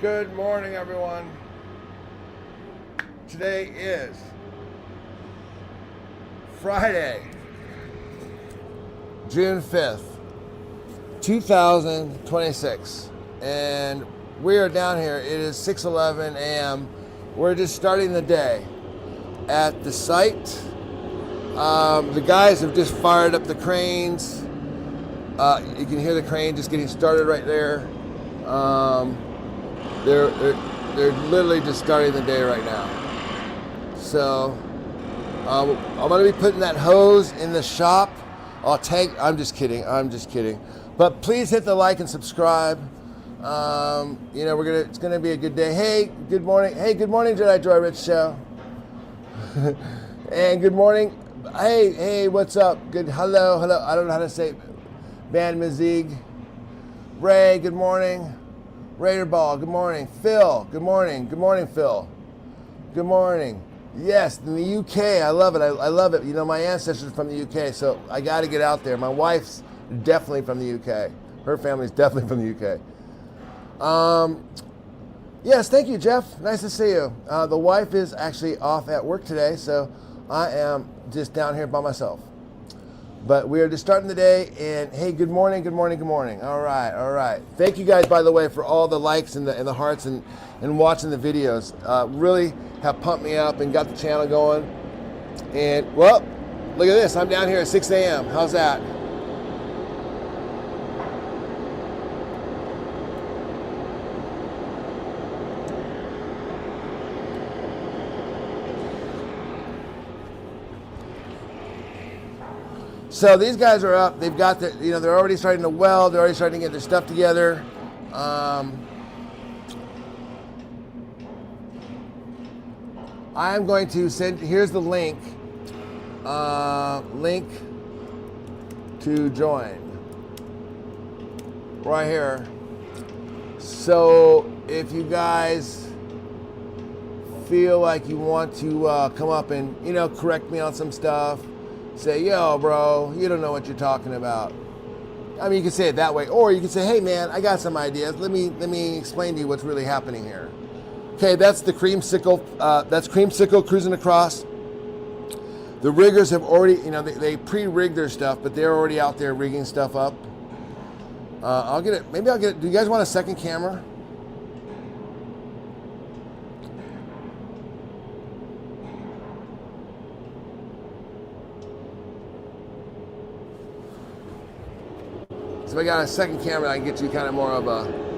Good morning, everyone. Today is Friday, June 5th, 2026. And we are down here. It is 6:11 a.m. We're just starting the day at the site. The guys have just fired up the cranes. You can hear the crane just getting started right there. They're literally just starting the day right now. So I'm gonna be putting that hose in the shop. I'm just kidding. But please hit the like and subscribe. It's gonna be a good day. Hey, good morning. Hey, good morning, Jedi Joy Rich Show. And good morning. Hey, what's up? Hello. I don't know how to say Van Mazig. Ray, good morning. Raider Ball, good morning. Phil, good morning. Good morning, Phil. Good morning. Yes, in the UK, I love it. I love it. You know, my ancestors are from the UK, so I got to get out there. My wife's definitely from the UK. Her family's definitely from the UK. Yes, thank you, Jeff. Nice to see you. The wife is actually off at work today, so I am just down here by myself. But we are just starting the day, and hey, good morning. All right. Thank you guys, by the way, for all the likes and the hearts and watching the videos. Really have pumped me up and got the channel going. And, well, look at this. I'm down here at 6 a.m. How's that? So these guys are up. They've got they're already starting to weld. They're already starting to get their stuff together. I'm going to send. Here's the link. Link to join. Right here. So if you guys feel like you want to come up and correct me on some stuff. Say, yo, bro, you don't know what you're talking about. I mean, you can say it that way, or you can say, hey, man, I got some ideas. Let me explain to you what's really happening here. Okay, that's the creamsicle. That's creamsicle cruising across. The riggers have already, they pre-rigged their stuff, but they're already out there rigging stuff up. I'll get it. Maybe I'll get it. Do you guys want a second camera? So if I got a second camera, I can get you kind of more of a...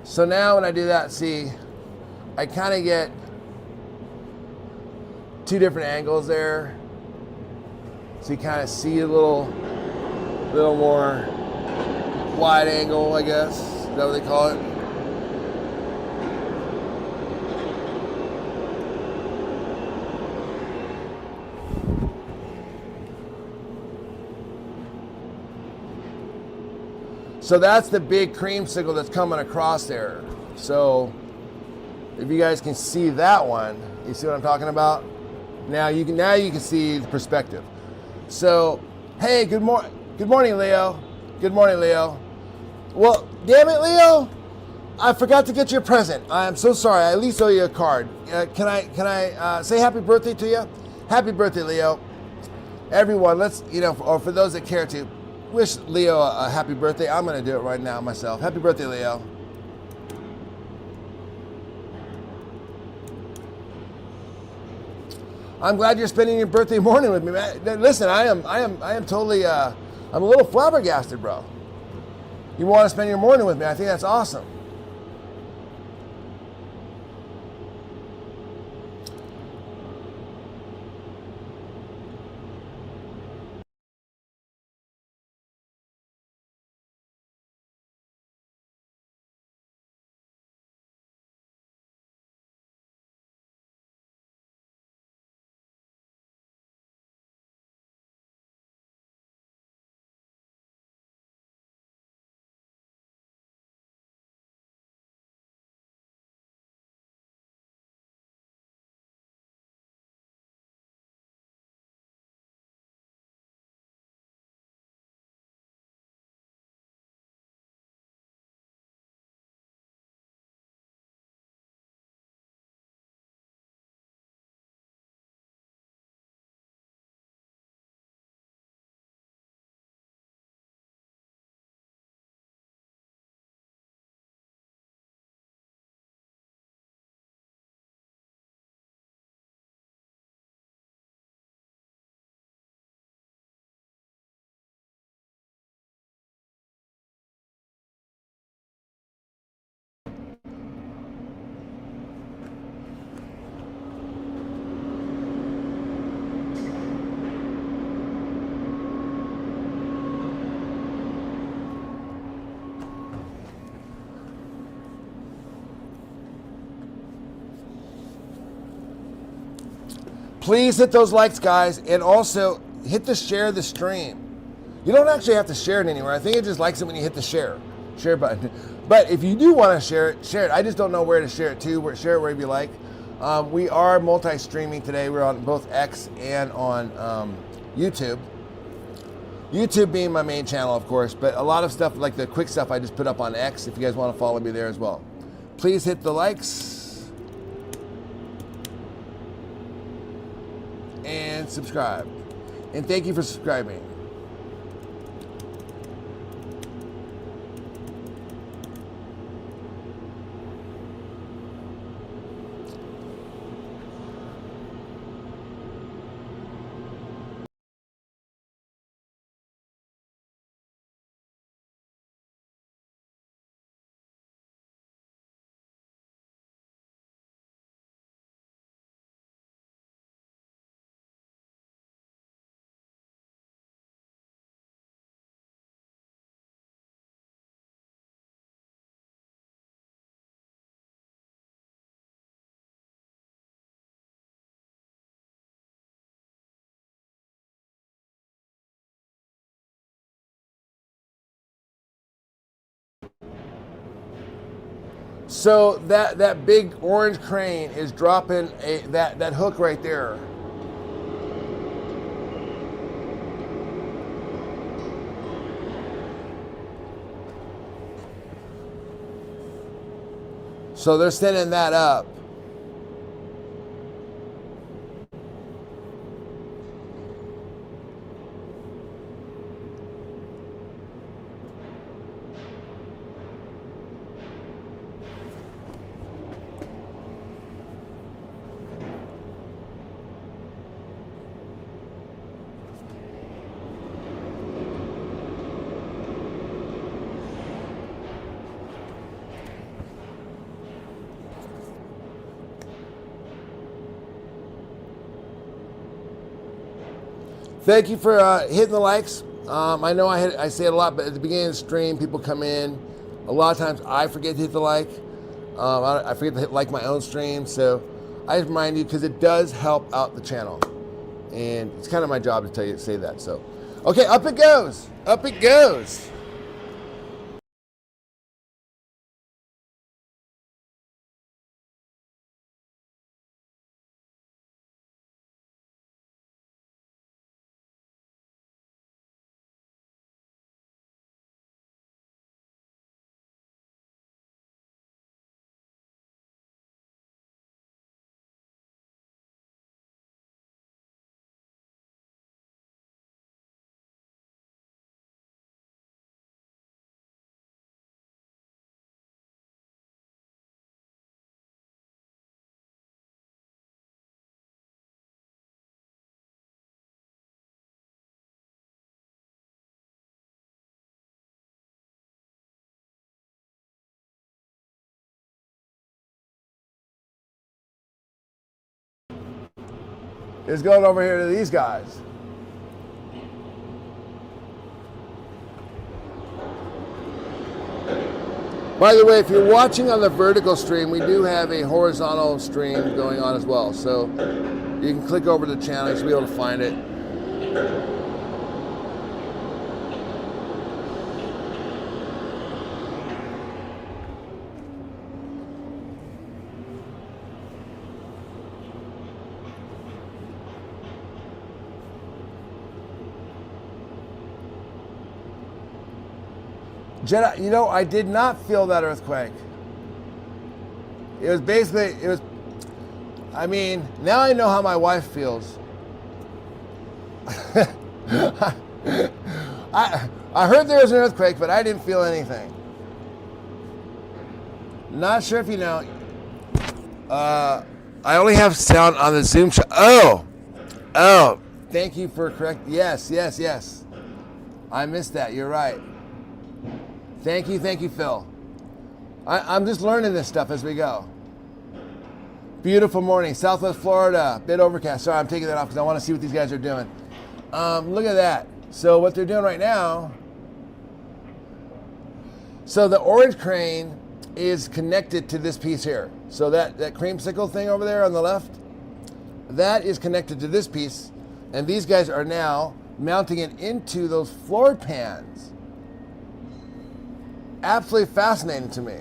So now when I do that, see, I kind of get two different angles there, so you kind of see a little more wide angle, I guess. Is that what they call it? So that's the big creamsicle that's coming across there. So if you guys can see that one, you see what I'm talking about? Now you can see the perspective. So, hey, good morning, Leo. Good morning, Leo. Well, damn it, Leo, I forgot to get you a present. I'm so sorry. I at least owe you a card. Can I say happy birthday to you? Happy birthday, Leo. Everyone, let's or for those that care to, wish Leo a happy birthday. I'm gonna do it right now myself. Happy birthday, Leo. I'm glad you're spending your birthday morning with me, man. Listen, I am totally, I'm a little flabbergasted, bro. You want to spend your morning with me? I think that's awesome. Please hit those likes, guys, and also hit the share the stream. You don't actually have to share it anywhere. I think it just likes it when you hit the share button. But if you do want to share it. I just don't know where to share it to. Share it wherever you like. We are multi-streaming today. We're on both X and on YouTube. YouTube being my main channel, of course, but a lot of stuff, like the quick stuff, I just put up on X if you guys want to follow me there as well. Please hit the likes and subscribe. And thank you for subscribing. So that big orange crane is dropping that hook right there. So they're sending that up. Thank you for hitting the likes. I know I say it a lot, but at the beginning of the stream, people come in. A lot of times I forget to hit the like. I forget to hit like my own stream. So I just remind you because it does help out the channel. And it's kind of my job to say that. So, okay, up it goes. Up it goes. It's going over here to these guys. By the way, if you're watching on the vertical stream, we do have a horizontal stream going on as well. So you can click over to the channel, you should be able to find it. Jedi, you know, I did not feel that earthquake. It was basically, I mean, now I know how my wife feels. I heard there was an earthquake, but I didn't feel anything. Not sure if you know, I only have sound on the Zoom show. Oh, thank you for correct. Yes. I missed that, you're right. Thank you, Phil. I'm just learning this stuff as we go. Beautiful morning, Southwest Florida, bit overcast. Sorry, I'm taking that off because I want to see what these guys are doing. Look at that. So what they're doing right now, so the orange crane is connected to this piece here. So that creamsicle thing over there on the left, that is connected to this piece, and these guys are now mounting it into those floor pans. Absolutely fascinating to me.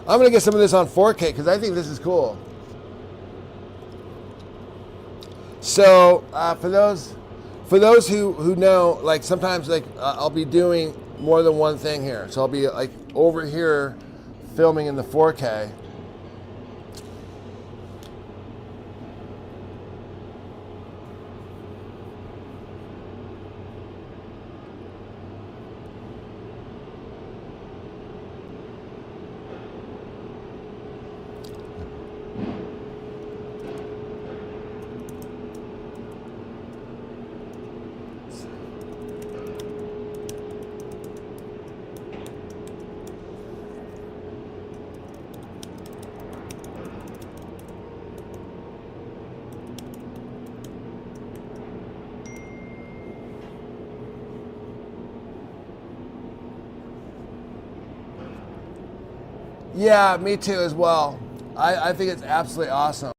I'm gonna get some of this on 4K because I think this is cool. So for those who know, like sometimes like I'll be doing more than one thing here. So I'll be like over here filming in the 4K. Yeah, me too as well. I think it's absolutely awesome.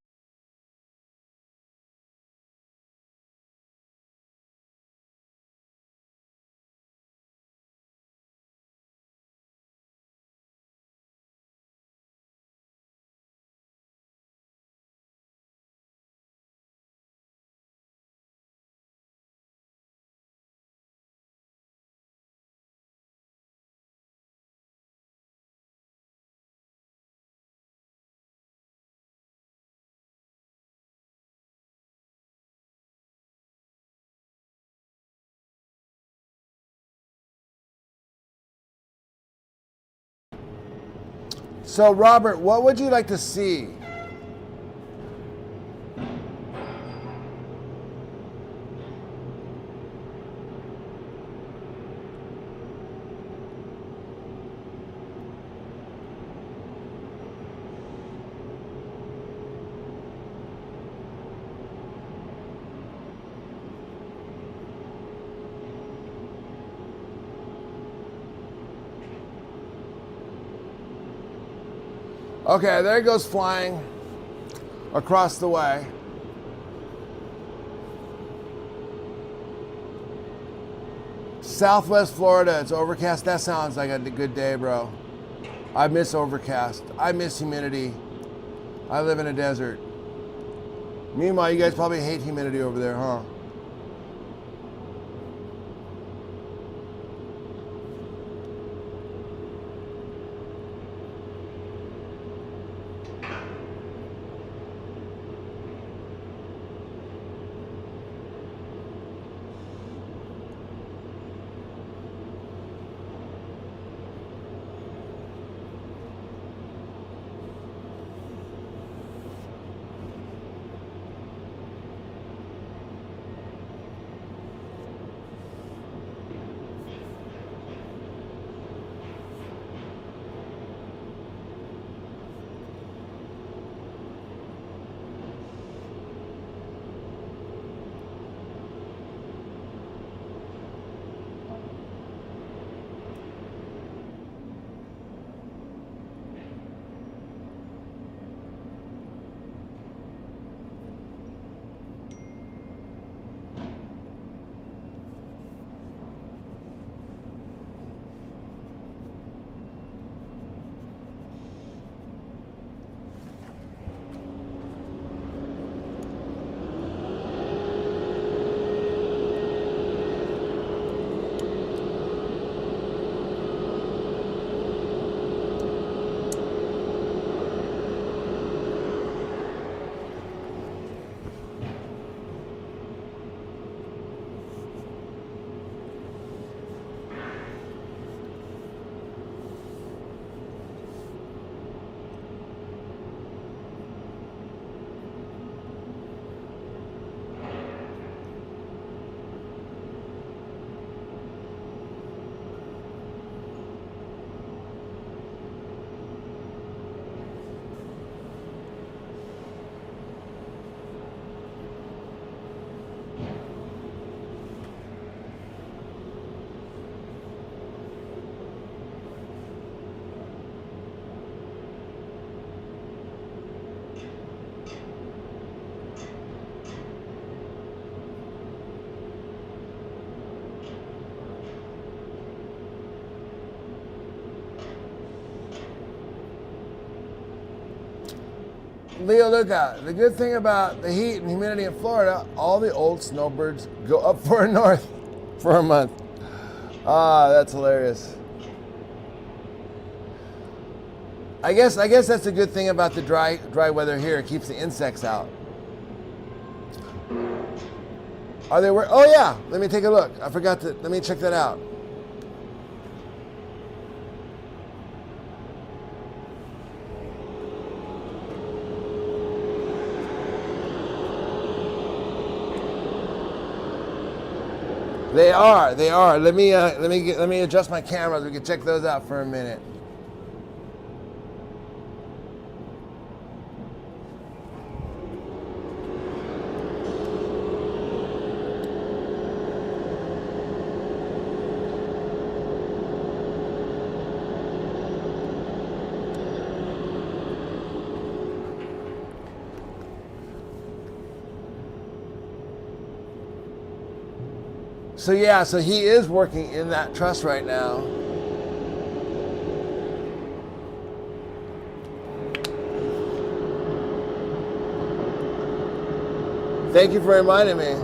So Robert, what would you like to see? Okay, there it goes flying across the way. Southwest Florida, it's overcast. That sounds like a good day, bro. I miss overcast. I miss humidity. I live in a desert. Meanwhile, you guys probably hate humidity over there, huh? Leo, look out. The good thing about the heat and humidity in Florida, all the old snowbirds go up far north for a month. Ah, that's hilarious. I guess that's a good thing about the dry weather here. It keeps the insects out. Are they? Oh yeah. Let me take a look. I forgot to. Let me check that out. They are. Let me adjust my cameras. We can check those out for a minute. So yeah, so he is working in that truss right now. Thank you for reminding me.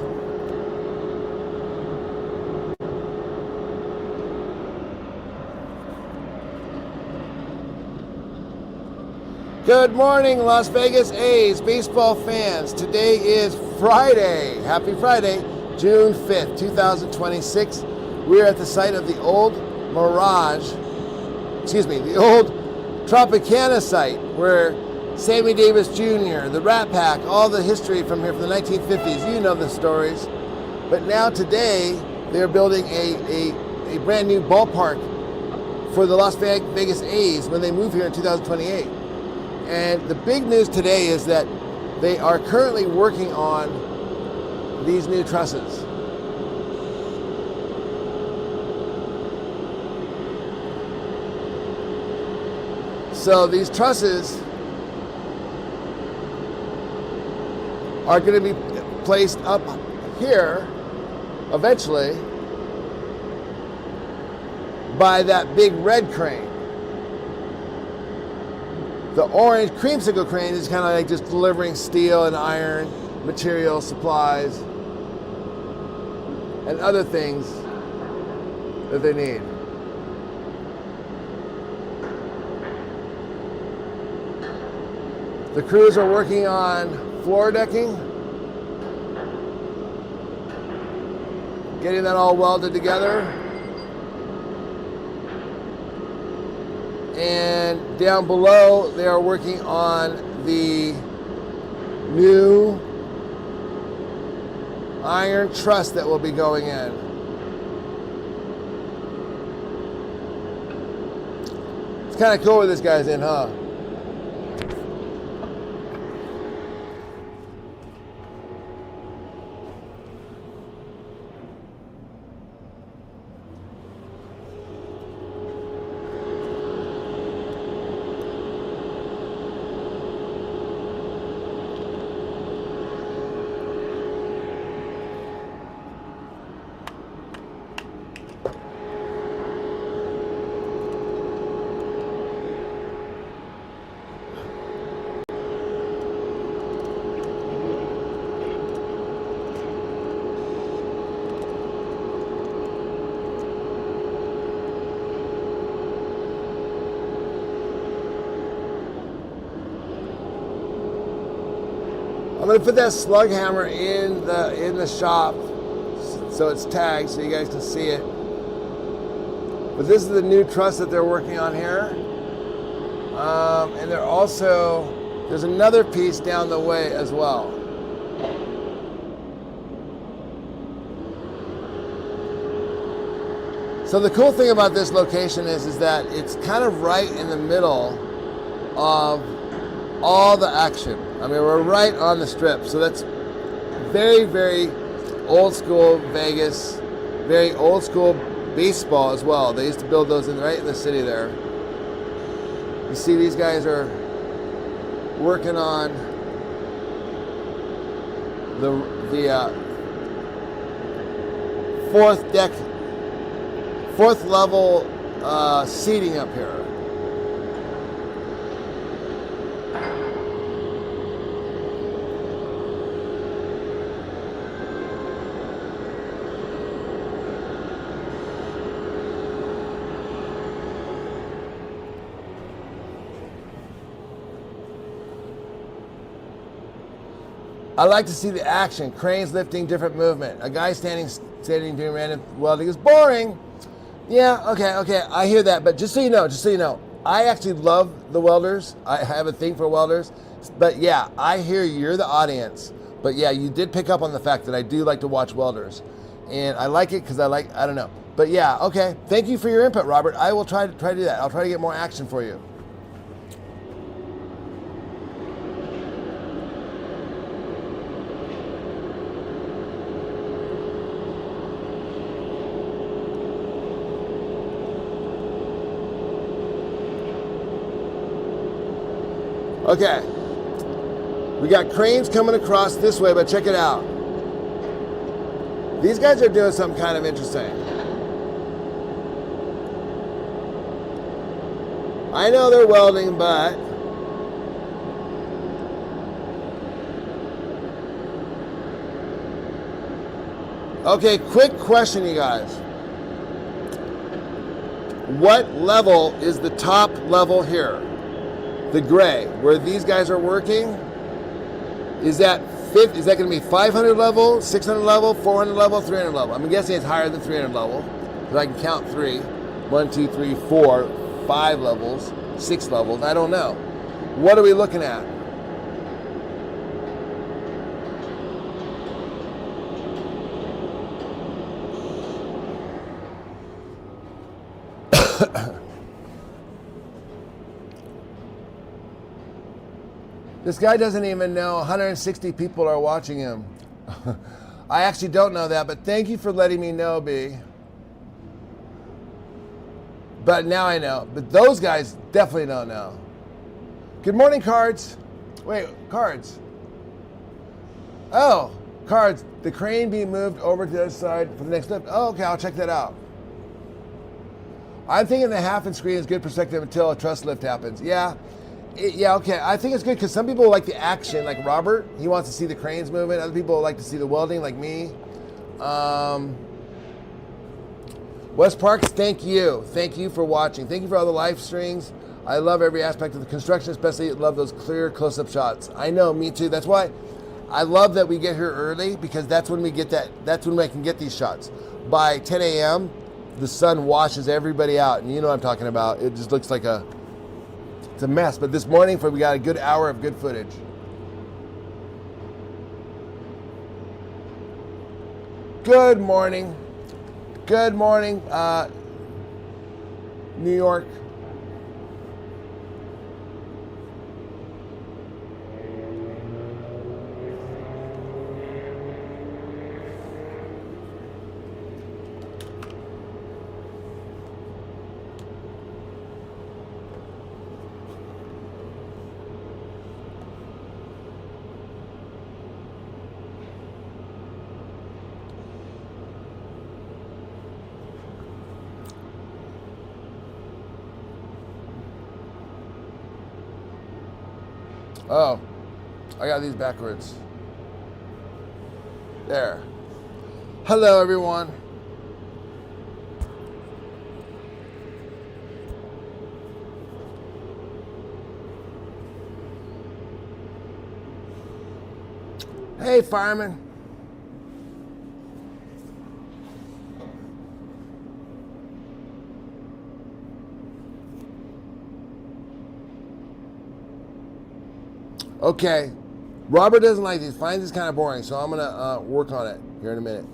Good morning, Las Vegas A's baseball fans. Today is Friday. Happy Friday. June 5th, 2026. We're at the site of the old the old Tropicana site where Sammy Davis Jr., the Rat Pack, all the history from here from the 1950s. You know the stories. But now today, they're building a brand new ballpark for the Las Vegas A's when they move here in 2028. And the big news today is that they are currently working on these new trusses. So these trusses are going to be placed up here eventually by that big red crane. The orange creamsicle crane is kind of like just delivering steel and iron, material, supplies, and other things that they need. The crews are working on floor decking, getting that all welded together. And down below, they are working on the new iron truss that will be going in. It's kind of cool where this guy's in, huh? I'm going to put that slug hammer in the shop so it's tagged so you guys can see it. But this is the new truss that they're working on here. And there's another piece down the way as well. So the cool thing about this location is that it's kind of right in the middle of all the action. I mean, we're right on the strip, so that's very, very old school Vegas, very old school baseball as well. They used to build those right in the city there. You see these guys are working on the fourth level seating up here. I like to see the action. Cranes lifting, different movement. A guy standing doing random welding is boring. Yeah, okay, I hear that. But just so you know, I actually love the welders. I have a thing for welders. But yeah, I hear you're the audience. But yeah, you did pick up on the fact that I do like to watch welders. And I like it because I don't know. But yeah, okay. Thank you for your input, Robert. I will try to do that. I'll try to get more action for you. Okay, we got cranes coming across this way, but check it out. These guys are doing something kind of interesting. I know they're welding, but okay, quick question, you guys. What level is the top level here? The gray, where these guys are working, is that going to be 500 level, 600 level, 400 level, 300 level? I'm guessing it's higher than 300 level, because I can count 3. 1, 2, 3, 4, 5 levels, 6 levels, I don't know. What are we looking at? This guy doesn't even know 160 people are watching him. I actually don't know that, but thank you for letting me know, B. But now I know. But those guys definitely don't know. Good morning, Cards. Wait, Cards. Oh, Cards. The crane being moved over to the other side for the next lift. Oh, okay, I'll check that out. I'm thinking the half-inch screen is good perspective until a truss lift happens. Yeah. Yeah, okay. I think it's good because some people like the action, like Robert. He wants to see the cranes moving. Other people like to see the welding, like me. West Parks, thank you. Thank you for watching. Thank you for all the live streams. I love every aspect of the construction, especially love those clear close-up shots. I know, me too. That's why I love that we get here early, because that's when we get that's when I can get these shots. By 10 a.m., the sun washes everybody out, and you know what I'm talking about. It just looks like it's a mess. But this morning, we got a good hour of good footage. Good morning. Good morning, New York. Oh, I got these backwards. There. Hello, everyone. Hey, fireman. Okay, Robert doesn't like these. Finds this kind of boring, so I'm gonna work on it here in a minute.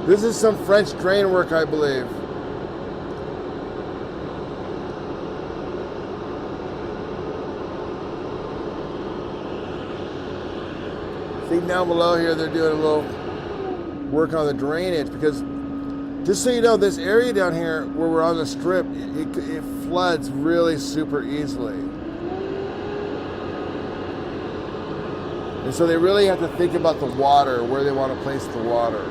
This is some French drain work, I believe. See down below here, they're doing a little work on the drainage because, just so you know, this area down here where we're on the strip, it floods really super easily. And so they really have to think about the water, where they want to place the water.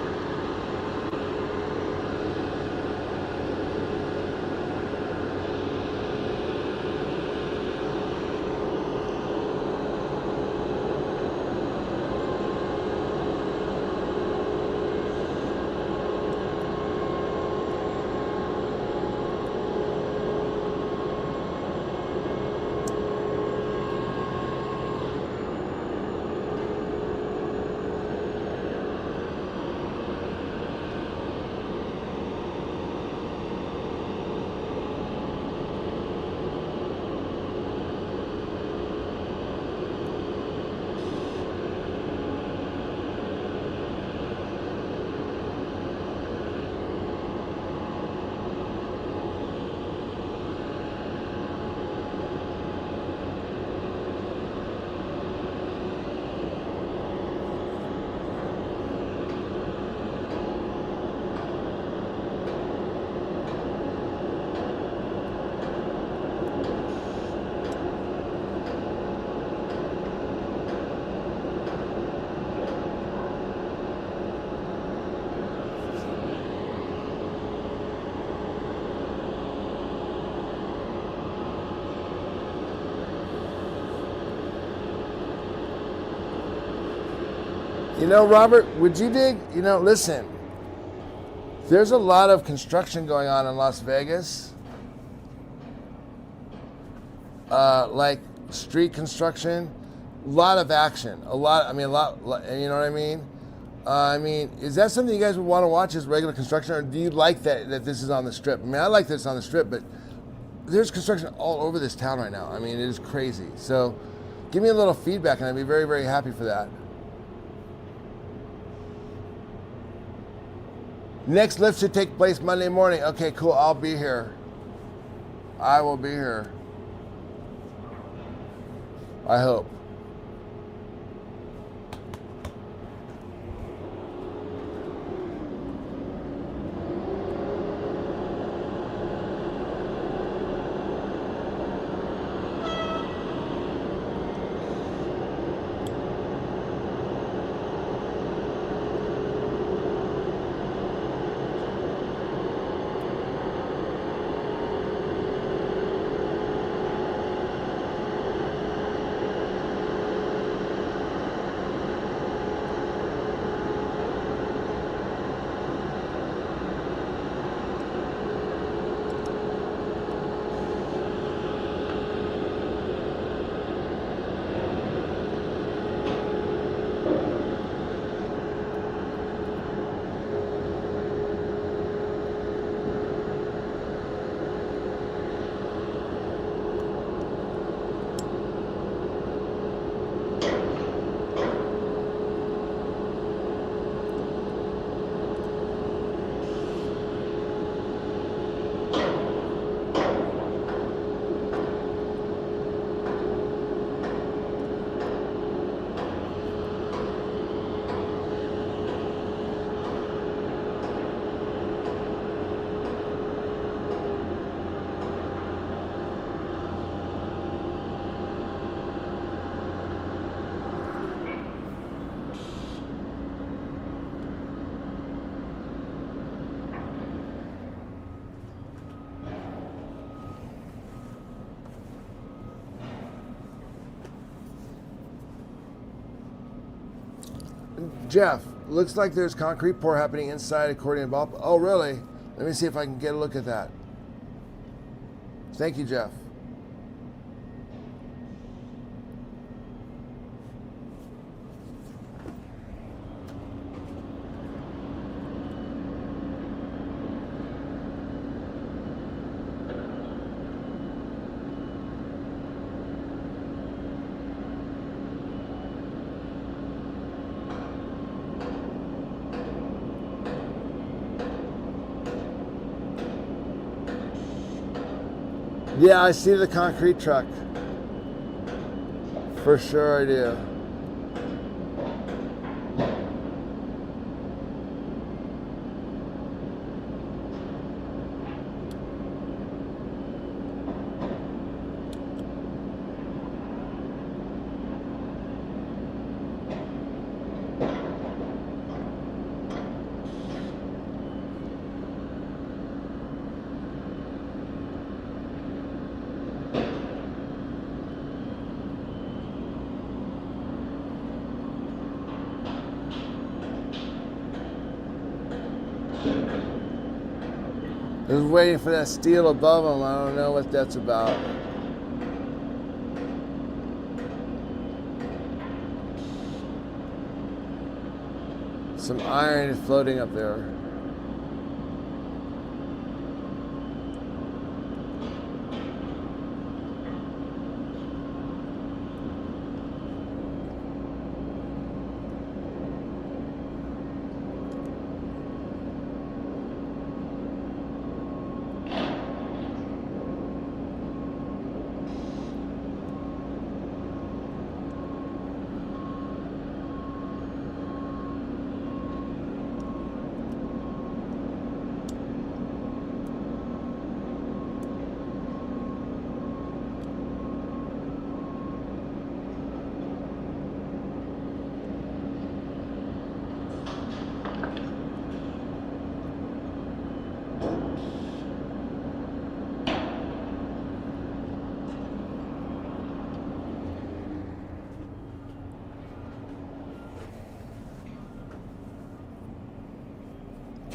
You know, Robert, would you dig? You know, listen, there's a lot of construction going on in Las Vegas. Like street construction, a lot of action, you know what I mean? Is that something you guys would want to watch as regular construction, or do you like that this is on the strip? I mean, I like that it's on the strip, but there's construction all over this town right now. I mean, it is crazy. So give me a little feedback, and I'd be very, very happy for that. Next lift should take place Monday morning. Okay, cool. I'll be here. I will be here. I hope. Jeff, looks like there's concrete pour happening inside accordion ballpark. Oh, really? Let me see if I can get a look at that. Thank you, Jeff. Yeah, I see the concrete truck. For sure I do. Just waiting for that steel above them. I don't know what that's about. Some iron is floating up there.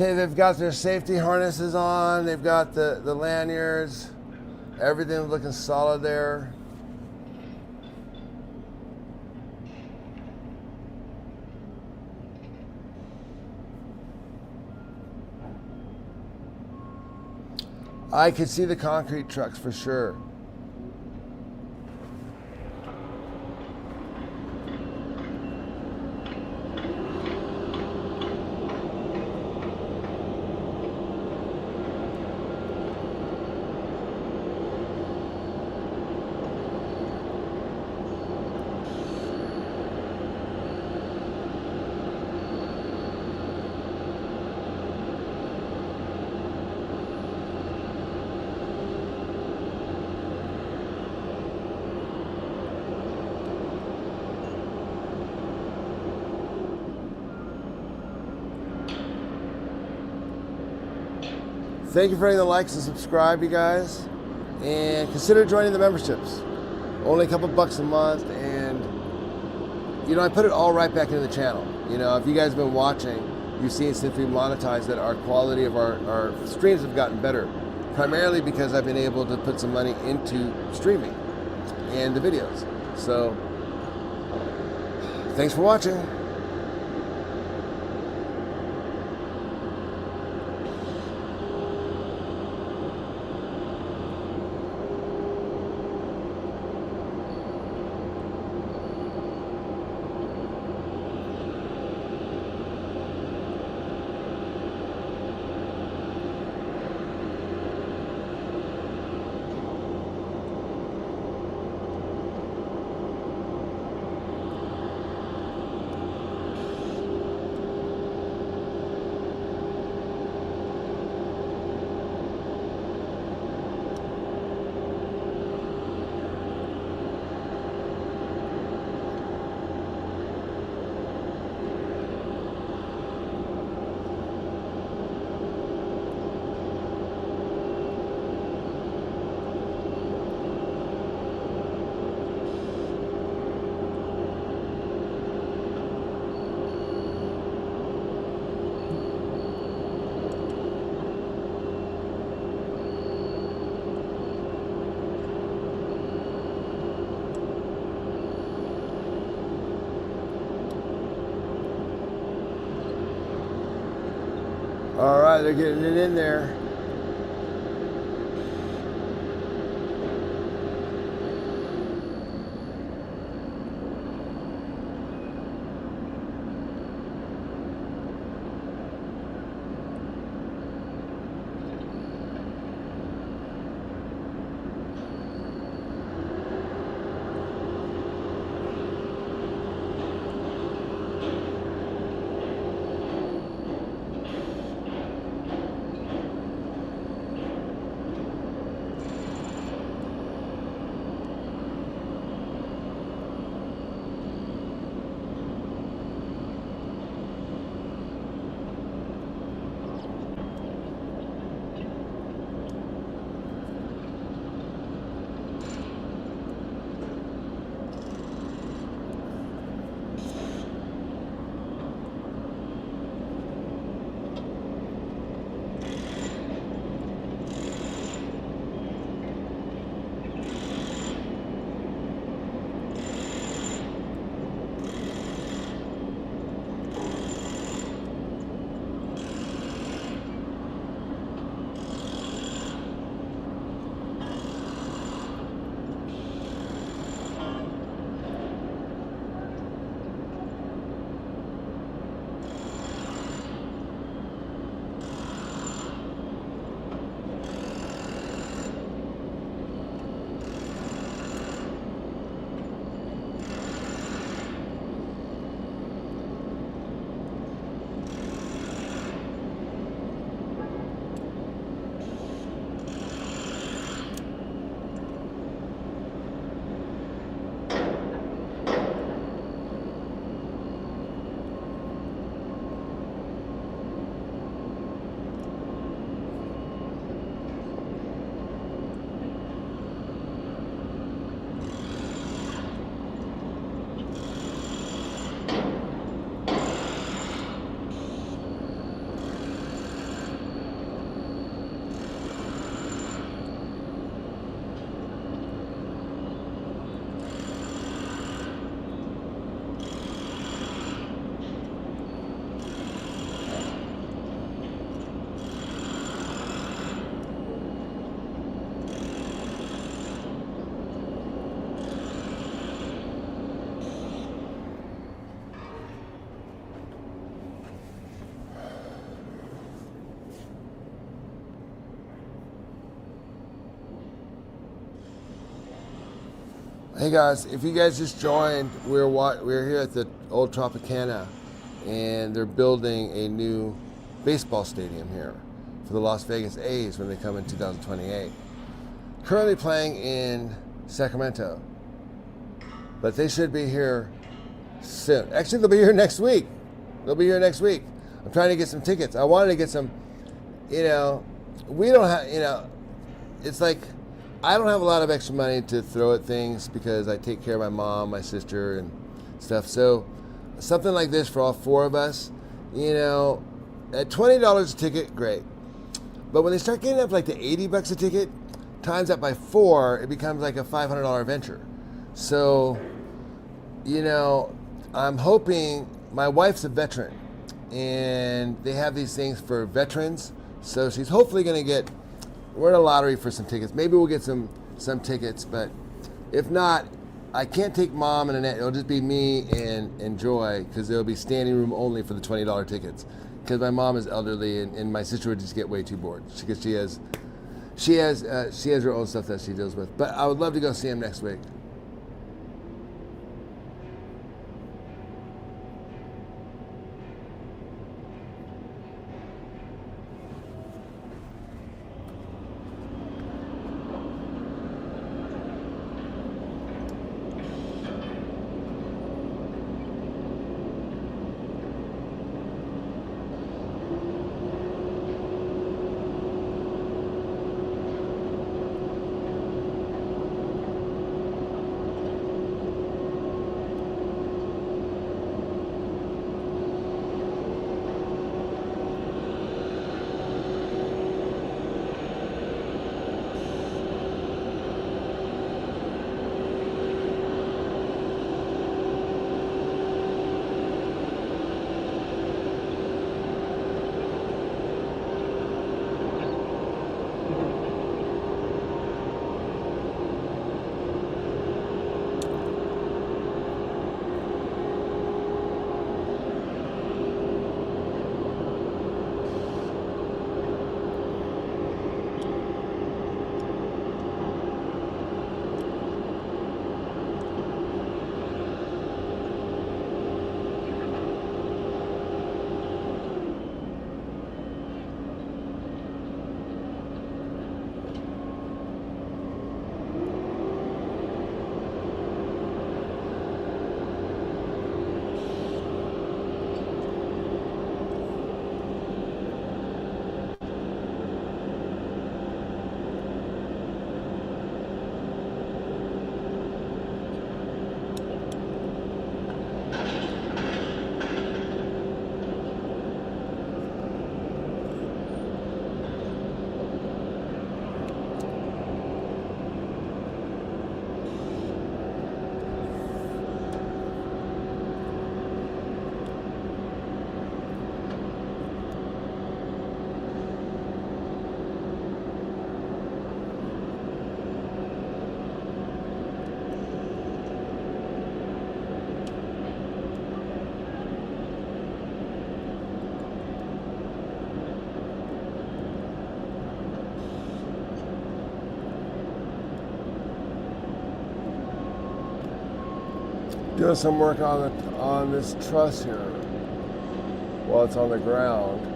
Okay, they've got their safety harnesses on. They've got the lanyards. Everything's looking solid there. I could see the concrete trucks for sure. Thank you for hitting the likes and subscribe, you guys. And consider joining the memberships. Only a couple bucks a month, and you know, I put it all right back into the channel. You know, if you guys have been watching, you've seen since we monetized that our quality of our streams have gotten better. Primarily because I've been able to put some money into streaming and the videos. So, thanks for watching. All right, they're getting it in there. Hey guys, if you guys just joined, we're here at the old Tropicana, and they're building a new baseball stadium here for the Las Vegas A's when they come in 2028. Currently playing in Sacramento, but they should be here soon. Actually, they'll be here next week. I'm trying to get some tickets. I wanted to get some, we don't have, it's like, I don't have a lot of extra money to throw at things because I take care of my mom, my sister, and stuff. So something like this for all four of us, at $20 a ticket, great. But when they start getting up like to $80 a ticket, times that by 4, it becomes like a $500 venture. So, I'm hoping, my wife's a veteran, and they have these things for veterans. So she's hopefully going to get, we're in a lottery for some tickets. Maybe we'll get some tickets, but if not, I can't take Mom and Annette. It'll just be me and Joy, because there'll be standing room only for the $20 tickets. Because my mom is elderly, and my sister would just get way too bored because she has her own stuff that she deals with. But I would love to go see him next week. Doing some work on this truss here while it's on the ground.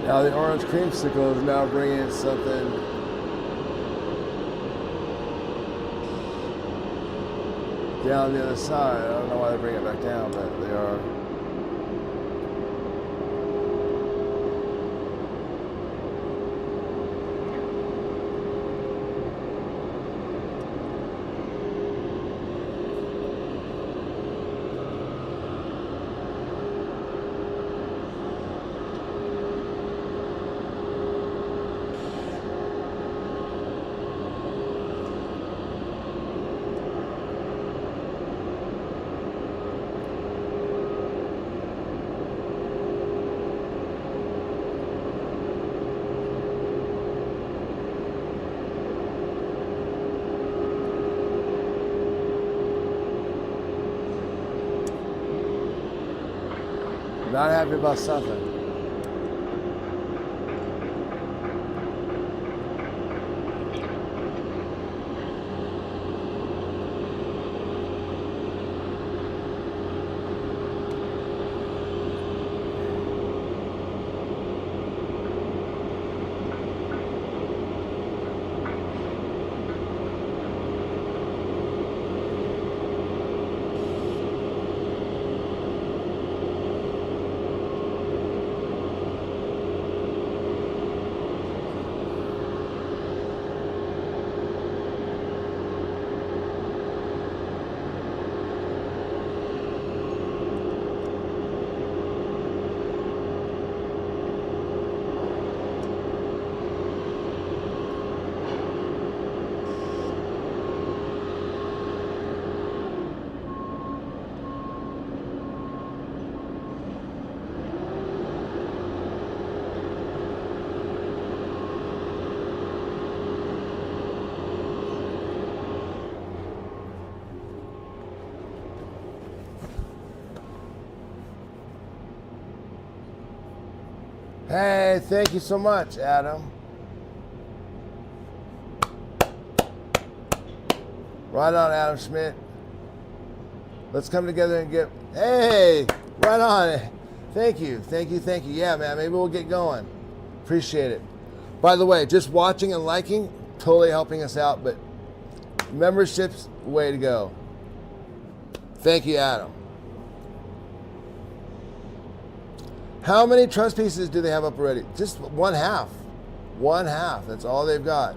Now the orange creamsicle is now bringing something down the other side. I don't know why they bring it back down, but they are. Not happy about something. Hey, thank you so much, Adam. Right on, Adam Schmidt. Let's come together and get, hey, right on. Thank you, thank you, thank you. Yeah, man, maybe we'll get going. Appreciate it. By the way, just watching and liking, totally helping us out, but membership's the way to go. Thank you, Adam. How many truss pieces do they have up already? Just one half. One half. That's all they've got.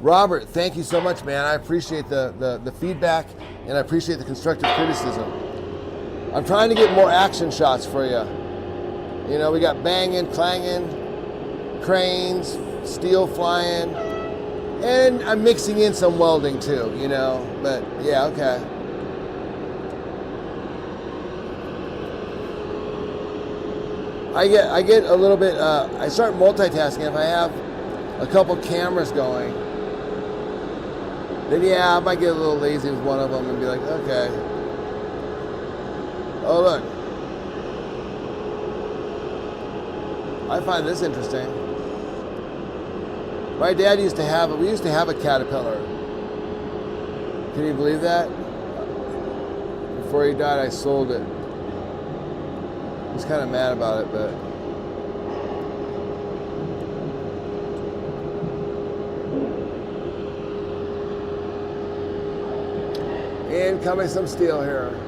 Robert, thank you so much, man. I appreciate the feedback, and I appreciate the constructive criticism. I'm trying to get more action shots for you. You know, we got banging, clanging, cranes, steel flying, and I'm mixing in some welding too, you know. But yeah, okay. I get a little bit, I start multitasking. If I have a couple cameras going, then yeah, I might get a little lazy with one of them and be like, okay. Oh, look. I find this interesting. My dad we used to have a Caterpillar. Can you believe that? Before he died, I sold it. I was kind of mad about it, but incoming some steel here.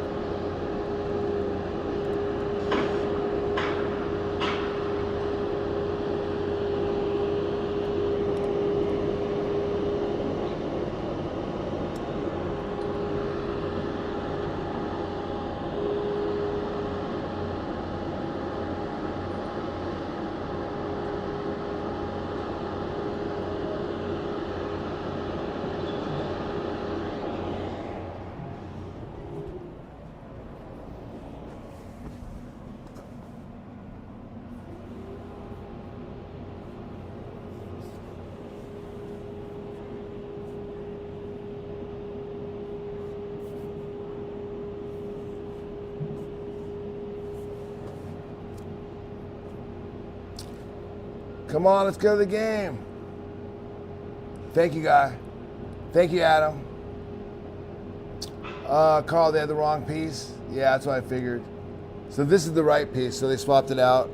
Come on, let's go to the game. Thank you, guy. Thank you, Adam. Carl, they had the wrong piece. Yeah, that's what I figured. So this is the right piece, so they swapped it out.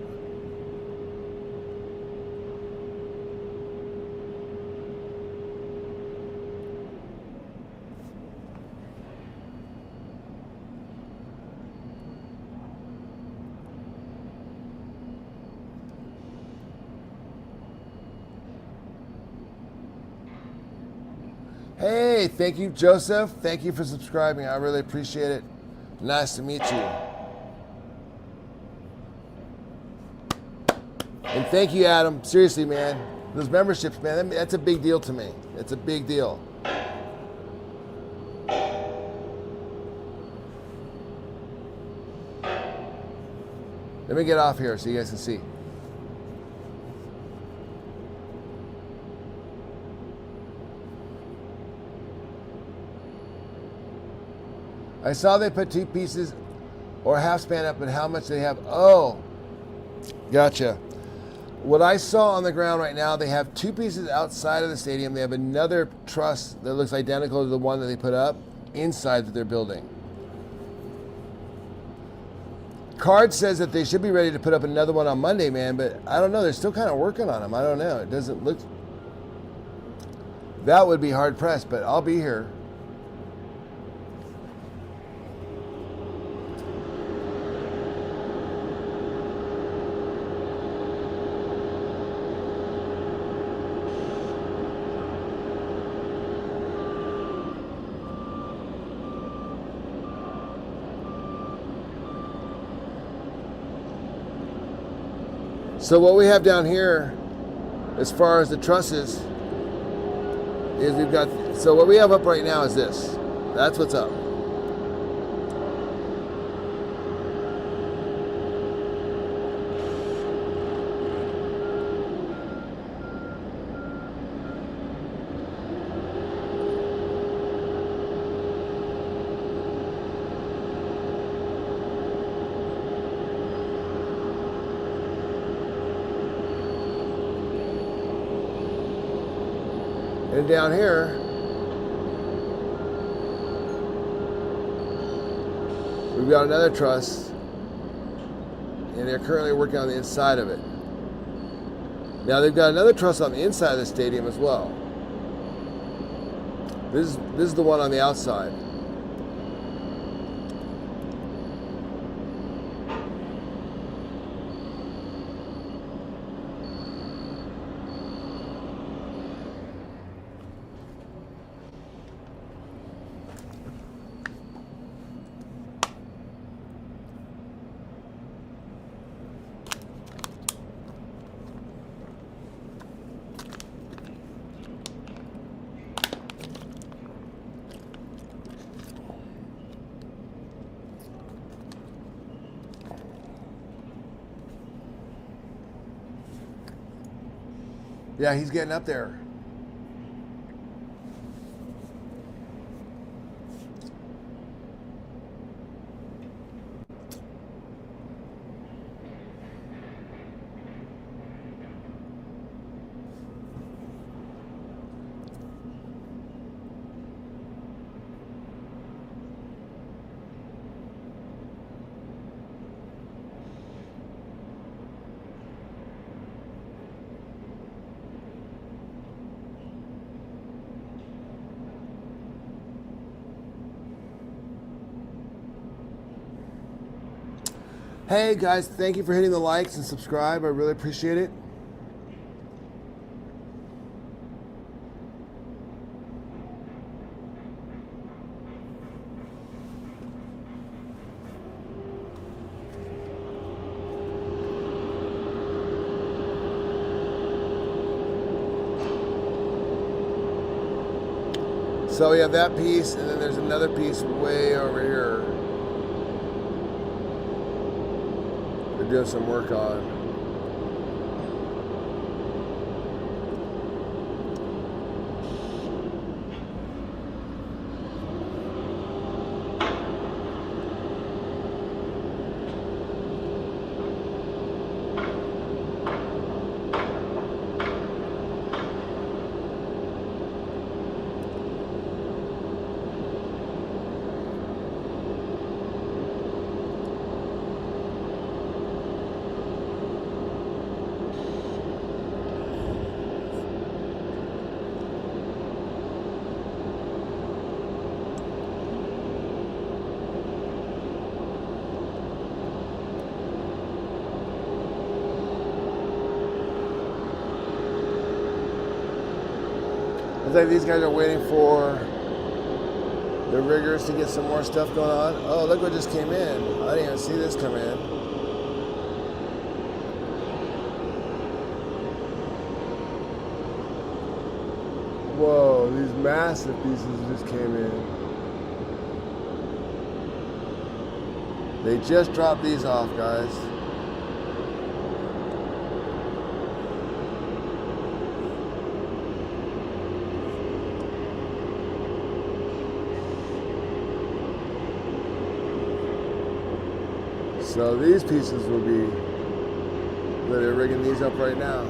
Hey, thank you, Joseph. Thank you for subscribing. I really appreciate it. Nice to meet you. And thank you, Adam. Seriously, man. Those memberships, man, that's a big deal to me. It's a big deal. Let me get off here so you guys can see. I saw they put two pieces or half span up, but how much they have. Oh, gotcha. What I saw on the ground right now, they have 2 pieces outside of the stadium. They have another truss that looks identical to the one that they put up inside that they're building. Card says that they should be ready to put up another one on Monday, man, but I don't know. They're still kind of working on them. I don't know. It doesn't look... That would be hard pressed, but I'll be here. So what we have down here, as far as the trusses, is we've got, so what we have up right now is this. That's what's up. And down here, we've got another truss, and they're currently working on the inside of it. Now they've got another truss on the inside of the stadium as well. This is the one on the outside. Yeah, he's getting up there. Hey guys, thank you for hitting the likes and subscribe. I really appreciate it. So we have that piece, and then there's another piece way over here. They're doing some work on. It's like these guys are waiting for the riggers to get some more stuff going on. Oh, look what just came in. I didn't even see this come in. Whoa, these massive pieces just came in. They just dropped these off, guys. So these pieces will be, they're rigging these up right now.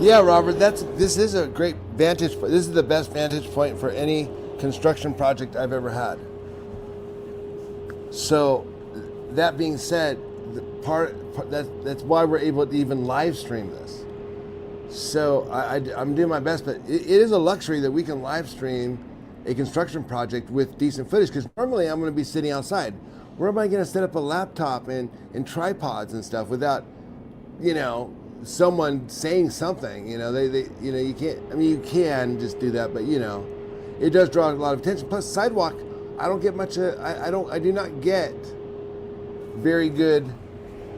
Yeah, Robert, this is a great vantage point. This is the best vantage point for any construction project I've ever had. So, that being said, that's why we're able to even live stream this. So I'm doing my best, but it is a luxury that we can live stream a construction project with decent footage, because normally I'm going to be sitting outside. Where am I going to set up a laptop and tripods and stuff without, someone saying something? You can't. I mean, you can just do that, but it does draw a lot of attention. Plus, sidewalk, I don't get much. I do not get very good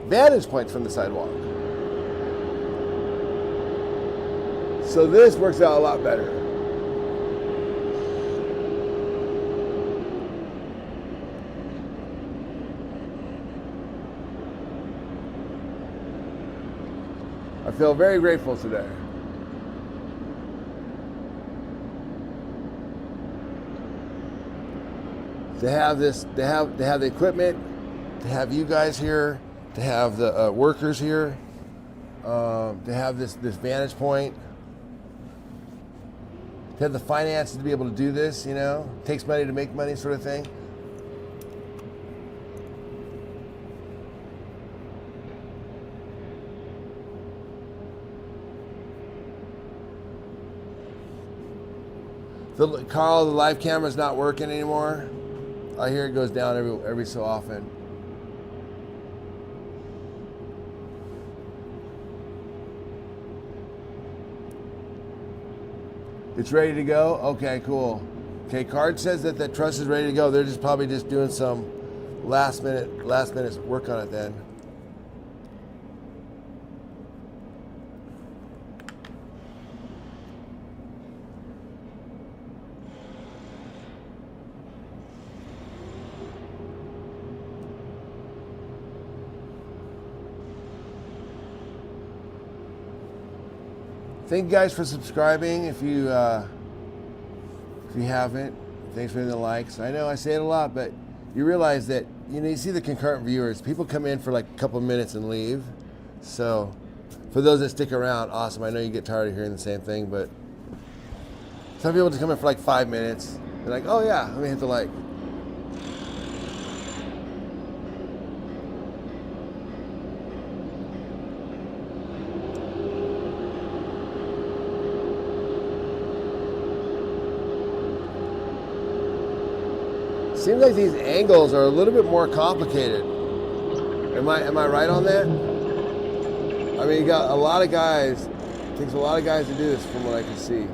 vantage points from the sidewalk. So this works out a lot better. I feel very grateful today. To have this, to have the equipment, to have you guys here, to have the workers here, to have this vantage point, to have the finances to be able to do this. Takes money to make money, sort of thing. Carl, the live camera's not working anymore. I hear it goes down every so often. It's ready to go? Okay, cool. Okay, Card says that the truss is ready to go. They're just probably just doing some last minute work on it then. Thank you guys for subscribing. If you haven't, thanks for the likes. I know I say it a lot, but you realize that you see the concurrent viewers. People come in for like a couple minutes and leave. So for those that stick around, awesome. I know you get tired of hearing the same thing, but some people just come in for like 5 minutes. They're like, oh yeah, let me hit the like. Seems like these angles are a little bit more complicated. Am I right on that? I mean, you got a lot of guys. It takes a lot of guys to do this, from what I can see.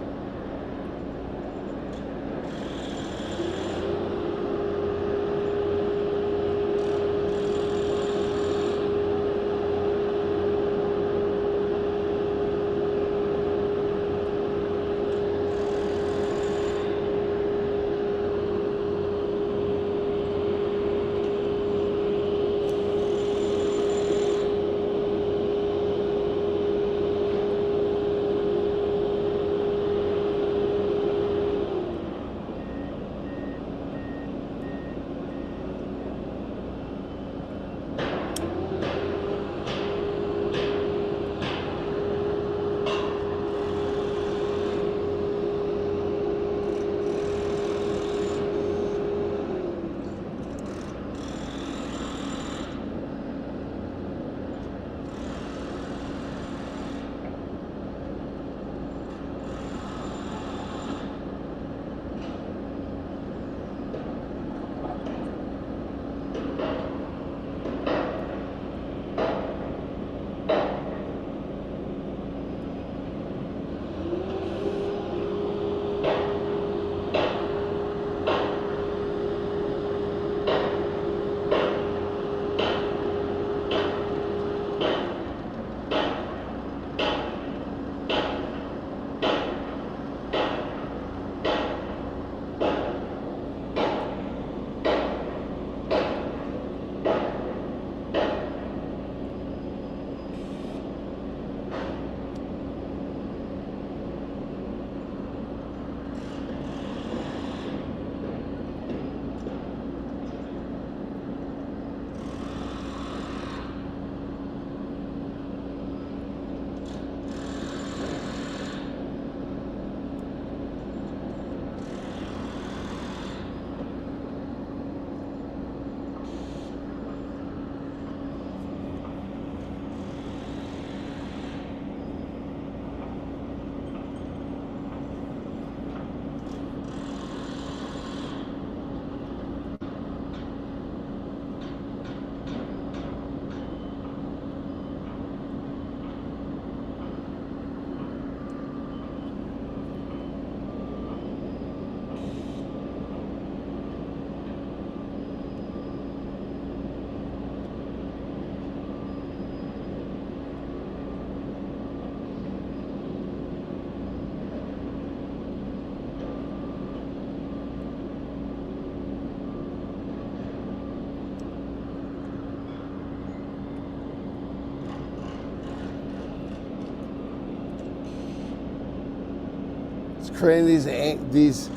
Creating these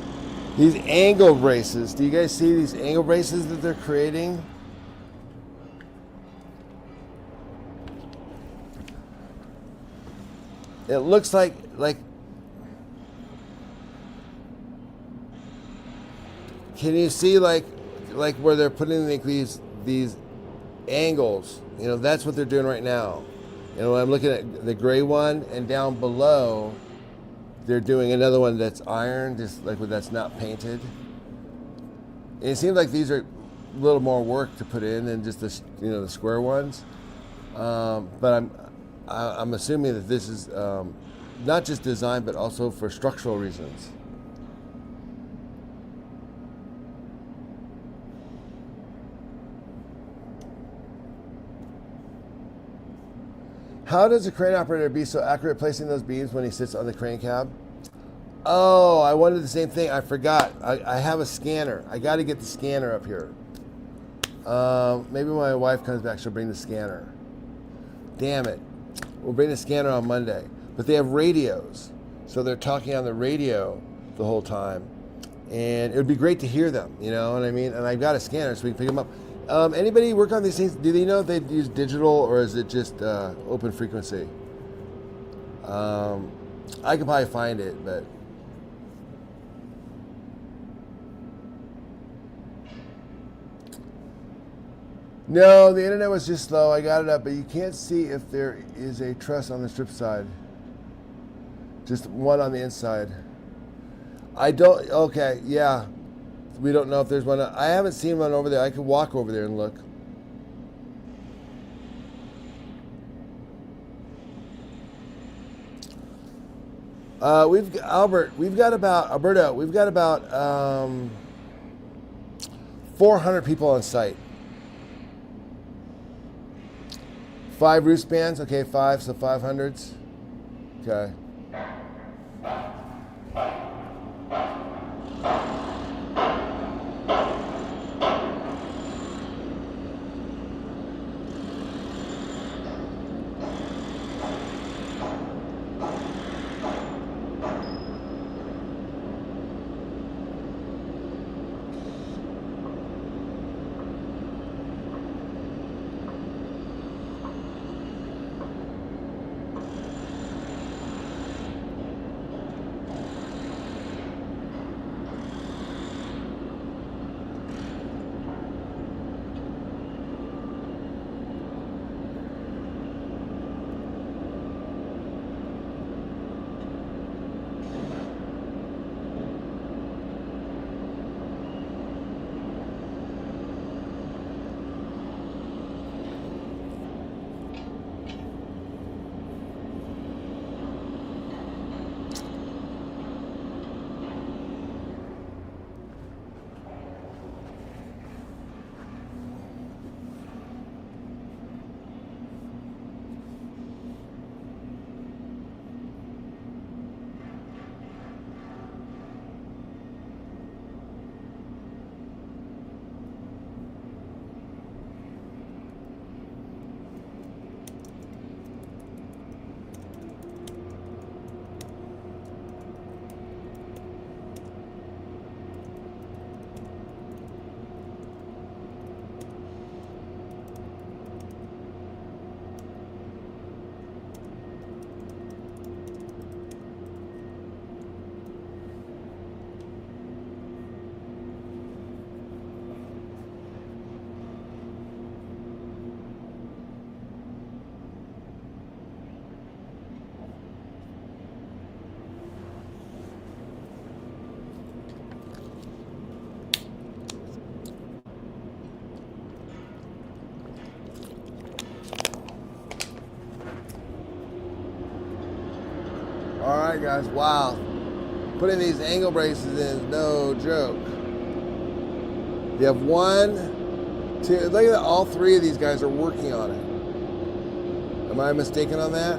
angle braces. Do you guys see these angle braces that they're creating? It looks like can you see like where they're putting like these angles? You know, that's what they're doing right now. You know, I'm looking at the gray one, and down below they're doing another one that's iron, just like that's not painted. And it seems like these are a little more work to put in than just the square ones. But I'm assuming that this is not just design, but also for structural reasons. How does a crane operator be so accurate placing those beams when he sits on the crane cab? Oh, I wondered the same thing. I forgot. I have a scanner. I got to get the scanner up here. Maybe when my wife comes back, she'll bring the scanner. Damn it. We'll bring the scanner on Monday. But they have radios. So they're talking on the radio the whole time. And it would be great to hear them, you know what I mean? And I've got a scanner so we can pick them up. Anybody work on these things? Do they know if they use digital or is it just open frequency? I could probably find it, but no, the internet was just slow. I got it up, but you can't see if there is a truss on the strip side. Just one on the inside. I don't. Okay, yeah. We don't know if there's one. I haven't seen one over there. I could walk over there and look. We've got about 400 people on site. 5 wristbands. Okay, 5, so 500s. Okay. All right, guys. Wow, putting these angle braces in is no joke. You have 1, 2. Look at that. All 3 of these guys are working on it. Am I mistaken on that?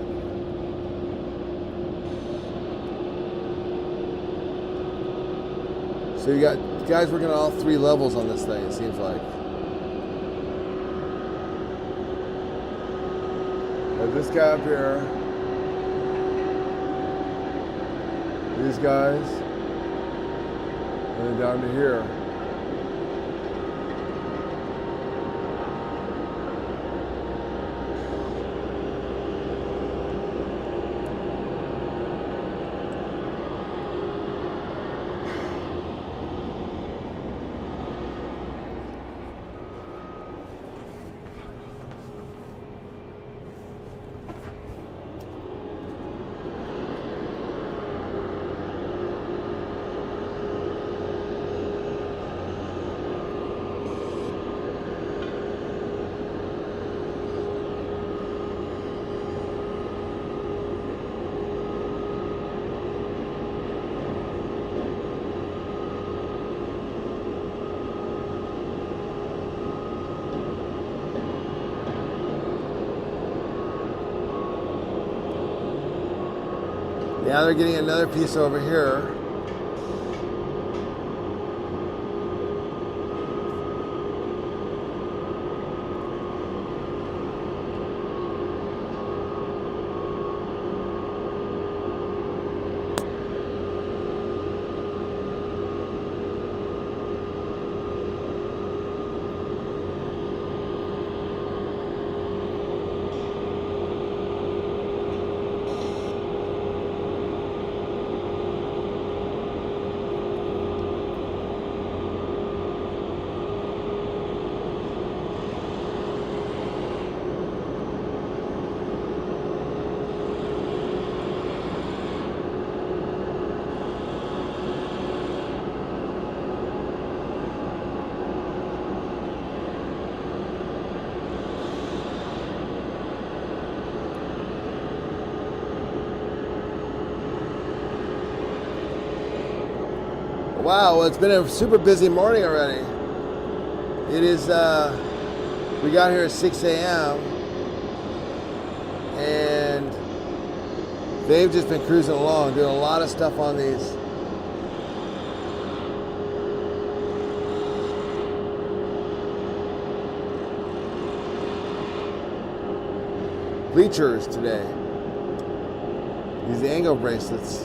So you got guys working on all 3 levels on this thing. It seems like. Got this guy up here. These guys, and then down to here. Now they're getting another piece over here. Wow, well, it's been a super busy morning already. It is, we got here at 6 a.m. and they've just been cruising along, doing a lot of stuff on these. Bleachers today. These angle bracelets.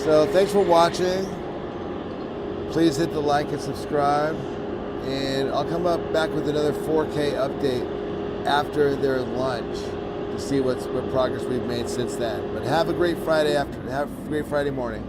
So thanks for watching. Please hit the like and subscribe. And I'll come back with another 4K update after their lunch to see what progress we've made since then. But have a great Friday have a great Friday morning.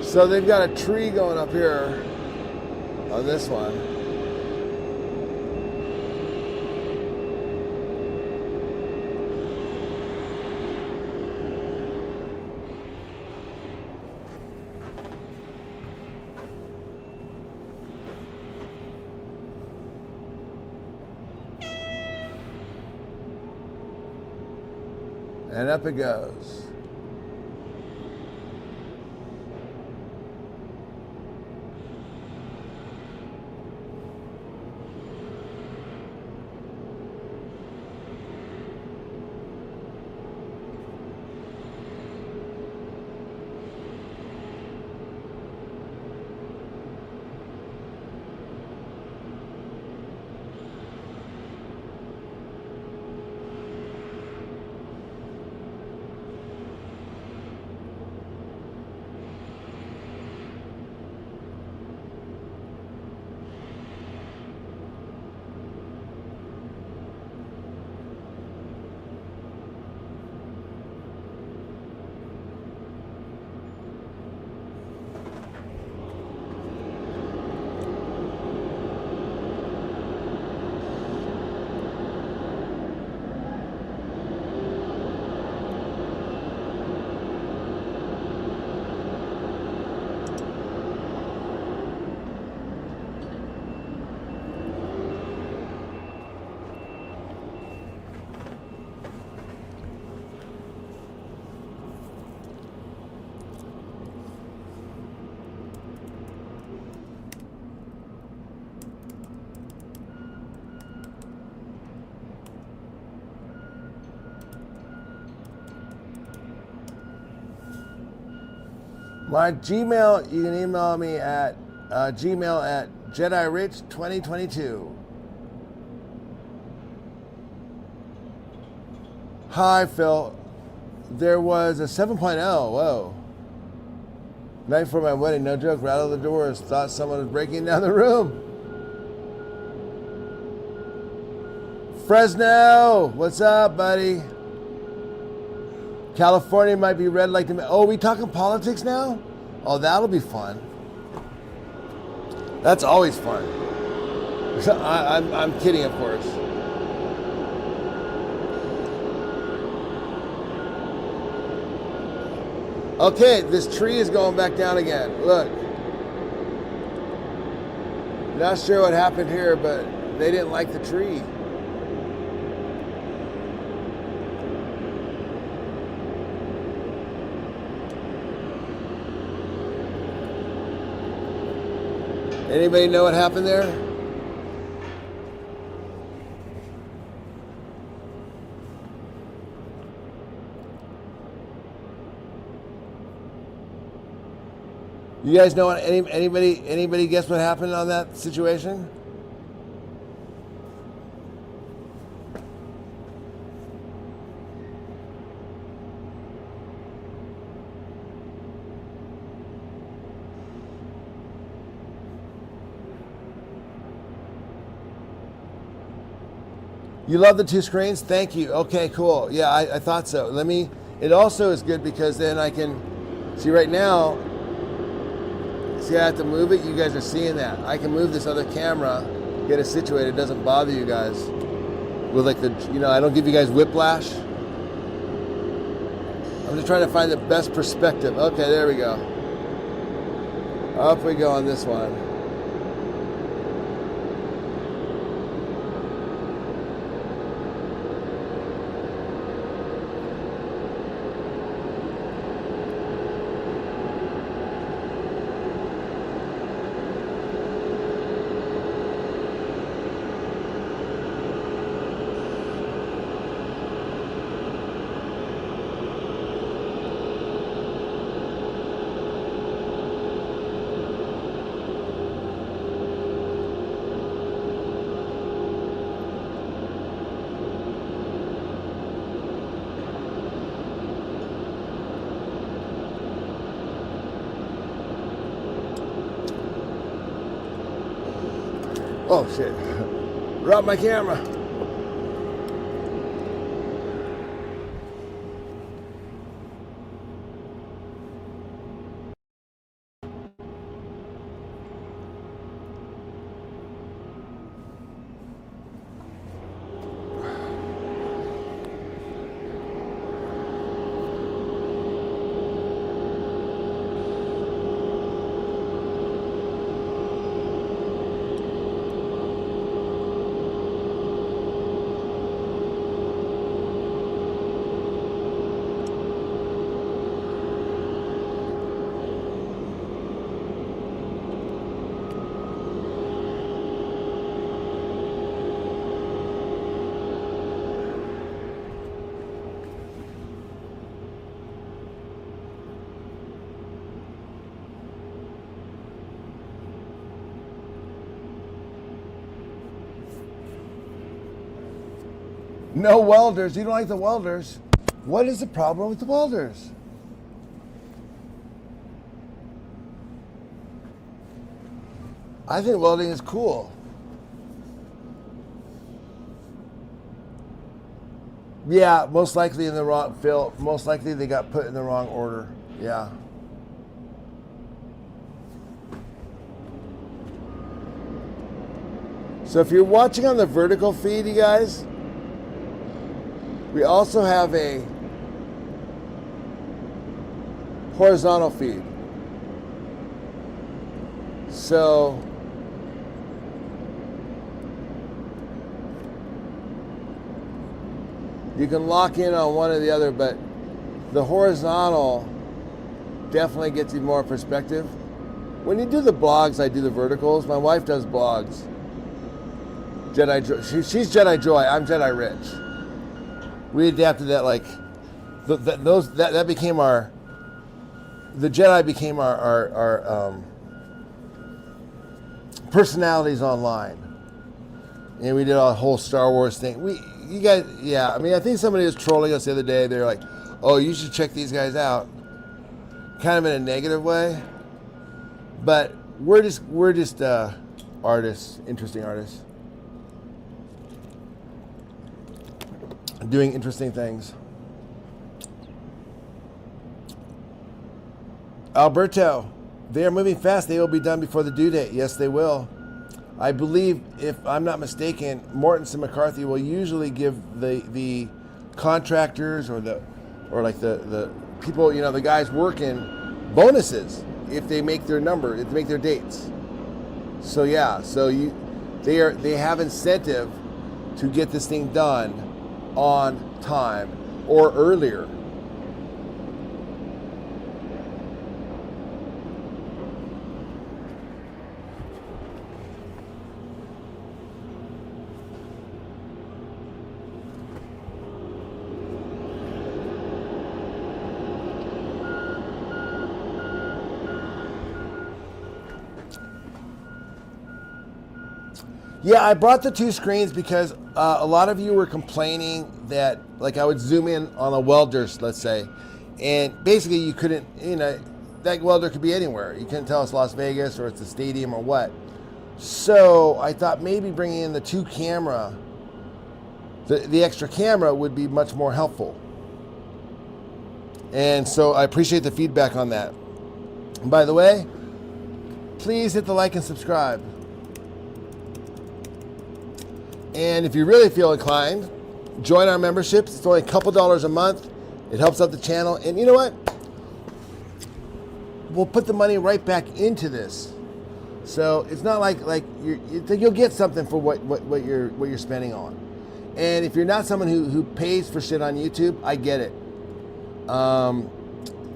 So they've got a tree going up here on this one. And up it goes. My Gmail, you can email me at gmail at JediRich2022. Hi, Phil. There was a 7.0. Whoa. Night before my wedding, no joke, rattled the doors. Thought someone was breaking down the room. Fresno, what's up, buddy? California might be red like the... Oh, we talking politics now? Oh, that'll be fun. That's always fun. I'm kidding, of course. Okay, this tree is going back down again. Look. Not sure what happened here, but they didn't like the tree. Anybody know what happened there? You guys know what? Anybody guess what happened on that situation? You love the two screens? Thank you. Okay, cool. Yeah, I thought so. It also is good because then I can see right now. See, I have to move it. You guys are seeing that. I can move this other camera, get it situated. It doesn't bother you guys with like I don't give you guys whiplash. I'm just trying to find the best perspective. Okay, there we go. Up we go on this one. Oh shit, dropped my camera. No welders. You don't like the welders. What is the problem with the welders? I think welding is cool. Yeah, most likely in the wrong, Phil. Most likely they got put in the wrong order. Yeah. So if you're watching on the vertical feed, you guys, we also have a horizontal feed. So you can lock in on one or the other, but the horizontal definitely gets you more perspective. When you do the blogs, I do the verticals. My wife does blogs. Jedi Joy. She's Jedi Joy. I'm Jedi Rich. We adapted that like that became our. The Jedi became our personalities online, and we did a whole Star Wars thing. You guys, yeah. I mean, I think somebody was trolling us the other day. They're like, "Oh, you should check these guys out," kind of in a negative way. But we're just artists, interesting artists, doing interesting things. Alberto, they are moving fast. They will be done before the due date. Yes, they will. I believe, if I'm not mistaken, Mortensen McCarthy will usually give the contractors or the people, the guys working bonuses if they make their number, if they make their dates. So yeah, they have incentive to get this thing done on time or earlier. Yeah, I brought the two screens because a lot of you were complaining that, like, I would zoom in on a welder, let's say, and basically you couldn't, that welder could be anywhere. You couldn't tell it's Las Vegas or it's a stadium or what. So I thought maybe bringing in the two camera, the extra camera would be much more helpful. And so I appreciate the feedback on that. And by the way, please hit the like and subscribe. And if you really feel inclined, join our memberships. It's only a couple dollars a month. It helps out the channel. And you know what? We'll put the money right back into this. So it's not like you'll get something for what you're spending on. And if you're not someone who pays for shit on YouTube, I get it.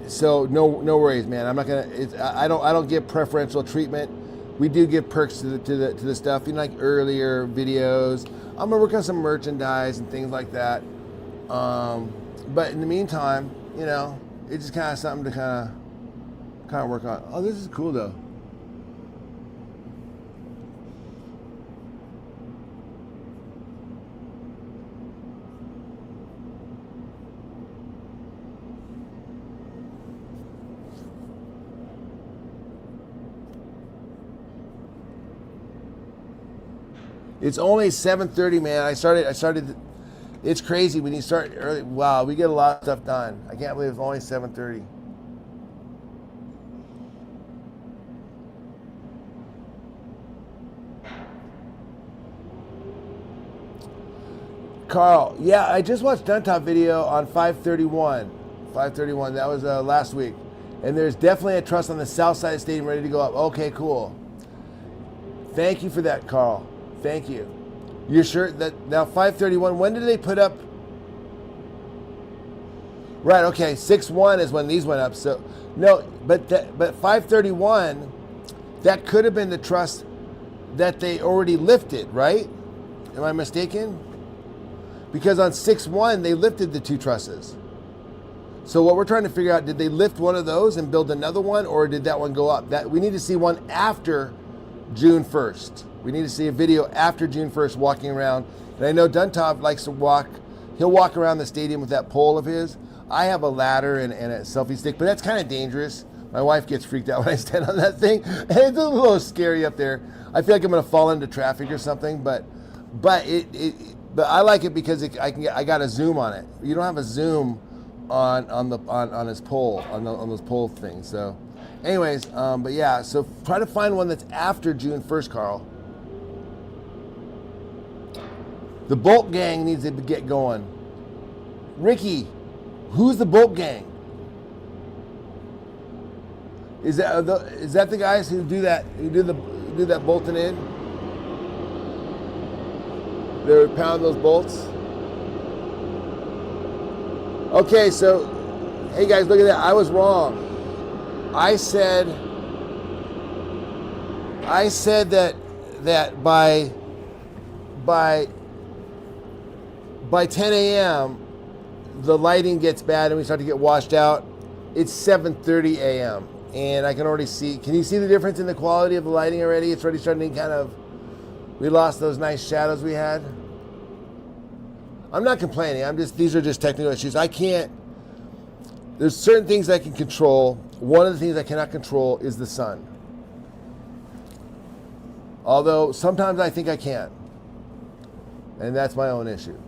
So no worries, man. I'm not gonna. I don't give preferential treatment. We do give perks to the stuff, like earlier videos. I'm gonna work on some merchandise and things like that. But in the meantime, it's just kind of something to kind of work on. Oh, this is cool though. It's only 7:30, man. I started. It's crazy when you start early. Wow, we get a lot of stuff done. I can't believe it's only 7:30. Carl, yeah, I just watched Duntop video on 531. 531, that was last week. And there's definitely a Truss on the south side of the stadium ready to go up. Okay, cool. Thank you for that, Carl. Thank you. You're sure that now 531, when did they put up? Right, okay, 6-1 is when these went up. So no, but 531, that could have been the Truss that they already lifted, right? Am I mistaken? Because on 6-1 they lifted the two trusses. So what we're trying to figure out, did they lift one of those and build another one, or did that one go up? That we need to see one after June 1st. We need to see a video after June 1st walking around. And I know Duntop likes to walk. He'll walk around the stadium with that pole of his. I have a ladder and a selfie stick, but that's kind of dangerous. My wife gets freaked out when I stand on that thing. And it's a little scary up there. I feel like I'm going to fall into traffic or something, but I like it because I got a zoom on it. You don't have a zoom on his pole, on those pole things. So anyways, but yeah, so try to find one that's after June 1st, Carl. The Bolt Gang needs to get going. Ricky, who's the Bolt Gang? Is that the guys who do that? Who do that bolting in? They pound those bolts. Okay, so hey guys, look at that. I was wrong. I said that by 10 a.m. the lighting gets bad and we start to get washed out. It's 7:30 a.m. and I can already see. Can you see the difference in the quality of the lighting already? It's already starting to kind of. We lost those nice shadows we had. I'm not complaining. These are just technical issues. I can't. There's certain things I can control. One of the things I cannot control is the sun. Although sometimes I think I can. And that's my own issue.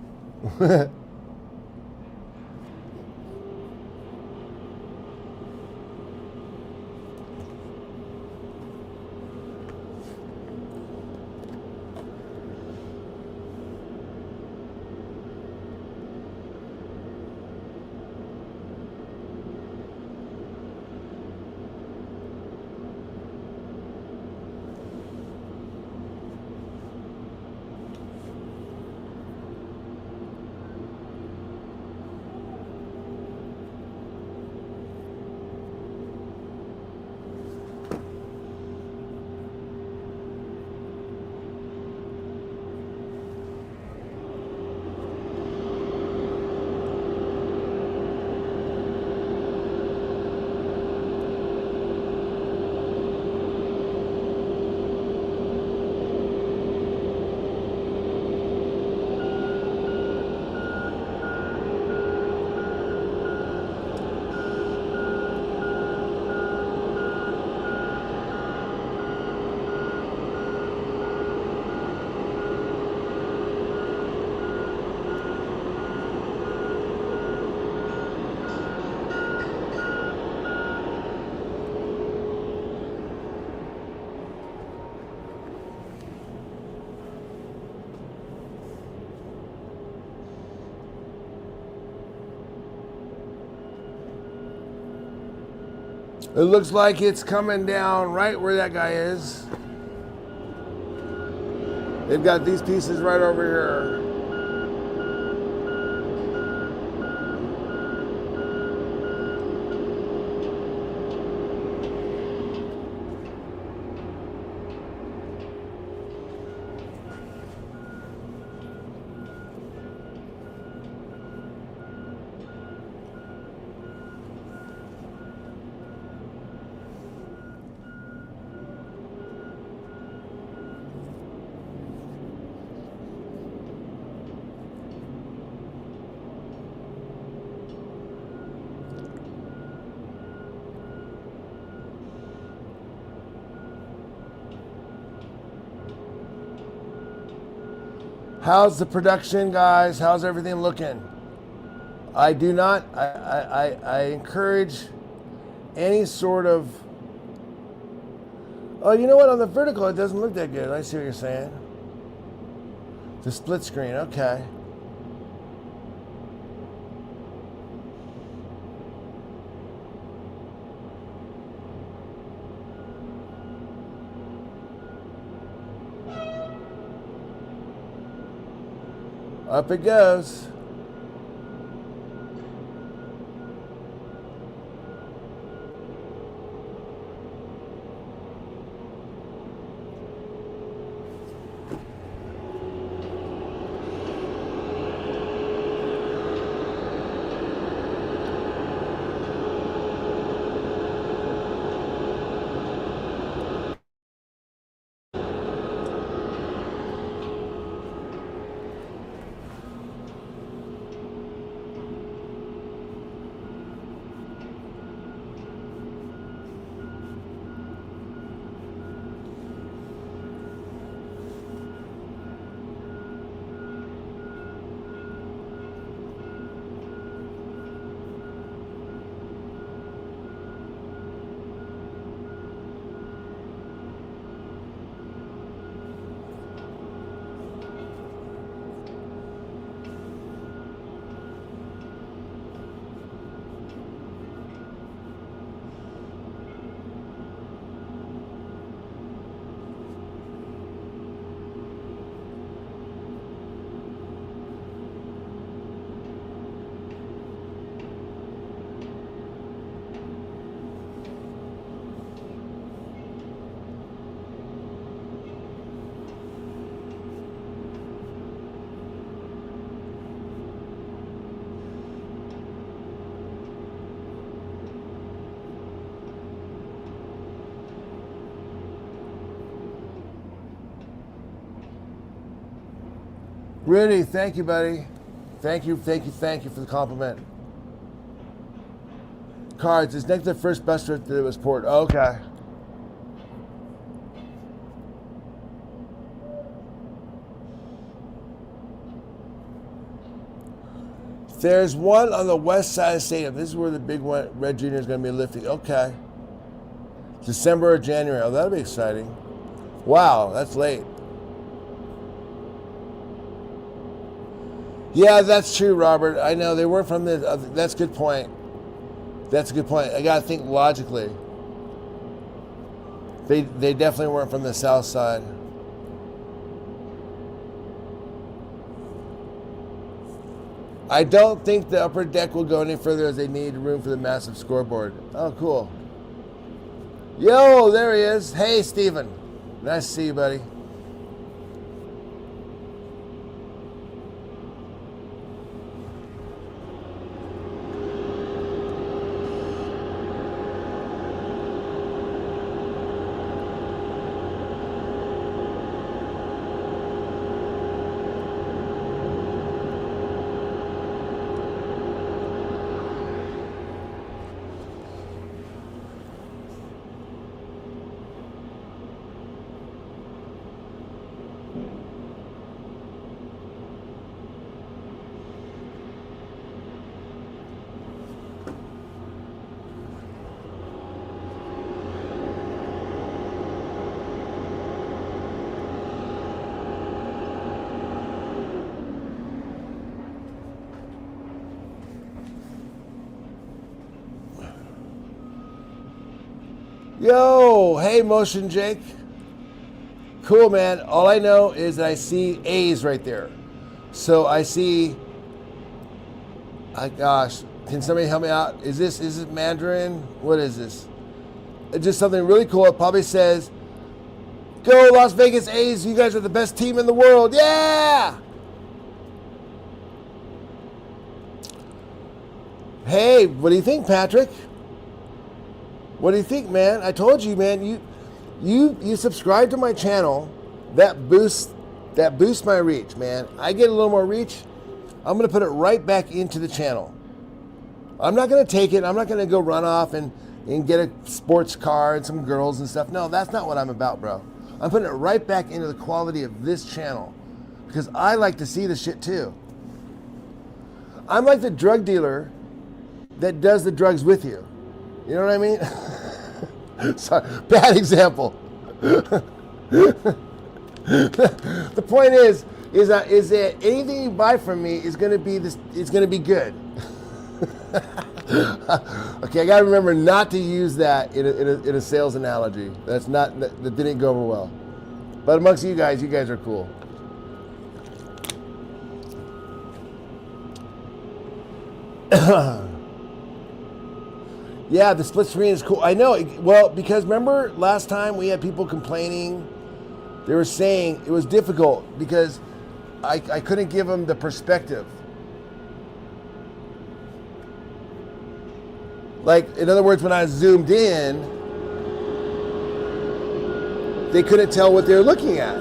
It looks like it's coming down right where that guy is. They've got these pieces right over here. How's the production, guys? How's everything looking? I do not, I encourage any sort of, oh, you know what? On the vertical, it doesn't look that good. I see what you're saying. The split screen, okay. Up it goes. Rudy, thank you, buddy. Thank you for the compliment. Cards is next to the first bus route that was poured. Okay. There's one on the west side of the stadium. This is where the big one, Red Junior, is going to be lifting. Okay. December or January. Oh, that'll be exciting. Wow, that's late. Yeah, that's true, Robert. I know they weren't from the. That's a good point. That's a good point. I gotta think logically. They definitely weren't from the south side. I don't think the upper deck will go any further as they need room for the massive scoreboard. Oh, cool. Yo, there he is. Hey, Steven. Nice to see you, buddy. Yo, hey, Motion Jake. Cool, man. All I know is that I see A's right there. So I see, gosh, can somebody help me out? Is this Mandarin? What is this? It's just something really cool. It probably says, go Las Vegas A's, you guys are the best team in the world. Yeah! Hey, what do you think, Patrick? What do you think, man? I told you, man, you subscribe to my channel, that boosts my reach, man. I get a little more reach, I'm gonna put it right back into the channel. I'm not gonna take it, I'm not gonna go run off and get a sports car and some girls and stuff. No, that's not what I'm about, bro. I'm putting it right back into the quality of this channel because I like to see the shit too. I'm like the drug dealer that does the drugs with you. You know what I mean? Sorry, bad example. The point is that anything you buy from me is going to be this. It's going to be good. Okay, I got to remember not to use that in a sales analogy. That didn't go over well. But amongst you guys are cool. Yeah, the split screen is cool. I know. Well, because remember last time we had people complaining. They were saying it was difficult because I couldn't give them the perspective. Like, in other words, when I zoomed in, they couldn't tell what they were looking at.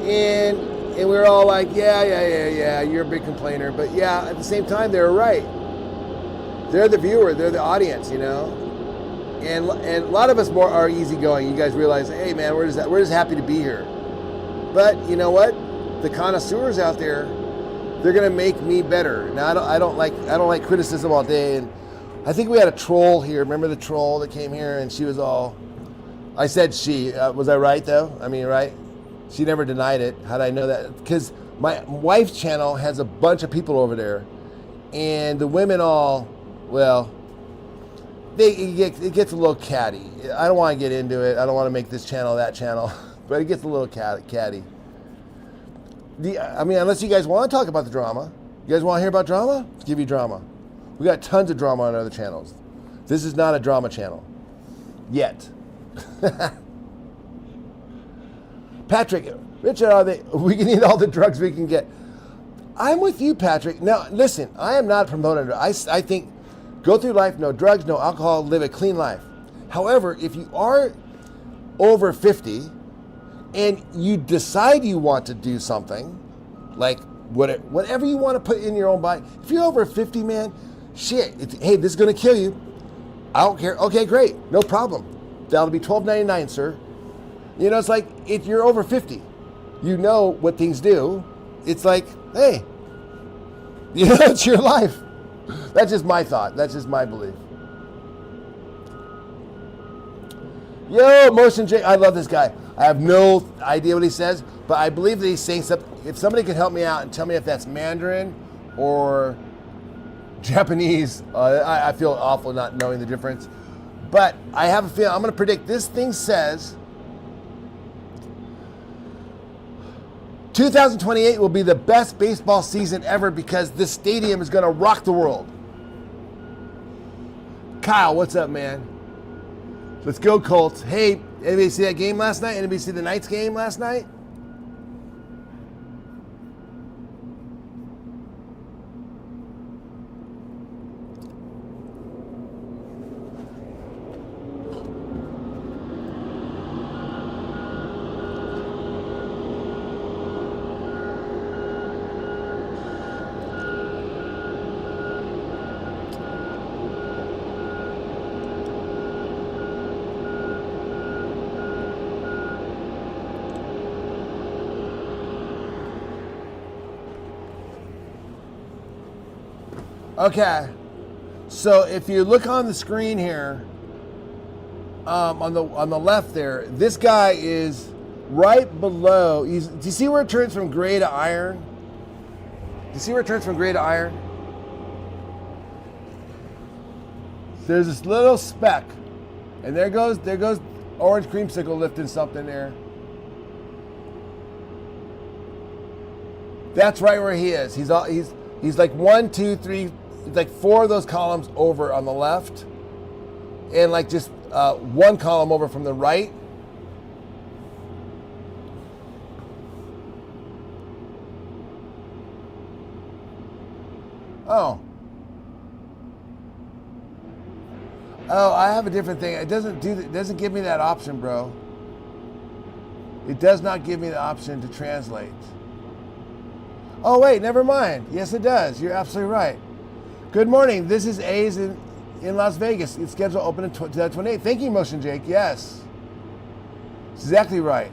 And we were all like, yeah, you're a big complainer. But yeah, at the same time, they were right. They're the viewer, they're the audience, you know? And a lot of us are easygoing. You guys realize, hey man, we're just happy to be here. But you know what? The connoisseurs out there, they're gonna make me better. Now I don't like criticism all day. And I think we had a troll here. Remember the troll that came here and she was all, I said she, was I right though? I mean, right? She never denied it. How'd I know that? Because my wife's channel has a bunch of people over there and the women all, well, it gets a little catty. I don't want to get into it. I don't want to make this channel that channel, but it gets a little catty. I mean, unless you guys want to talk about the drama. You guys want to hear about drama? Let's give you drama. We got tons of drama on other channels. This is not a drama channel. Yet. Patrick, Richard, we can eat all the drugs we can get. I'm with you, Patrick. Now, listen, I am not promoting. I think go through life, no drugs, no alcohol, live a clean life. However, if you are over 50 and you decide you want to do something, like whatever you want to put in your own body, if you're over 50, man, shit, hey, this is going to kill you. I don't care. Okay, great. No problem. That'll be $12.99, sir. You know, it's like if you're over 50, you know what things do. It's like, hey, you know, it's your life. That's just my thought. That's just my belief. Yo, Motion J, I love this guy. I have no idea what he says, but I believe that he's saying something. If somebody can help me out and tell me if that's Mandarin or Japanese, I feel awful not knowing the difference. But I have a feeling, I'm going to predict this thing says 2028 will be the best baseball season ever because this stadium is going to rock the world. Kyle, what's up, man? Let's go, Colts. Hey, anybody see that game last night? Anybody see the Knights game last night? Okay, so if you look on the screen here, on the left there, this guy is right below. Do you see where it turns from gray to iron? Do you see where it turns from gray to iron? There's this little speck And there goes Orange Creamsicle lifting something there. That's right where he is. He's like 1, 2, 3, like 4 of those columns over on the left, and like just 1 column over from the right. Oh, I have a different thing. It doesn't give me that option, bro. It does not give me the option to translate. Oh wait, never mind. Yes, it does. You're absolutely right. Good morning. This is A's in Las Vegas. It's scheduled to open in 2028. Thank you, Motion Jake. Yes, exactly right.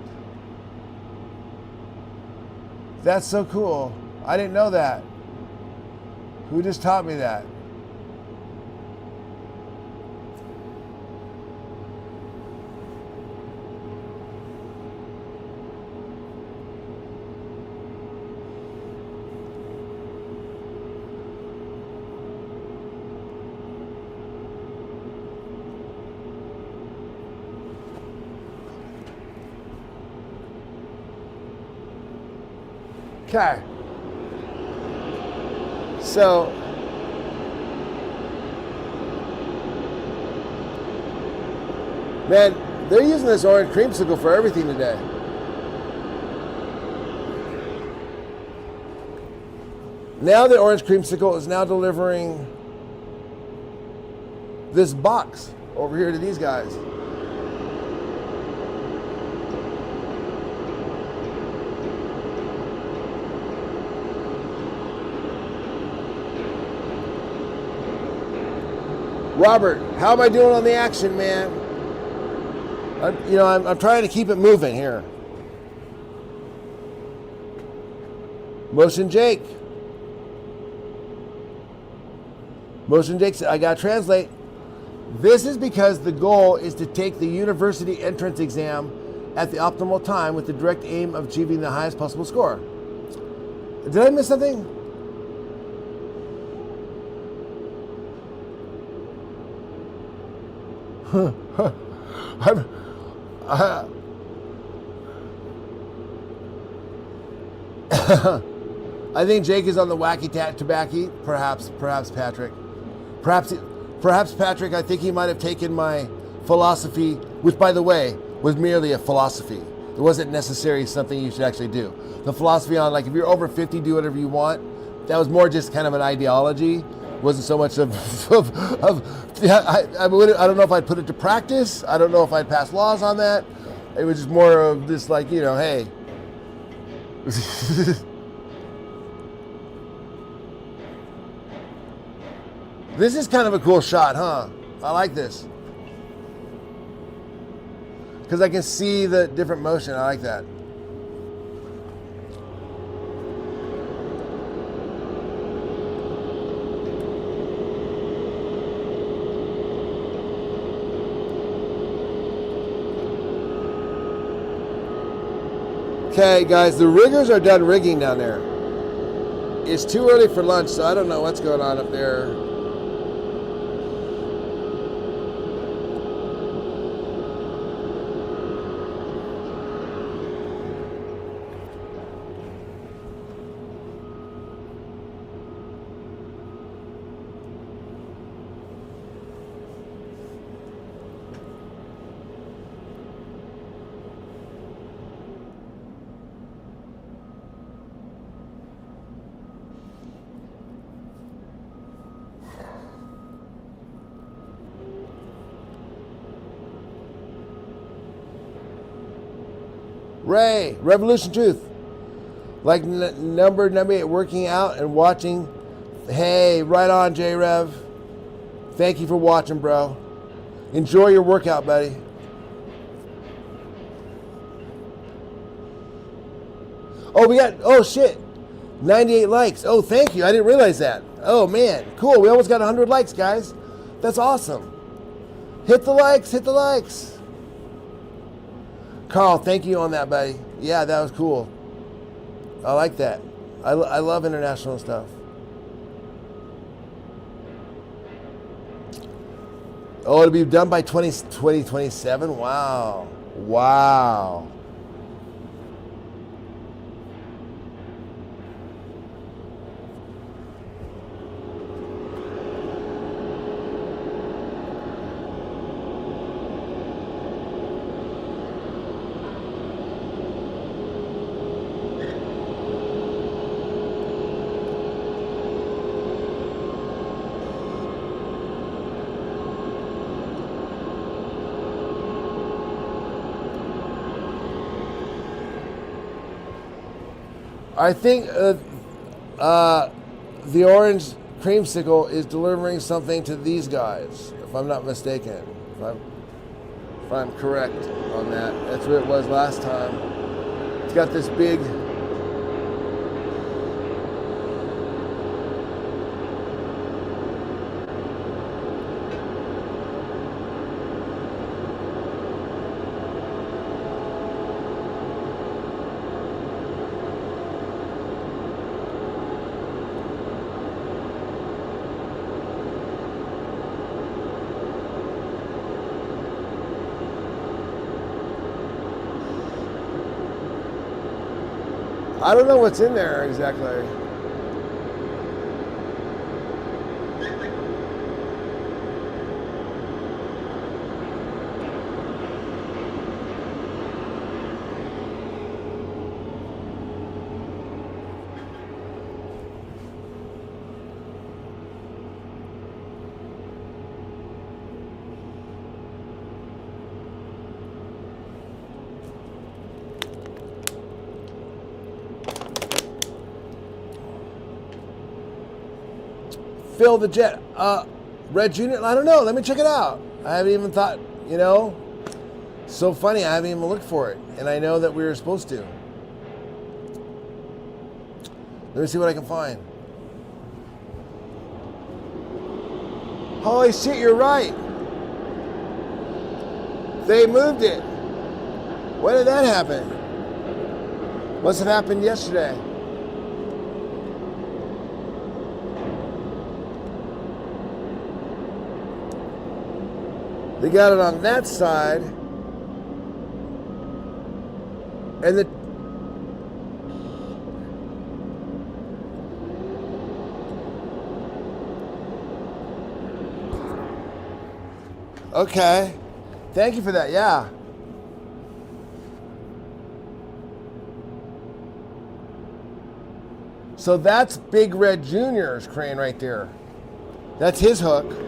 That's so cool. I didn't know that. Who just taught me that? Okay. So, man, they're using this Orange Creamsicle for everything today. Now the Orange Creamsicle is now delivering this box over here to these guys. Robert, how am I doing on the action, man? I'm trying to keep it moving here. Motion Jake. Motion Jake said, I gotta translate. This is because the goal is to take the university entrance exam at the optimal time with the direct aim of achieving the highest possible score. Did I miss something? I think Jake is on the wacky tobacco. Perhaps Patrick. Perhaps Patrick. I think he might have taken my philosophy, which, by the way, was merely a philosophy. It wasn't necessarily something you should actually do. The philosophy on, like, if you're over 50, do whatever you want. That was more just kind of an ideology. Wasn't so much of I don't know if I'd put it to practice. I don't know if I'd pass laws on that. It was just more of this, like, hey. This is kind of a cool shot, huh? I like this. Because I can see the different motion. I like that. Okay, guys, the riggers are done rigging down there. It's too early for lunch, so I don't know what's going on up there. Ray, Revolution Truth. Like number 8, working out and watching. Hey, right on, J-Rev. Thank you for watching, bro. Enjoy your workout, buddy. Oh shit, 98 likes. Oh, thank you. I didn't realize that. Oh, man, cool. We almost got 100 likes, guys. That's awesome. Hit the likes, hit the likes. Carl, thank you on that, buddy. Yeah, that was cool. I like that. I love international stuff. Oh, it'll be done by 2027? Wow. Wow. I think the orange creamsicle is delivering something to these guys, if I'm not mistaken. If I'm correct on that. That's what it was last time. It's got this big... I don't know what's in there exactly. Phil the Jet, Red Junior. I don't know. Let me check it out. I haven't even thought. So funny. I haven't even looked for it, and I know that we were supposed to. Let me see what I can find. Holy shit! You're right. They moved it. When did that happen? Must have happened yesterday. They got it on that side, and okay, thank you for that. Yeah. So that's Big Red Junior's crane right there. That's his hook.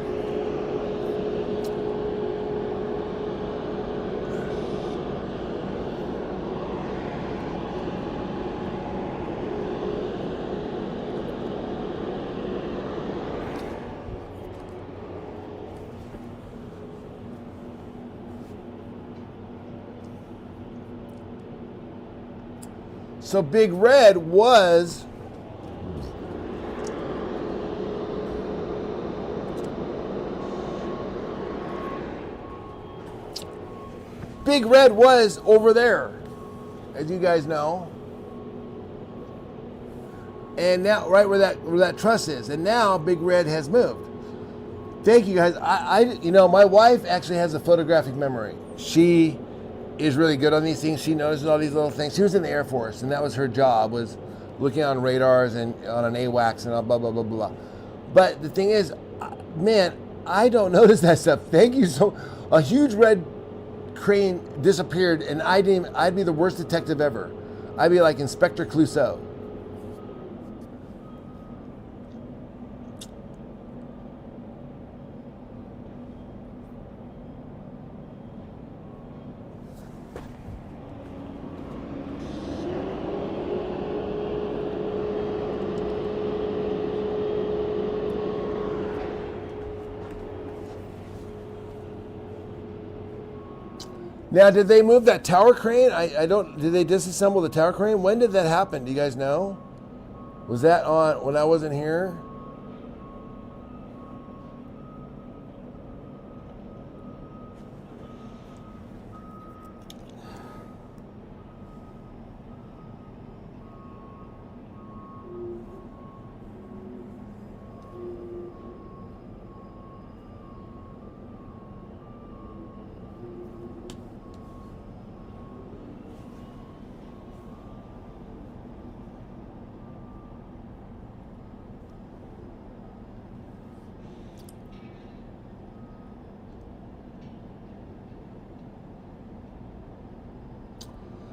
So Big Red was over there, as you guys know, and now right where that truss is, and now Big Red has moved. Thank you guys. My wife actually has a photographic memory. She is really good on these things. She notices all these little things. She was in the Air Force, and that was her job, was looking on radars and on an AWACS and blah, blah, blah, blah. But the thing is, man, I don't notice that stuff. Thank you. So a huge red crane disappeared, and I'd be the worst detective ever. I'd be like Inspector Clouseau. Now, did they move that tower crane? Did they disassemble the tower crane? When did that happen? Do you guys know? Was that on when I wasn't here?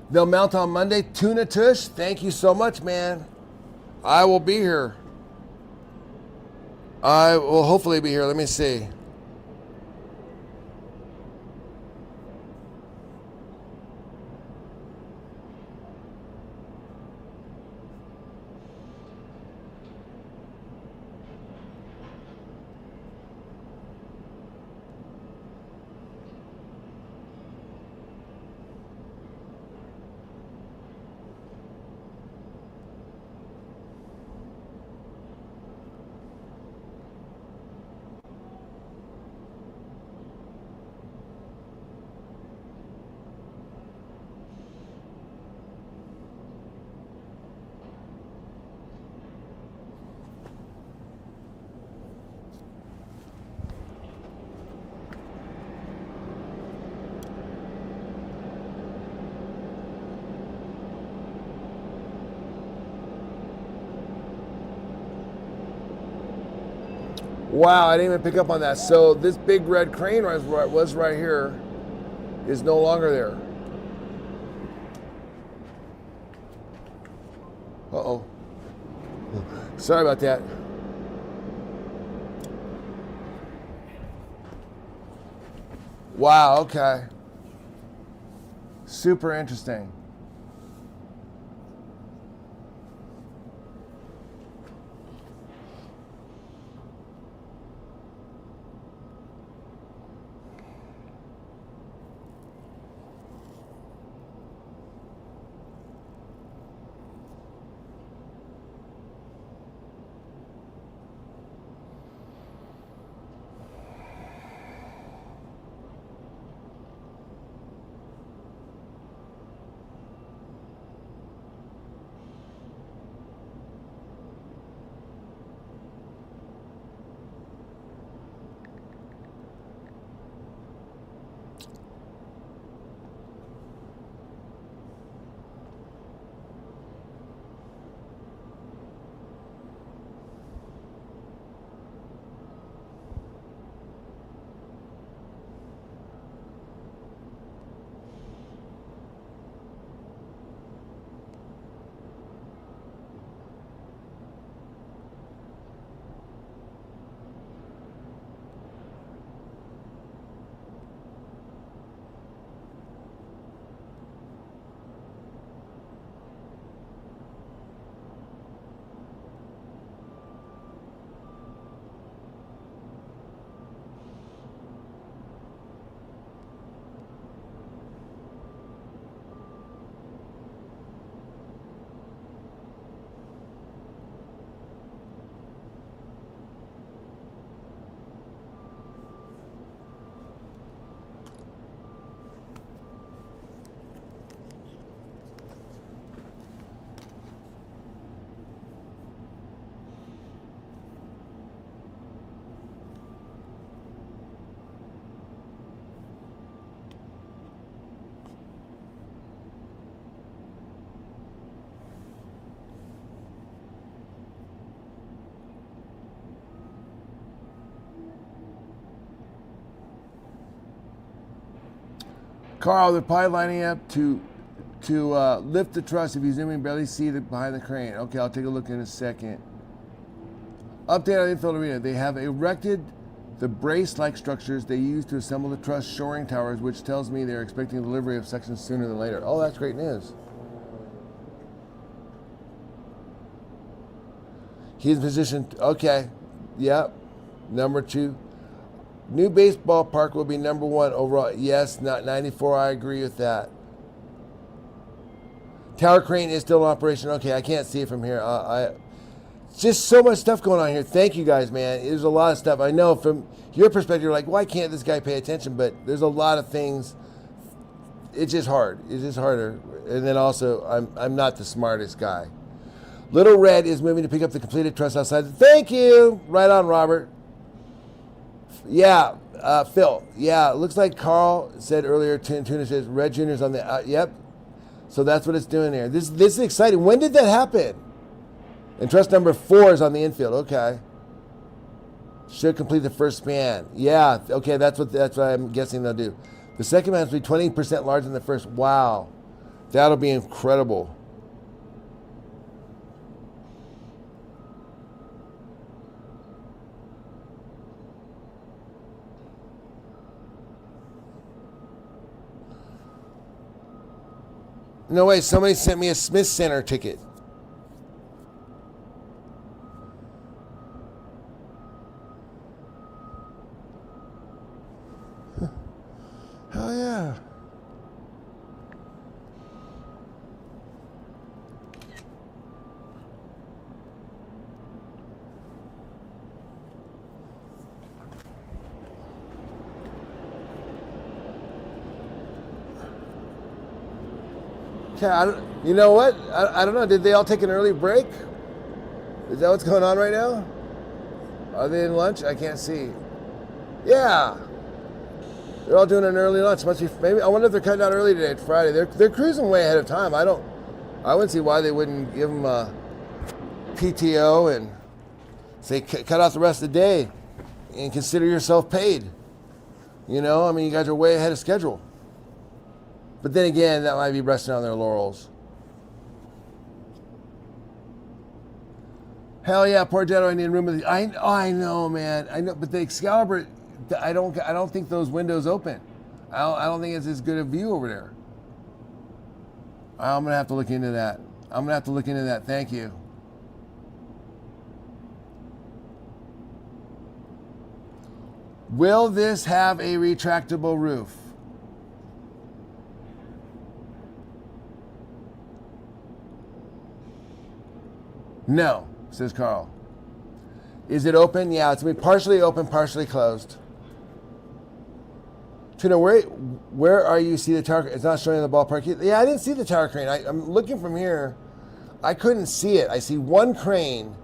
They'll mount on Monday. Tuna Tush, thank you so much, man. I will be here. I will hopefully be here. Let me see. Wow, I didn't even pick up on that. So this big red crane was right here, is no longer there. Uh-oh. Sorry about that. Wow, okay. Super interesting. Carl, they're probably lining up to lift the truss. If you zoom in, barely see it behind the crane. Okay, I'll take a look in a second. Update on the infield arena. They have erected the brace-like structures they use to assemble the truss shoring towers, which tells me they're expecting delivery of sections sooner than later. Oh, that's great news. He's in position. Okay. Yep. Number 2. New baseball park will be number 1 overall. Yes, not 94. I agree with that. Tower crane is still in operation. Okay, I can't see it from here. Just so much stuff going on here. Thank you guys, man. There's a lot of stuff. I know from your perspective, you're like, why can't this guy pay attention? But there's a lot of things. It's just hard. It's just harder. And then also, I'm not the smartest guy. Little Red is moving to pick up the completed truss outside. Thank you. Right on, Robert. Yeah, Phil. Yeah, it looks like Carl said earlier, Tuna says Red Junior's on the, yep. So that's what it's doing here. This is exciting. When did that happen? And truss number 4 is on the infield. Okay. Should complete the first span. Yeah, okay, that's what I'm guessing they'll do. The second man will be 20% larger than the first. Wow. That'll be incredible. No way, somebody sent me a Smith Center ticket. Hell yeah. Okay, you know what? I don't know. Did they all take an early break? Is that what's going on right now? Are they in lunch? I can't see. Yeah. They're all doing an early lunch. Must be maybe. I wonder if they're cutting out early today. It's Friday. They're cruising way ahead of time. I wouldn't see why they wouldn't give them a PTO and say cut out the rest of the day and consider yourself paid. You know, I mean, you guys are way ahead of schedule. But then again, that might be resting on their laurels. Hell yeah, poor Jetto, I need a room with you. I know, man. I know, but the Excalibur, I don't think those windows open. I don't think it's as good a view over there. I'm gonna have to look into that. Thank you. Will this have a retractable roof? No, says Carl. Is it open? Yeah, it's going to be partially open, partially closed. Tuna, where are you see the tower? It's not showing the ballpark. Yeah, I didn't see the tower crane. I'm looking from here. I couldn't see it. I see one crane,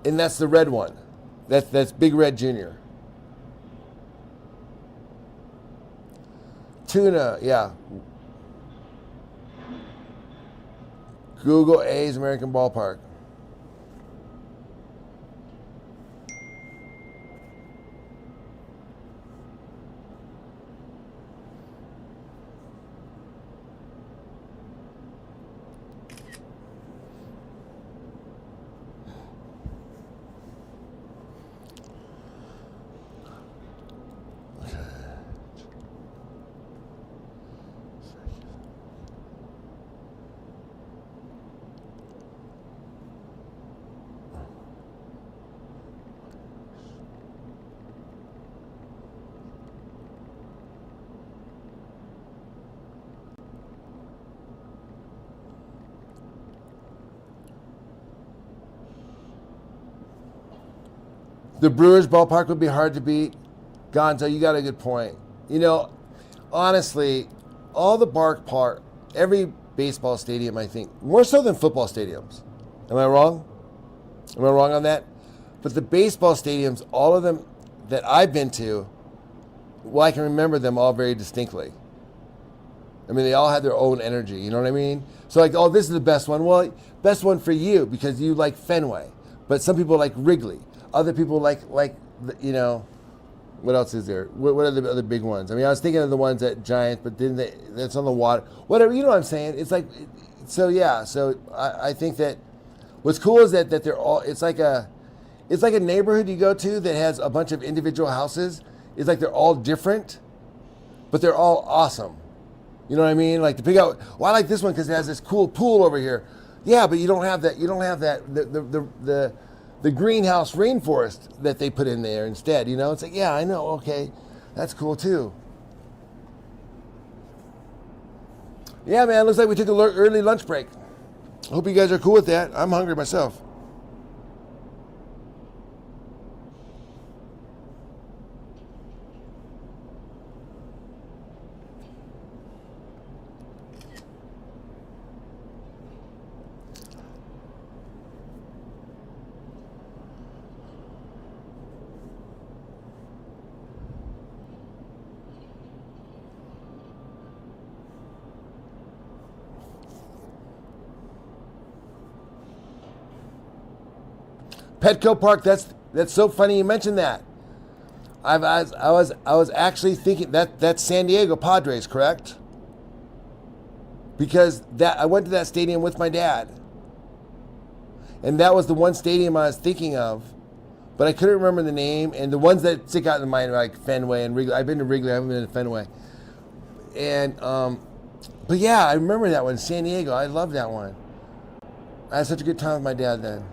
and that's the red one. That's Big Red Junior. Tuna, yeah. Google A's American Ballpark. The Brewers ballpark would be hard to beat. Gonzo, you got a good point. You know, honestly, all the park, every baseball stadium, I think, more so than football stadiums. Am I wrong? Am I wrong on that? But the baseball stadiums, all of them that I've been to, well, I can remember them all very distinctly. I mean, they all had their own energy, you know what I mean? So like, oh, this is the best one. Well, best one for you because you like Fenway. But some people like Wrigley. Other people like you know, what else is there? What are the other big ones? I mean, I was thinking of the ones at Giants, but then that's on the water. Whatever, you know what I'm saying? It's like, so yeah. So I think that what's cool is that they're all. It's like a neighborhood you go to that has a bunch of individual houses. It's like they're all different, but they're all awesome. You know what I mean? Like to pick out. Well, I like this one because it has this cool pool over here. Yeah, but you don't have that. You don't have that. The greenhouse rainforest that they put in there instead, you know? It's like, yeah, I know, okay. That's cool too. Yeah, man, looks like we took an early lunch break. Hope you guys are cool with that. I'm hungry myself. Petco Park, that's so funny you mentioned that. I was actually thinking that's San Diego Padres, correct? because that I went to that stadium with my dad, and that was the one stadium I was thinking of, but I couldn't remember the name. And the ones that stick out in mind are like Fenway and Wrigley. I've been to Wrigley, I haven't been to Fenway. And but yeah, I remember that one, San Diego. I love that one. I had such a good time with my dad then.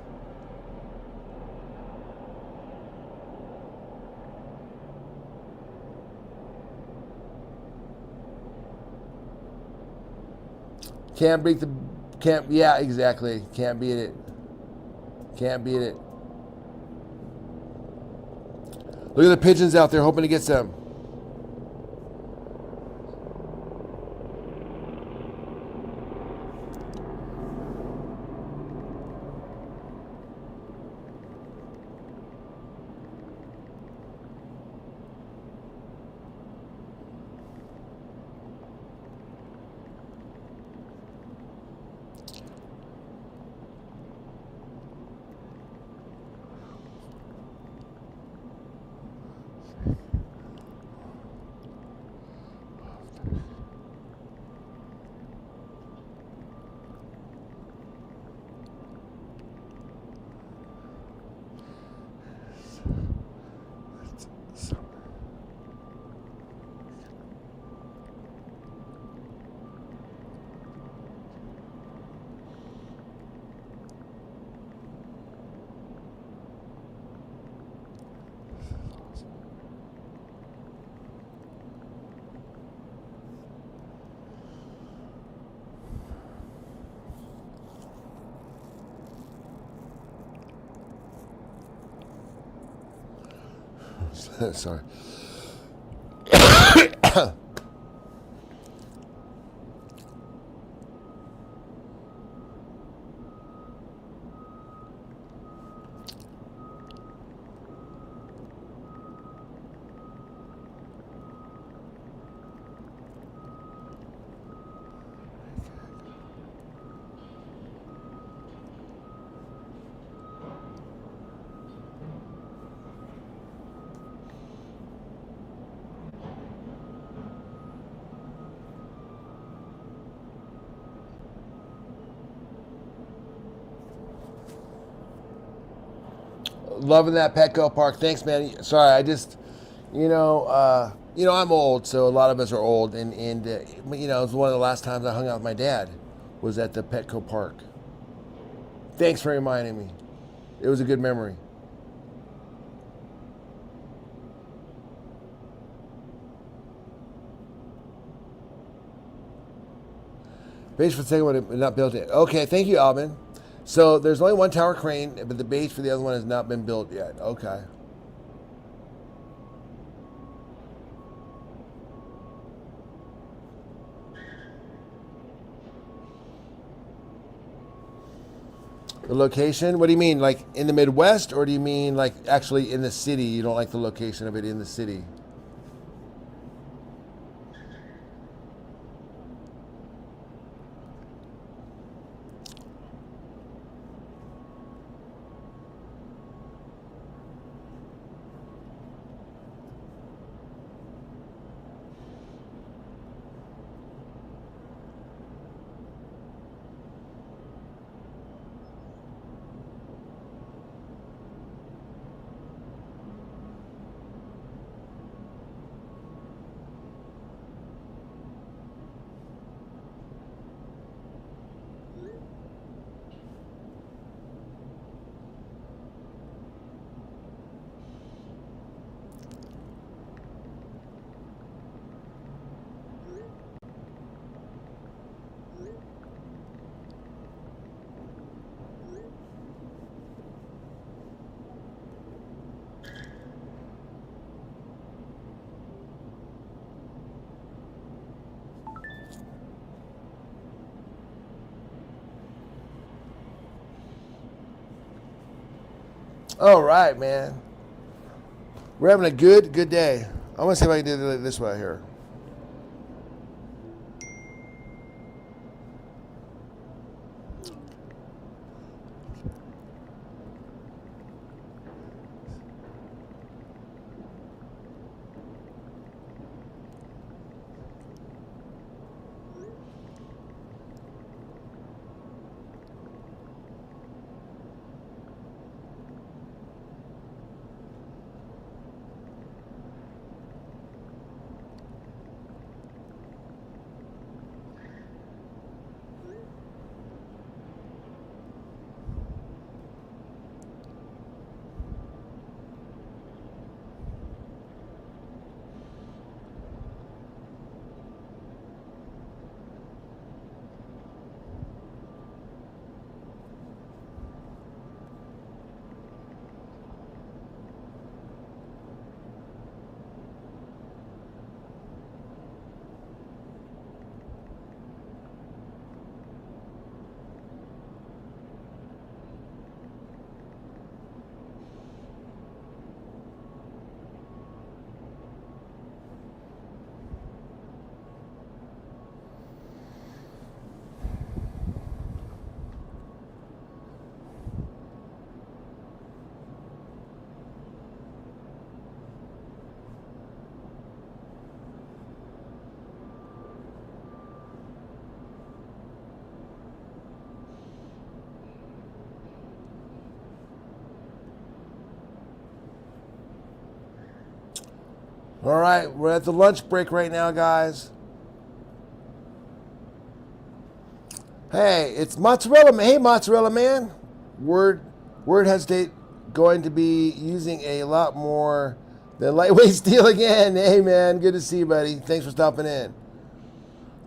Can't beat the can't. Yeah, exactly. Can't beat it. Can't beat it. Look at the pigeons out there hoping to get some. Sorry. Loving that Petco Park. Thanks, man. Sorry, I just, I'm old, so a lot of us are old, and it was one of the last times I hung out with my dad, was at the Petco Park. Thanks for reminding me. It was a good memory. Base for the second one not built yet. Okay, thank you, Alvin. So there's only one tower crane, but the base for the other one has not been built yet. Okay. The location? What do you mean? Like in the Midwest, or do you mean like actually in the city? You don't like the location of it in the city? All right, man. We're having a good day. I'm gonna see if I can do it this way here. All right, we're at the lunch break right now, guys. Hey, it's Mozzarella Man. Hey, Mozzarella Man. Word Hesitate going to be using a lot more than lightweight steel again. Hey, man, good to see you, buddy. Thanks for stopping in.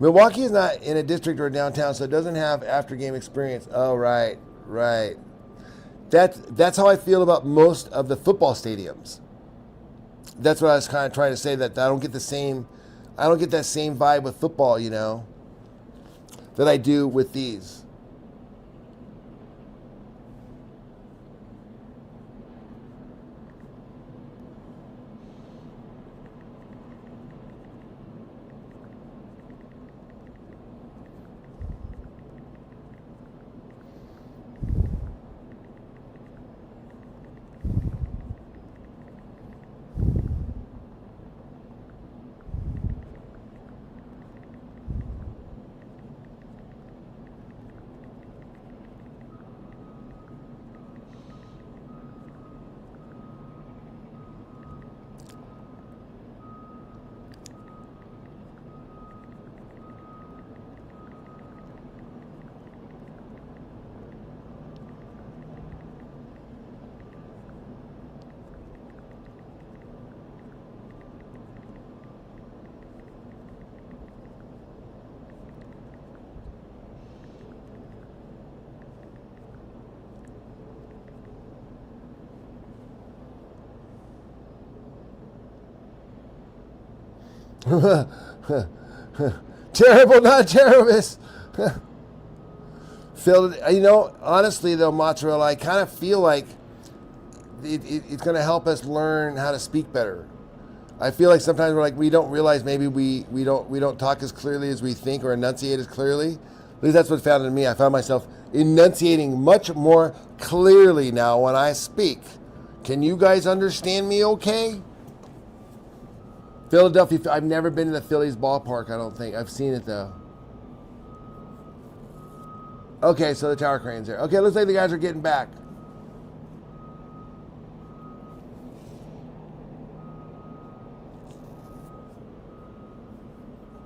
Milwaukee is not in a district or downtown, so it doesn't have after-game experience. Oh, right. That's how I feel about most of the football stadiums. That's what I was kind of trying to say, that I don't get that same vibe with football, you know, that I do with these. Terrible, not terrorist. Phil, you know, honestly though, Mozzarella, I kind of feel like it's going to help us learn how to speak better. I feel like sometimes we don't realize maybe we don't talk as clearly as we think or enunciate as clearly. At least that's what found in me. I found myself enunciating much more clearly now when I speak. Can you guys understand me okay? Philadelphia, I've never been to the Phillies ballpark, I don't think. I've seen it, though. Okay, so the tower crane's there. Okay, looks like the guys are getting back.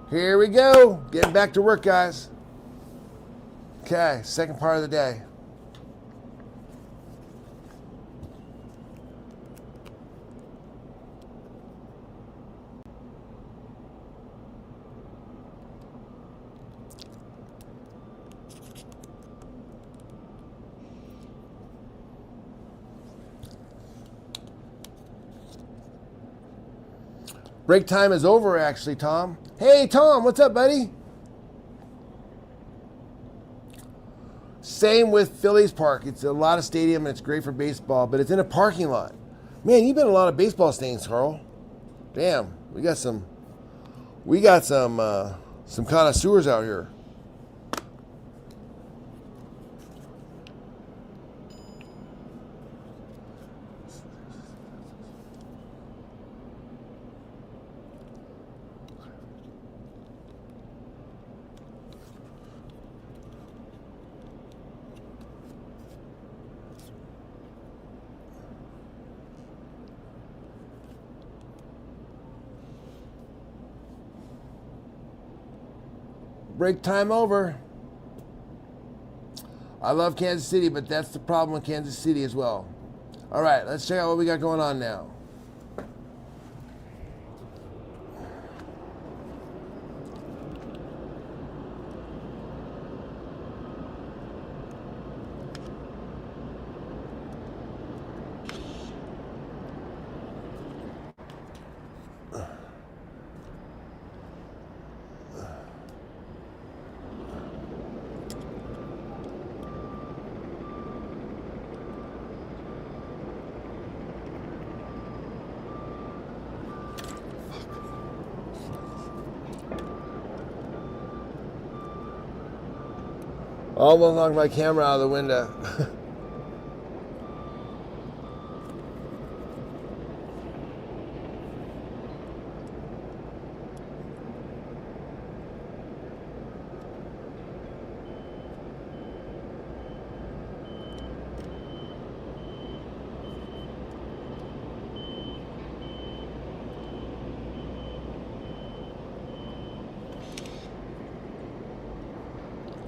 Here we go. Getting back to work, guys. Okay, second part of the day. Break time is over, actually, Tom. Hey, Tom, what's up, buddy? Same with Phillies Park. It's a lot of stadium, and it's great for baseball, but it's in a parking lot. Man, you've been to a lot of baseball stadiums, Carl. Damn, we got some connoisseurs out here. Break time over. I love Kansas City, but that's the problem with Kansas City as well. All right, let's check out what we got going on now. Almost knocked my camera out of the window.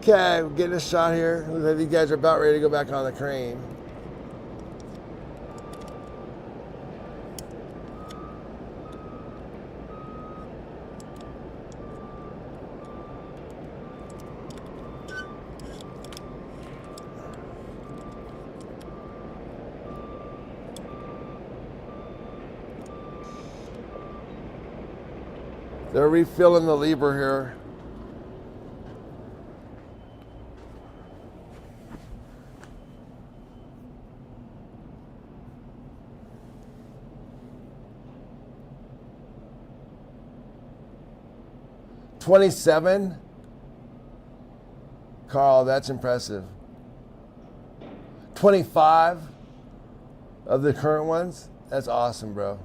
Okay, we're getting a shot here. Looks like these guys are about ready to go back on the crane. They're refilling the lever here. $27? Carl, that's impressive. 25 of the current ones? That's awesome, bro.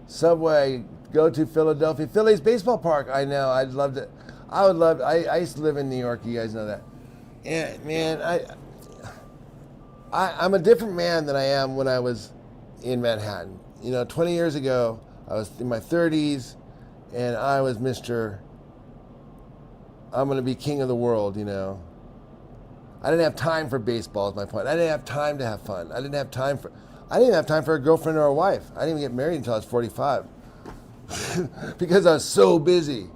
Subway, go to Philadelphia. Phillies baseball park. I know. I'd love to. I would love. I used to live in New York. You guys know that. And man, I'm a different man than I am when I was in Manhattan. You know, 20 years ago, I was in my 30s, and I was Mr. I'm going to be king of the world. You know. I didn't have time for baseball. Is my point. I didn't have time to have fun. I didn't have time for a girlfriend or a wife. I didn't even get married until I was 45 because I was so busy.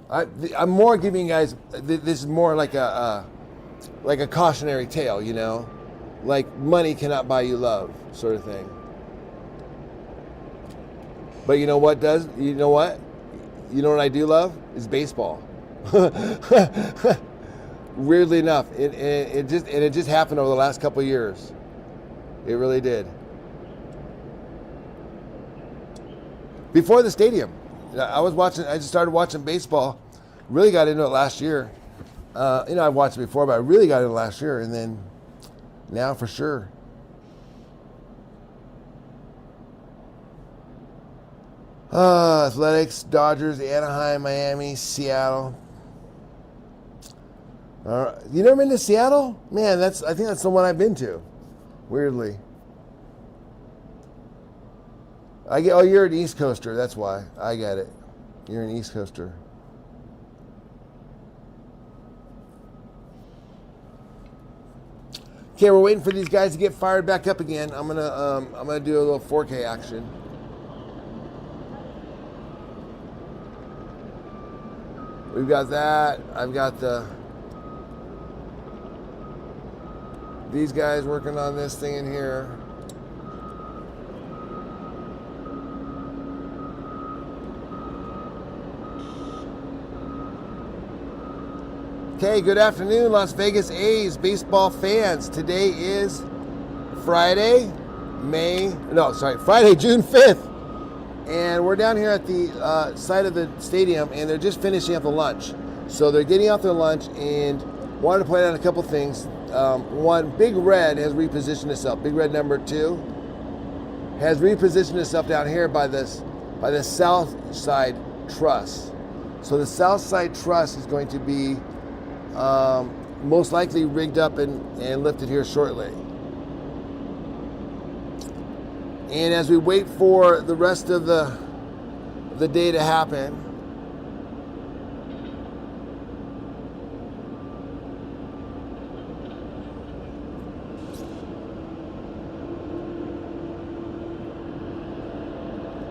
I'm more giving you guys, this is more like a cautionary tale, you know? Like money cannot buy you love, sort of thing. But you know what does? You know what? You know what I do love? Is baseball. Weirdly enough, it just happened over the last couple of years. It really did. Before the stadium, I just started watching baseball. Really got into it last year. I've watched it before, but I really got into it last year, and then now for sure. Athletics, Dodgers, Anaheim, Miami, Seattle. You never been to Seattle? Man, I think that's the one I've been to. Weirdly. You're an East Coaster, that's why. I get it. You're an East Coaster. Okay, we're waiting for these guys to get fired back up again. I'm gonna do a little 4K action. We've got that. I've got these guys working on this thing in here. Okay, good afternoon, Las Vegas A's baseball fans. Today is Friday, June 5th. And we're down here at the site of the stadium, and they're just finishing up the lunch. So they're getting off their lunch and wanted to point out a couple things. One, Big Red has repositioned itself. Big Red number 2 has repositioned itself down here by the south side truss. So the south side truss is going to be most likely rigged up and lifted here shortly. And as we wait for the rest of the day to happen,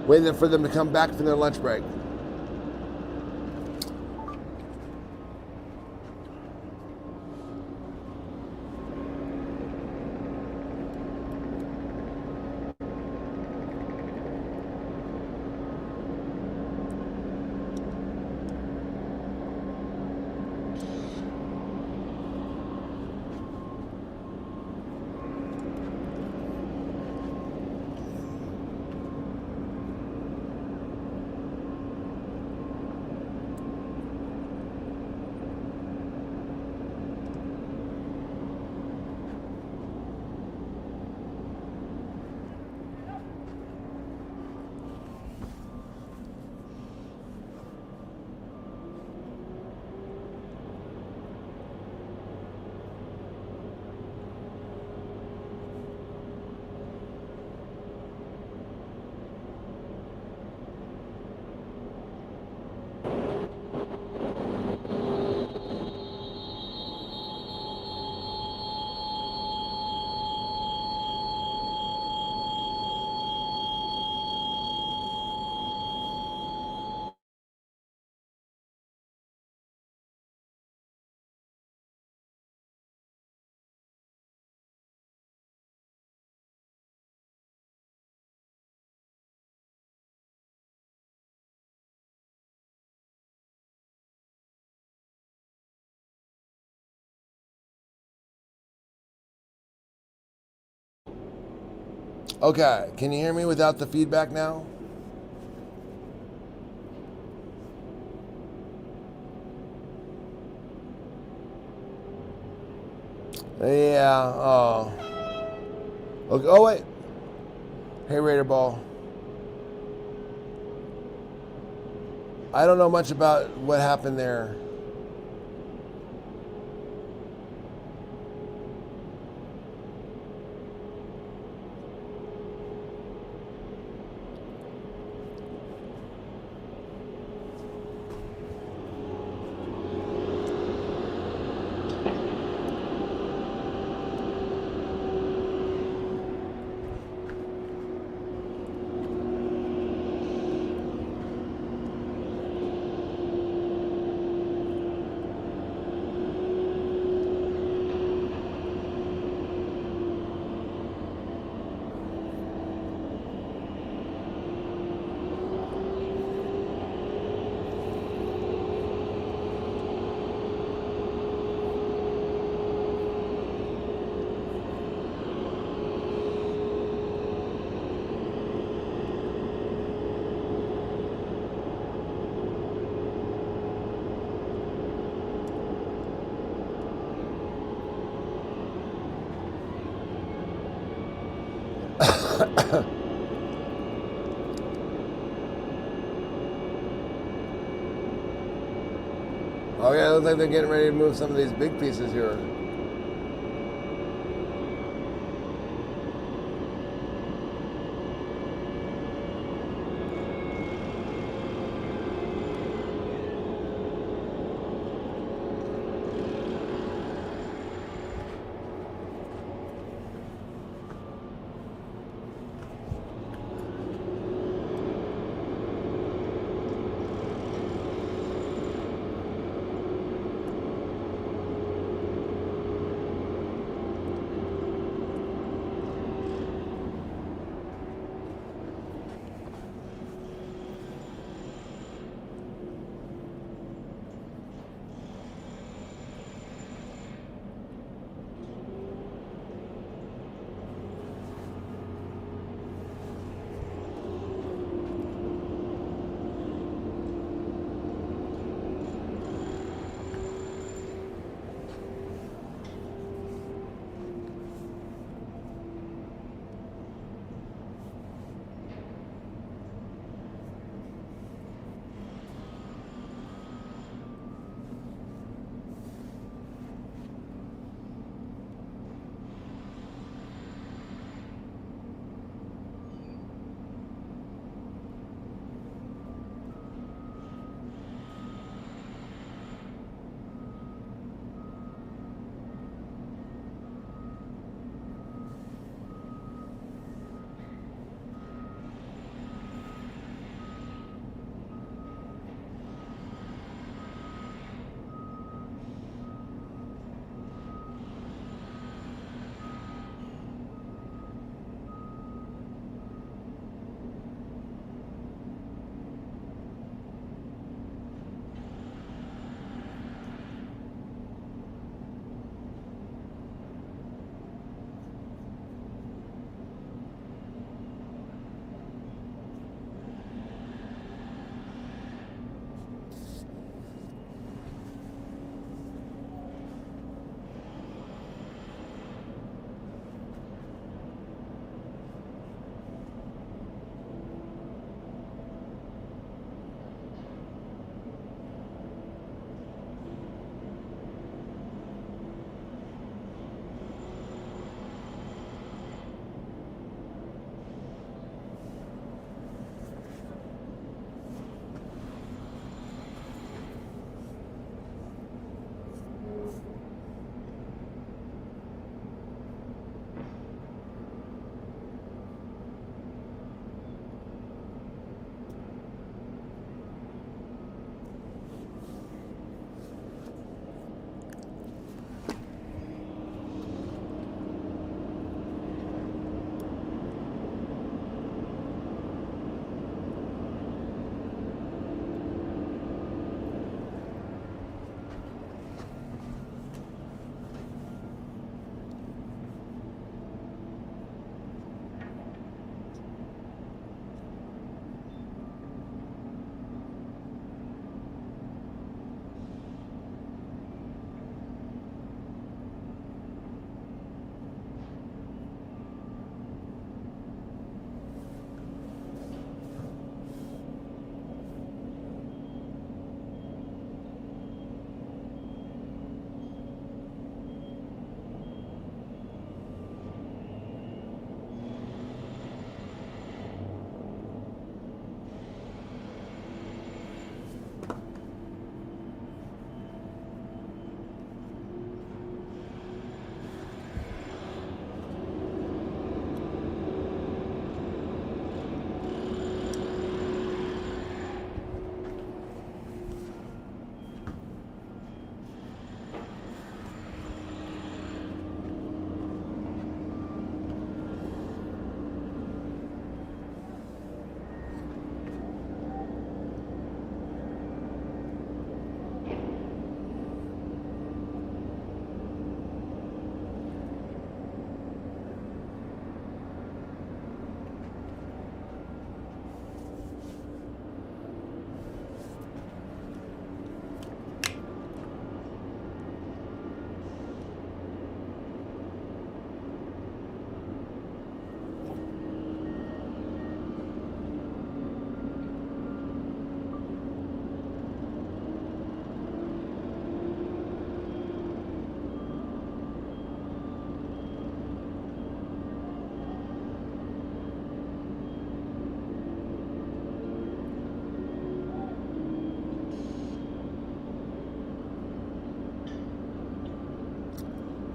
waiting for them to come back from their lunch break. Okay, can you hear me without the feedback now? Yeah, oh. Okay, oh, wait. Hey, Raider Ball. I don't know much about what happened there. Oh yeah, it looks like they're getting ready to move some of these big pieces here.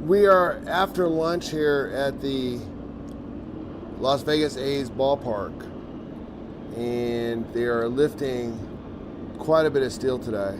We are after lunch here at the Las Vegas A's ballpark, and they are lifting quite a bit of steel today.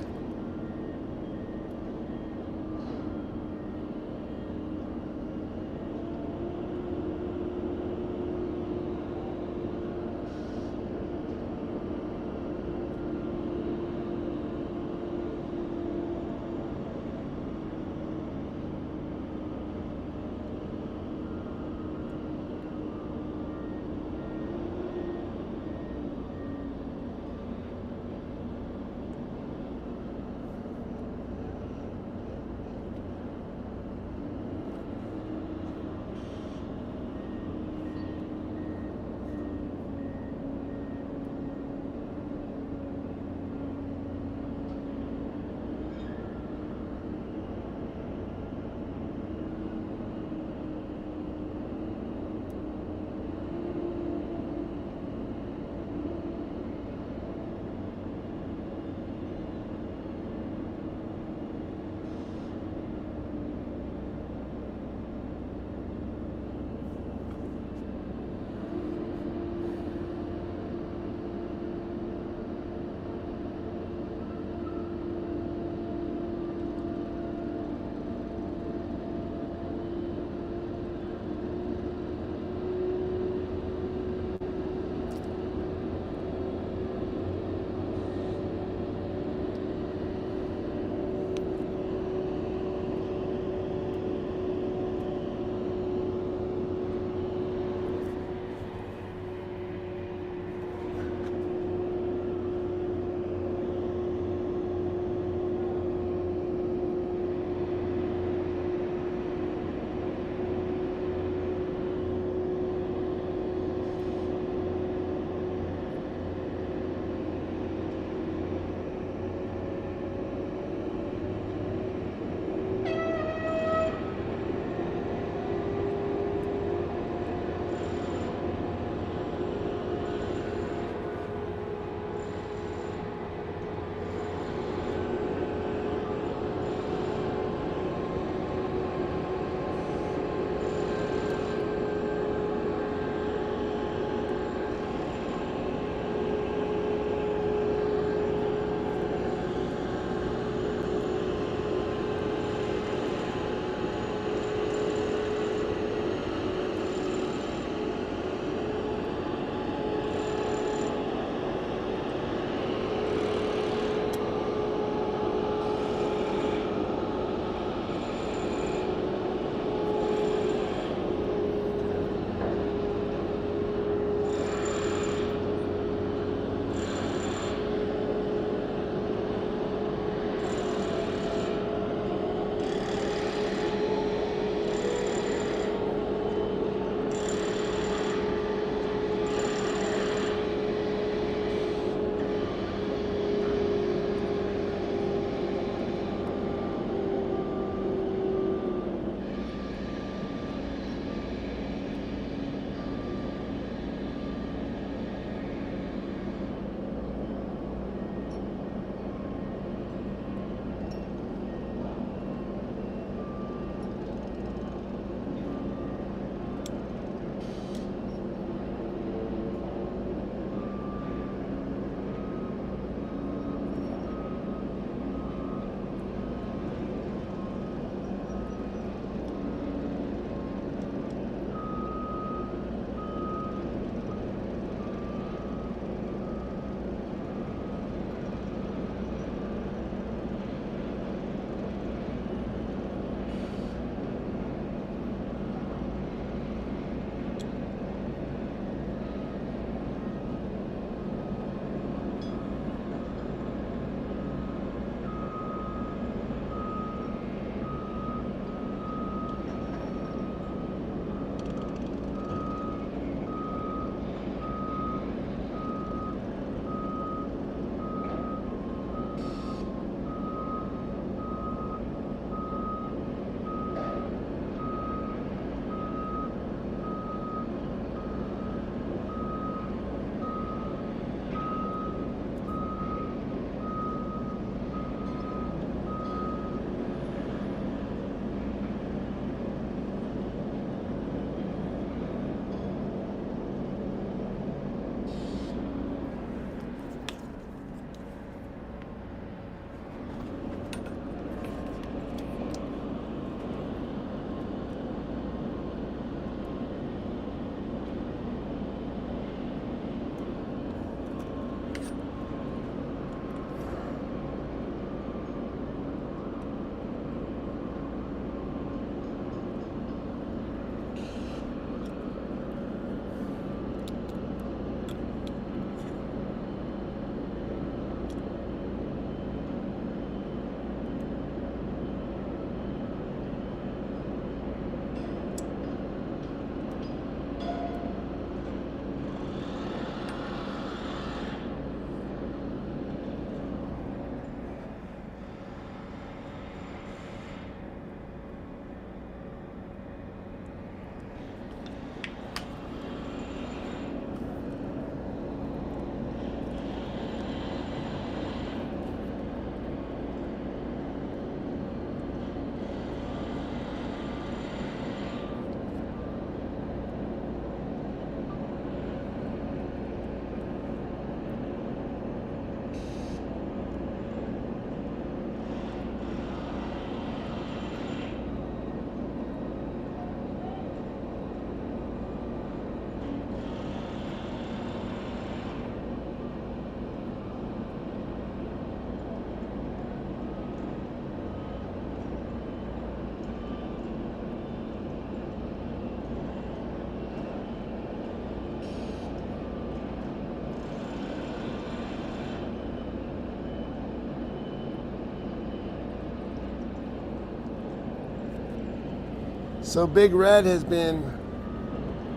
So Big Red has been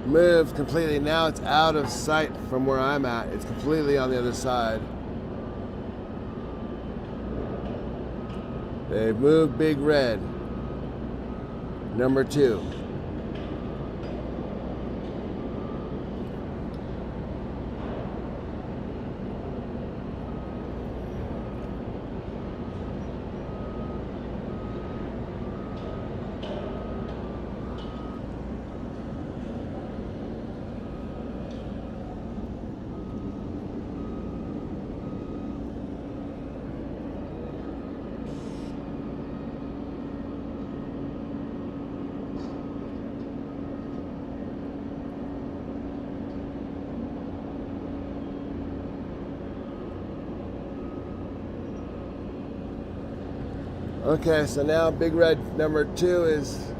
moved completely. Now it's out of sight from where I'm at. It's completely on the other side. They've moved Big Red, number 2. Okay, so now Big Red number 2 is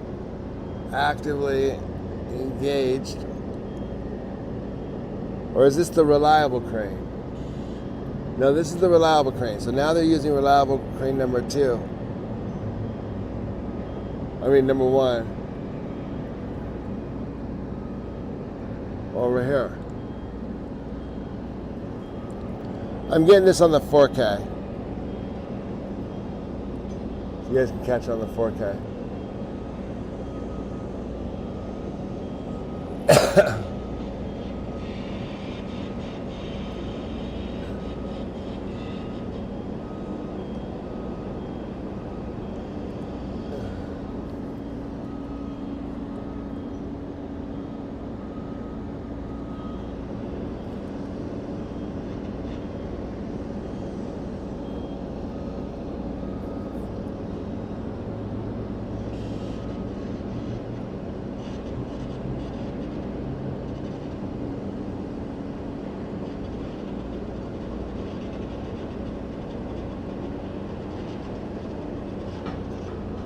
actively engaged. Or is this the reliable crane? No, this is the reliable crane. So now they're using reliable crane number 2. I mean number 1. Over here. I'm getting this on the 4K. You guys can catch it on the 4K.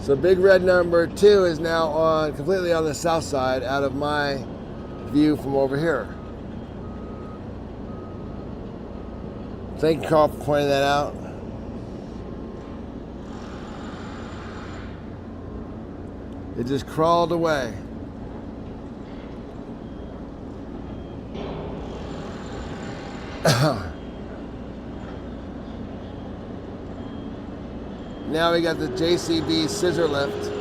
So Big Red number 2 is now on completely on the south side, out of my view from over here. Thank you, Carl, for pointing that out. It just crawled away. Now we got the JCB scissor lift.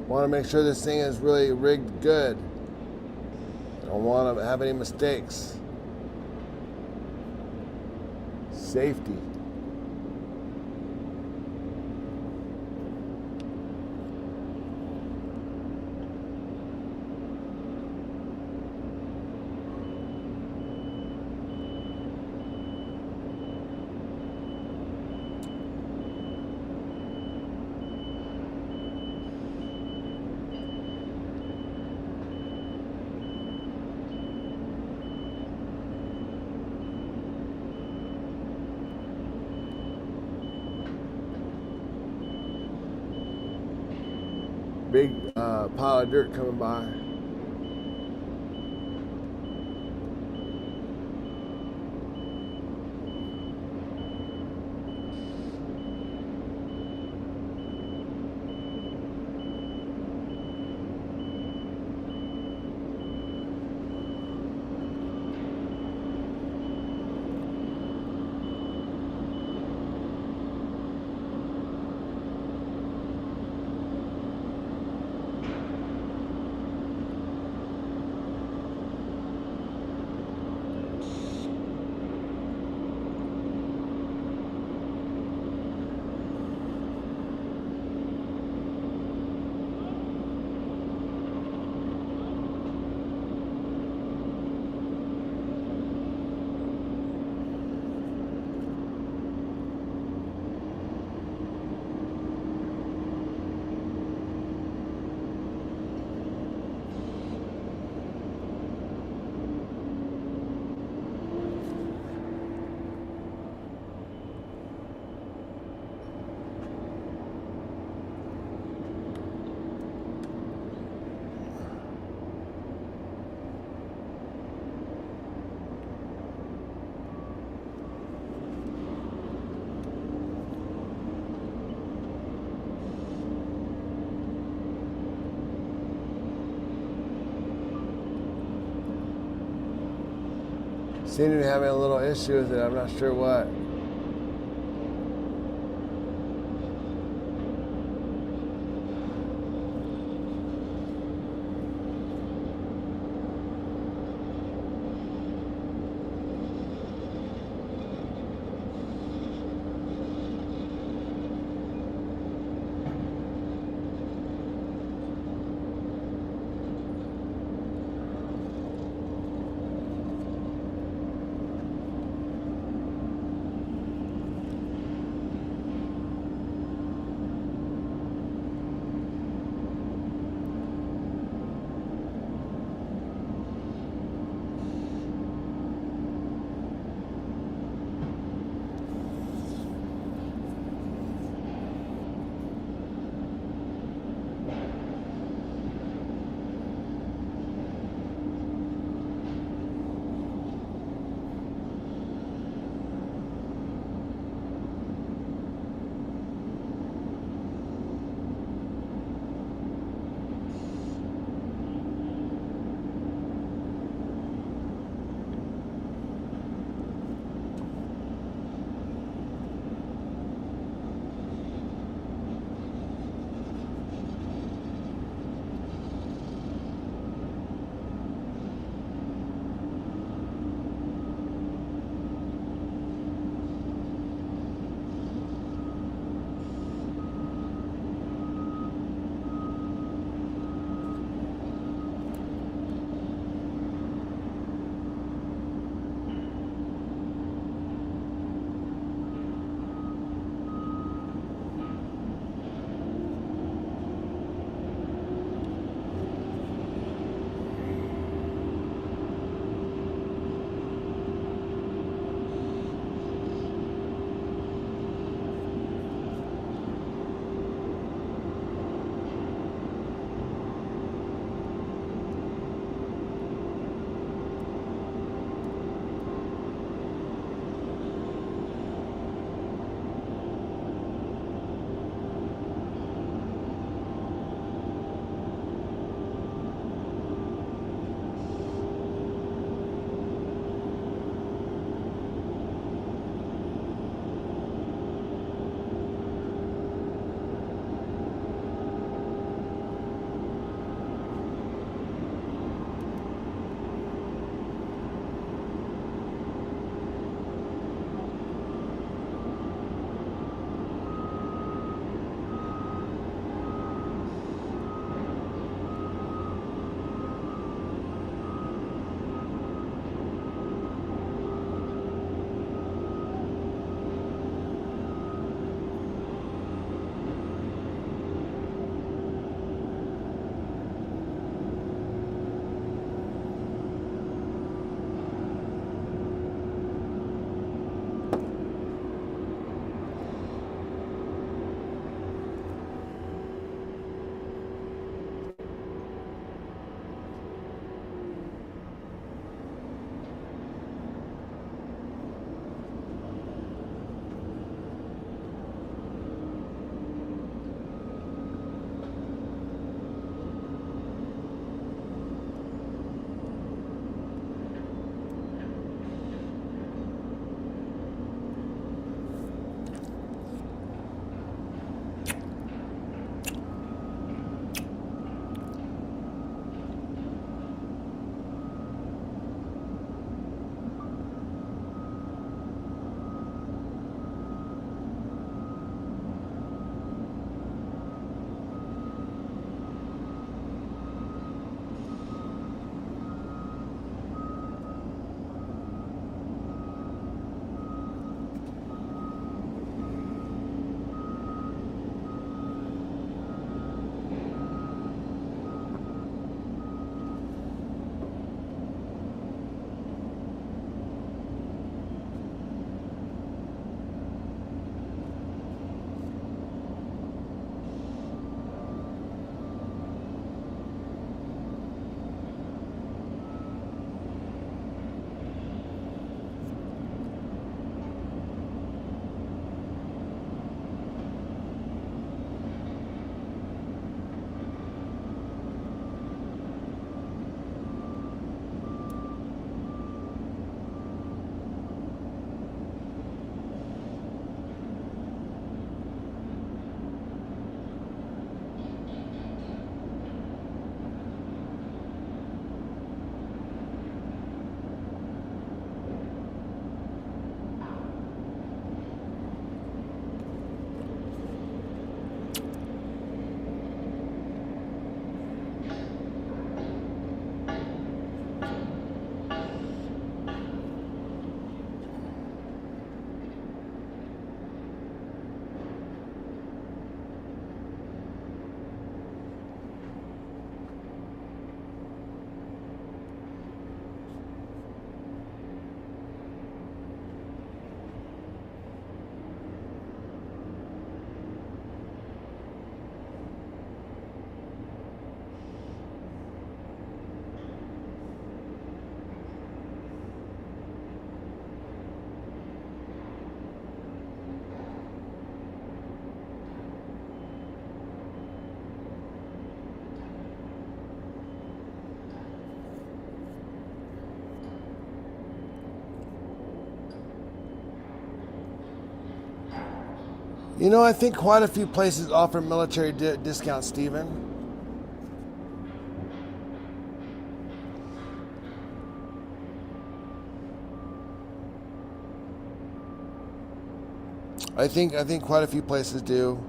Want to make sure this thing is really rigged good. Don't want to have any mistakes. Safety. Big pile of dirt coming by. Seem to be having a little issue with it. I'm not sure what. You know, I think quite a few places offer military discounts, Stephen. I think quite a few places do.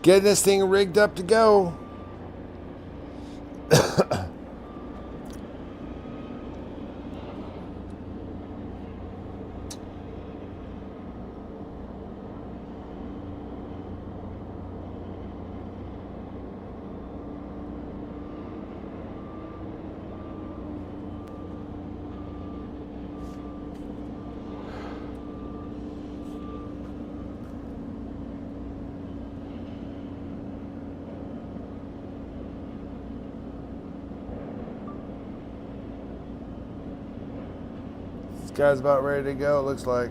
Getting this thing rigged up to go. Guy's about ready to go, it looks like.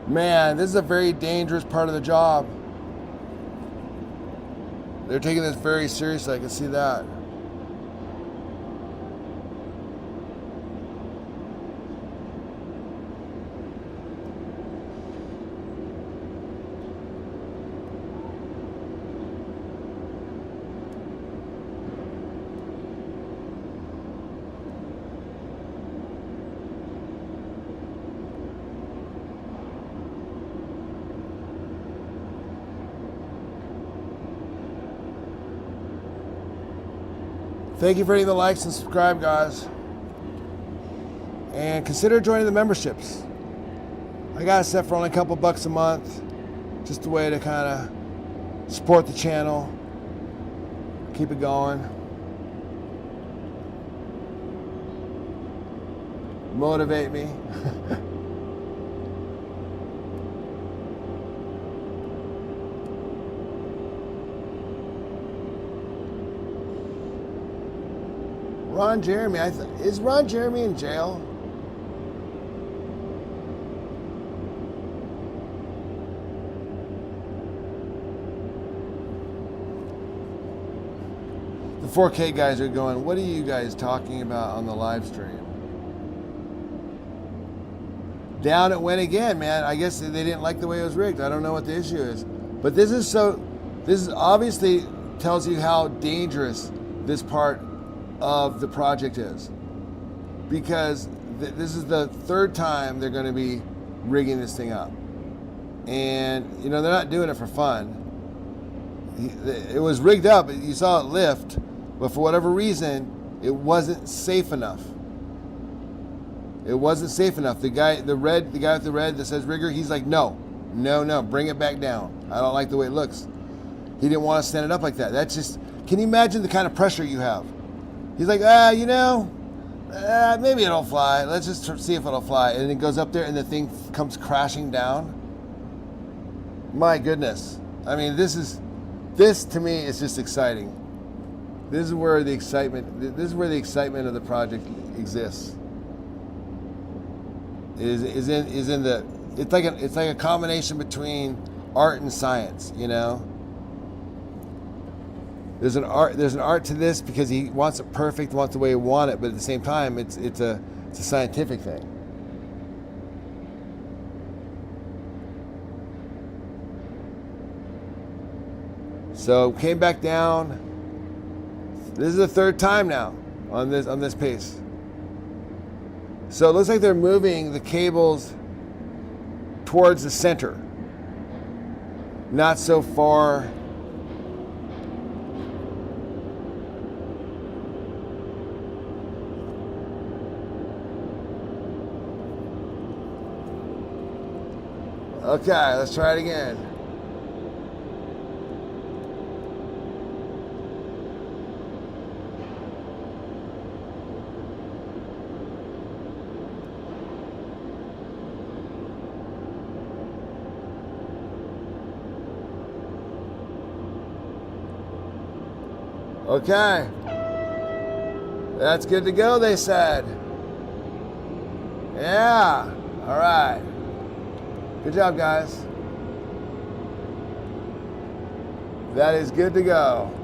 Man, this is a very dangerous part of the job. They're taking this very seriously, I can see that. Thank you for hitting the likes and subscribe, guys. And consider joining the memberships. I got it set for only a couple bucks a month. Just a way to kind of support the channel. Keep it going. Motivate me. Ron Jeremy, is Ron Jeremy in jail? The 4K guys are going, what are you guys talking about on the live stream? Down it went again, man. I guess they didn't like the way it was rigged. I don't know what the issue is. But this is obviously tells you how dangerous this part of the project is, because this is the third time they're going to be rigging this thing up, and you know they're not doing it for fun. It was rigged up, you saw it lift, but for whatever reason it wasn't safe enough. It wasn't safe enough. The guy with the red that says rigger, he's like, no, bring it back down. I don't like the way it looks. He didn't want to stand it up like that. That's just, can you imagine the kind of pressure you have? He's like, maybe it'll fly. Let's just see if it'll fly. And it goes up there and the thing comes crashing down. My goodness. I mean, this to me is just exciting. This is where the excitement of the project exists. It's like a combination between art and science, you know? There's an art to this because he wants it perfect, wants the way he wants it, but at the same time, it's a scientific thing. So came back down. This is the third time now on this pace. So it looks like they're moving the cables towards the center, not so far. Okay, let's try it again. Okay. That's good to go, they said. Yeah. All right. Good job, guys. That is good to go.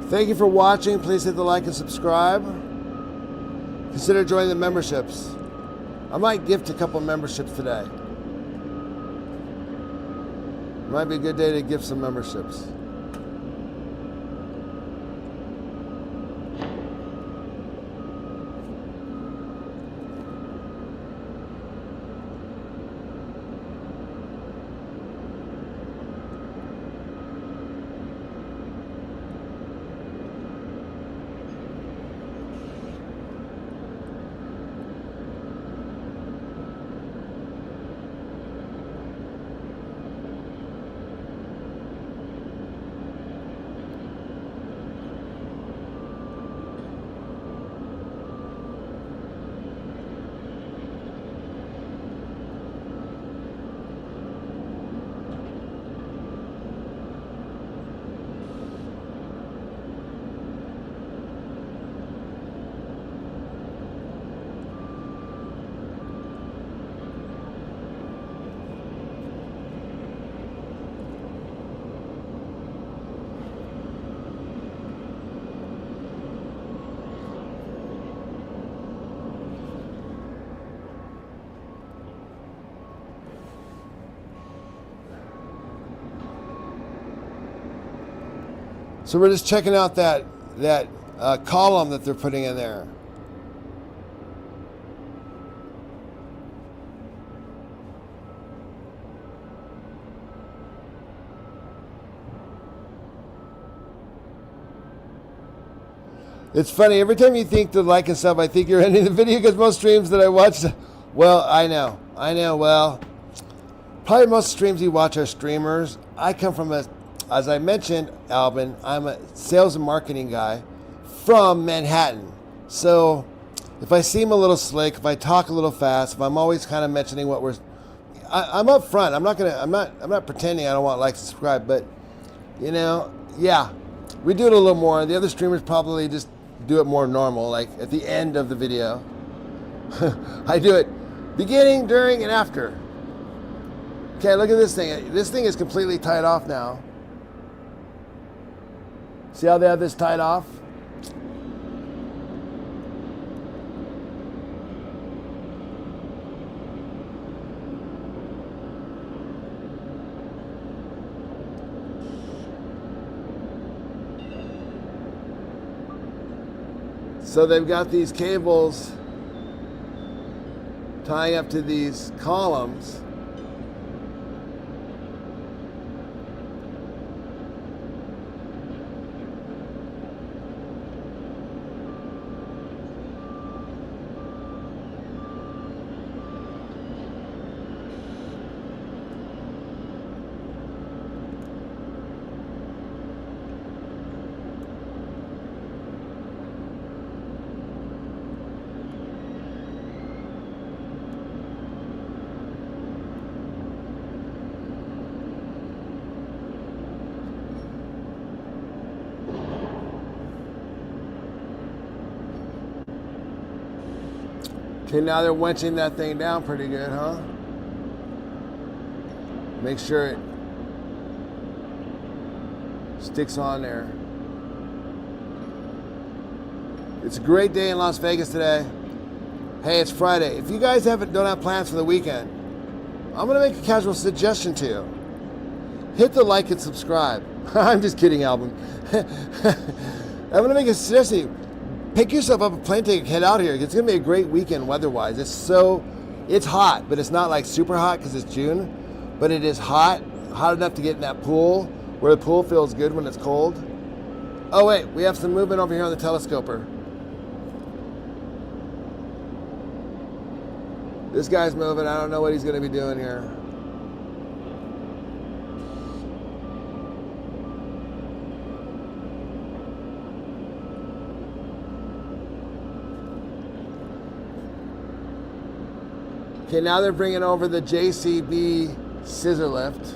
Thank you for watching. Please hit the like and subscribe. Consider joining the memberships. I might gift a couple memberships today. Might be a good day to gift some memberships. So we're just checking out that column that they're putting in there. It's funny, every time you think to like and stuff, I think you're ending the video, because most streams that I watch, well, I know, well, probably most streams you watch are streamers. I come from as I mentioned, Alvin, I'm a sales and marketing guy from Manhattan. So if I seem a little slick, if I talk a little fast, if I'm always kind of mentioning what I'm up front. I'm not pretending I don't want like and subscribe, but you know, yeah, we do it a little more. The other streamers probably just do it more normal, like at the end of the video. I do it beginning, during, and after. Okay, look at this thing. This thing is completely tied off now. See how they have this tied off? So they've got these cables tying up to these columns. Okay, now they're winching that thing down pretty good, huh? Make sure it sticks on there. It's a great day in Las Vegas today. Hey, it's Friday. If you guys don't have plans for the weekend, I'm gonna make a casual suggestion to you. Hit the like and subscribe. I'm just kidding, Alvin. I'm gonna make a suggestion. Pick yourself up a plane ticket, head out here. It's gonna be a great weekend weather-wise. It's hot, but it's not like super hot because it's June, but it is hot enough to get in that pool where the pool feels good when it's cold. Oh wait, we have some movement over here on the telescoper. This guy's moving. I don't know what he's gonna be doing here. Okay, now they're bringing over the JCB scissor lift.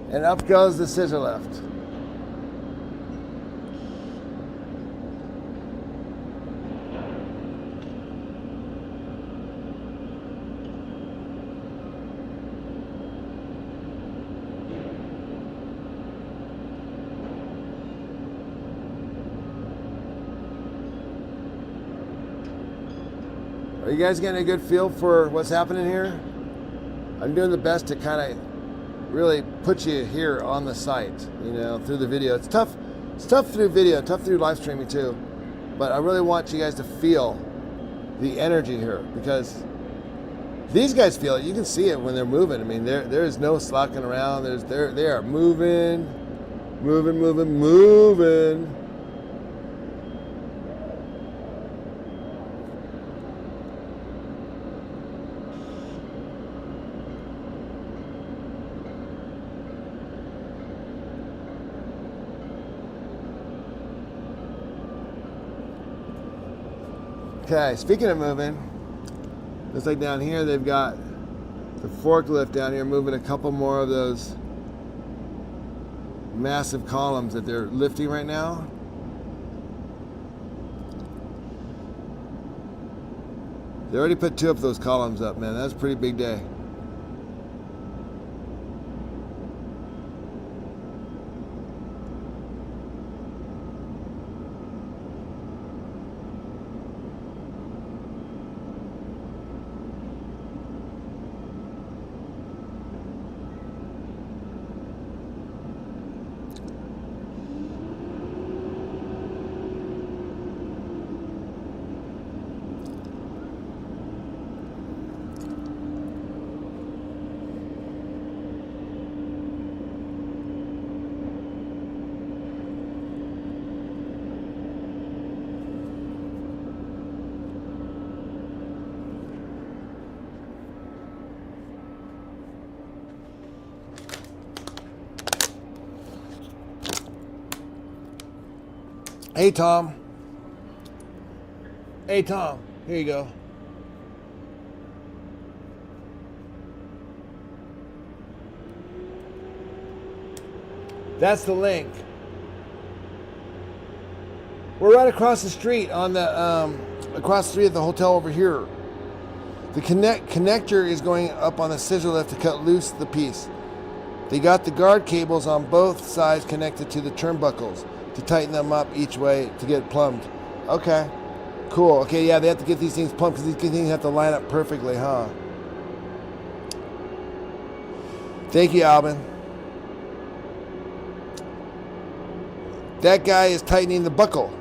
And up goes the scissor lift. Are you guys getting a good feel for what's happening here? I'm doing the best to kind of really put you here on the site, you know, through the video. It's tough through video, tough through live streaming too. But I really want you guys to feel the energy here, because these guys feel it. You can see it when they're moving. I mean, there is no slacking around. They are moving. Okay, speaking of moving, looks like down here they've got the forklift down here moving a couple more of those massive columns that they're lifting right now. They already put 2 of those columns up, man. That's a pretty big day. Hey, Tom. Hey, Tom. Here you go. That's the link. We're right across the street on the across the street at the hotel over here. The connector is going up on the scissor lift to cut loose the piece. They got the guard cables on both sides connected to the turnbuckles to tighten them up each way to get plumbed. Okay, cool. Okay, yeah, they have to get these things plumbed because these things have to line up perfectly, huh? Thank you, Alvin. That guy is tightening the buckle.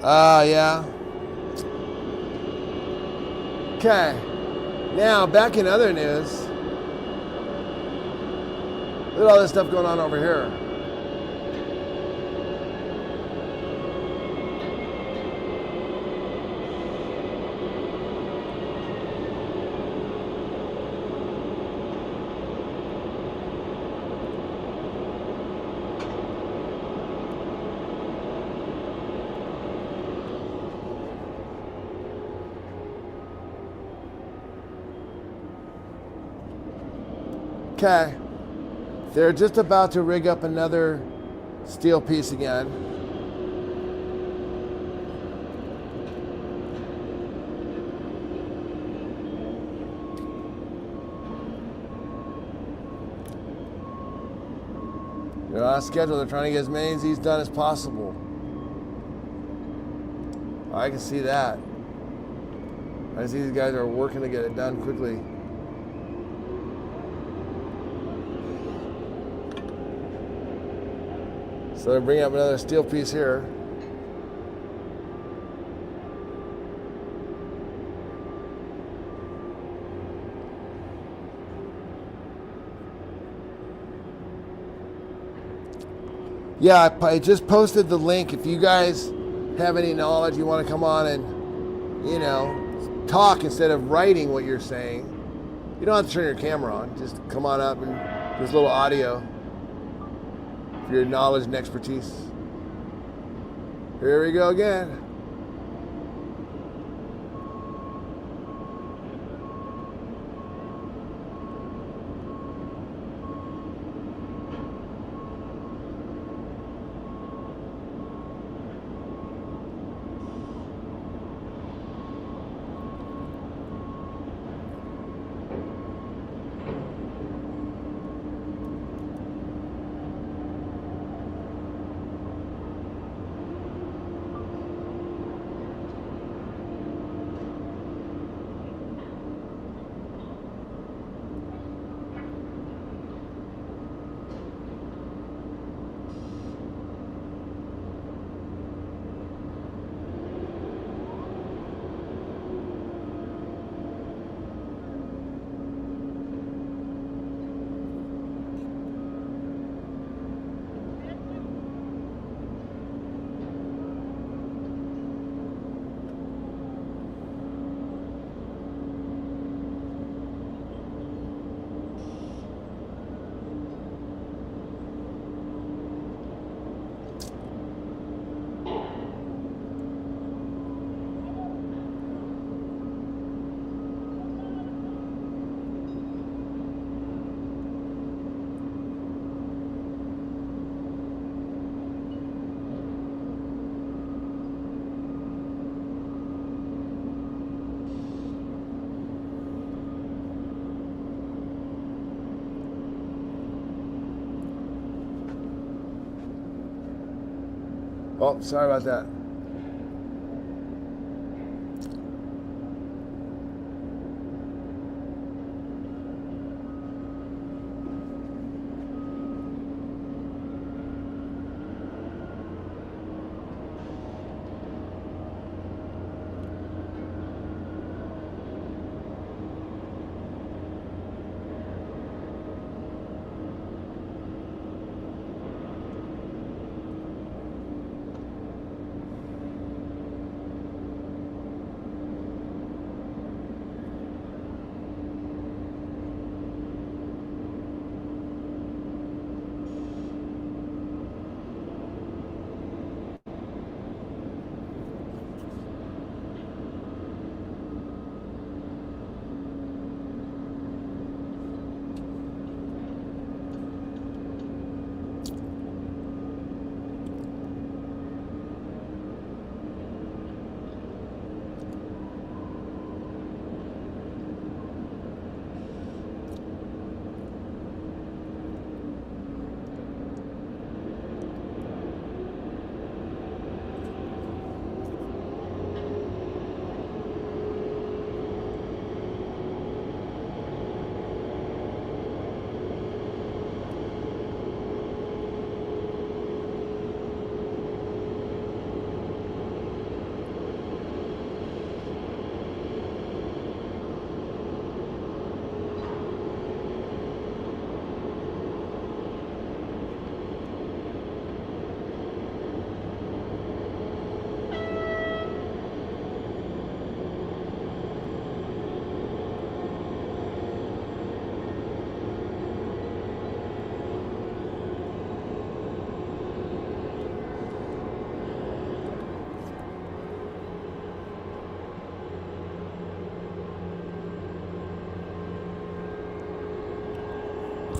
Yeah. Okay. Now, back in other news. Look at all this stuff going on over here. Okay, they're just about to rig up another steel piece again. They're on schedule. They're trying to get as many of these done as possible. I can see that. I see these guys are working to get it done quickly. So they're bringing up another steel piece here. Yeah, I just posted the link. If you guys have any knowledge, you want to come on and, you know, talk instead of writing what you're saying. You don't have to turn your camera on. Just come on up and there's a little audio. Your knowledge and expertise. Here we go again. Oh, sorry about that.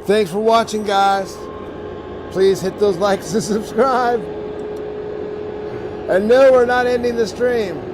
Thanks for watching, guys. Please hit those likes and subscribe. And no, we're not ending the stream.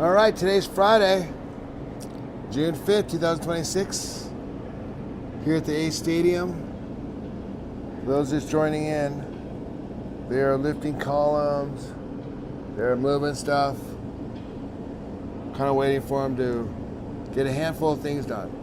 All right, today's Friday, June 5th, 2026, here at the A Stadium. For those just joining in, they are lifting columns, they're moving stuff, kind of waiting for them to get a handful of things done.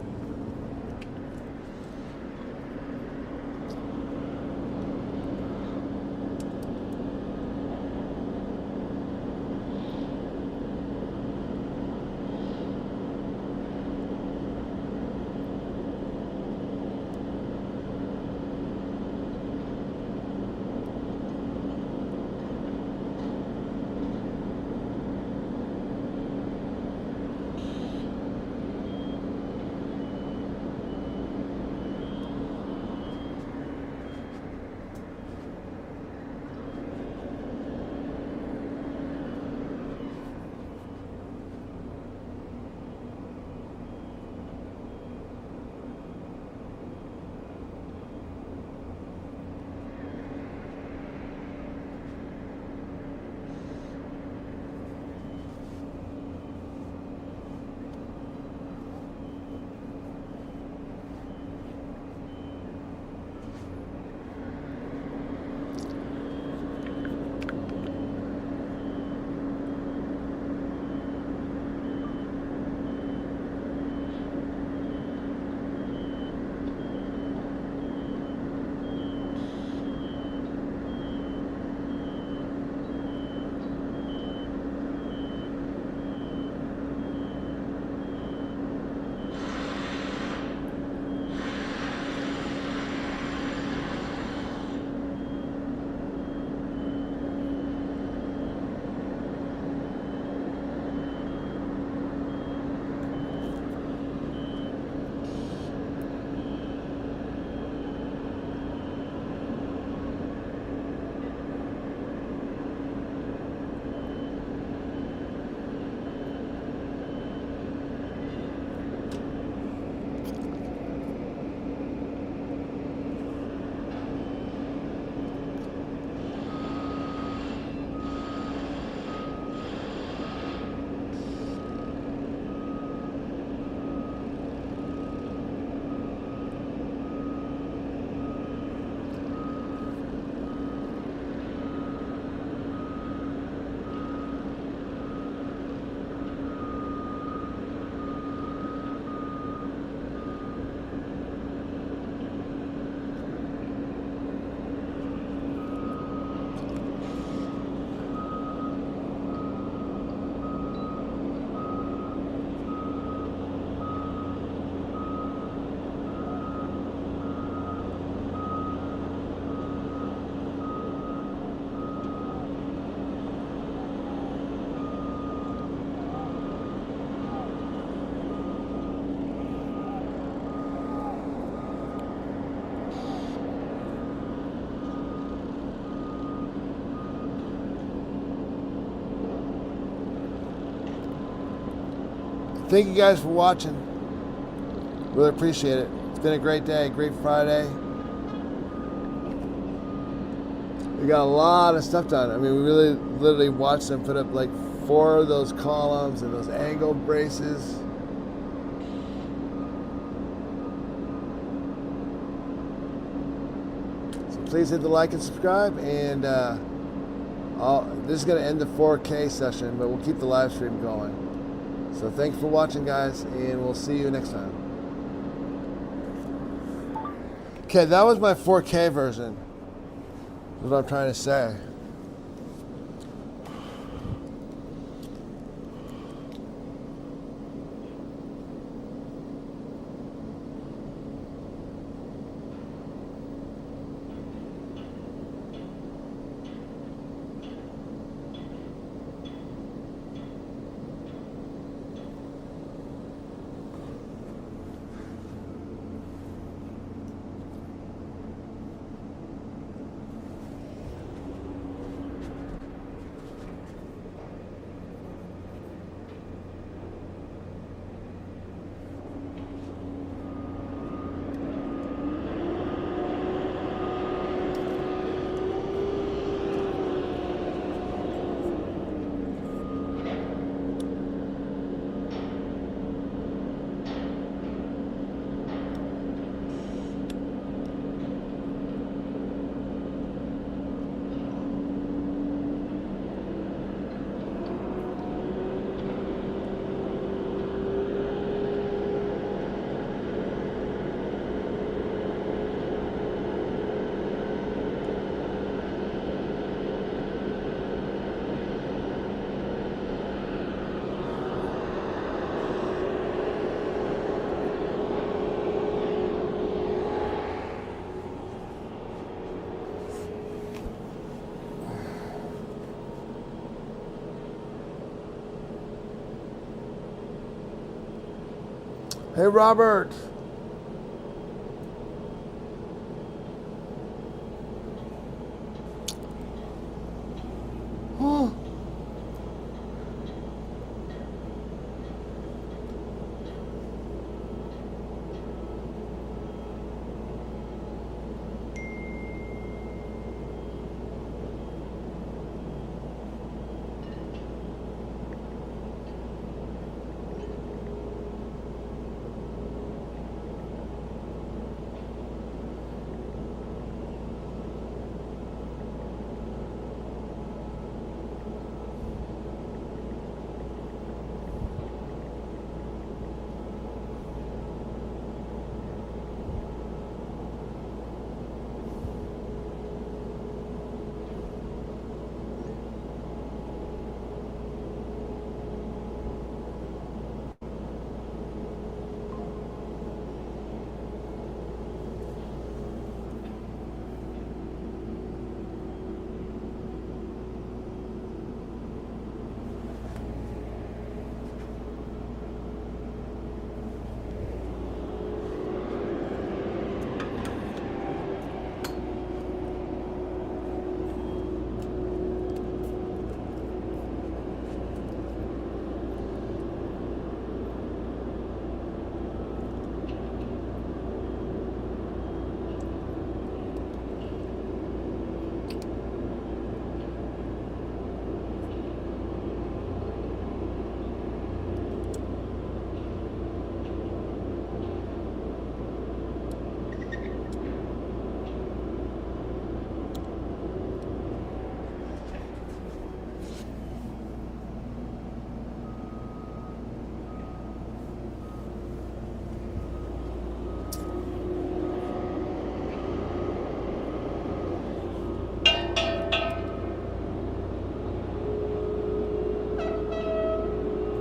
Thank you guys for watching. Really appreciate it. It's been a great day, great Friday. We got a lot of stuff done. I mean, we really literally watched them put up like 4 of those columns and those angled braces. So please hit the like and subscribe. And this is going to end the 4K session, but we'll keep the live stream going. So thanks for watching, guys, and we'll see you next time. Okay, that was my 4K version. That's what I'm trying to say. Hey, Robert.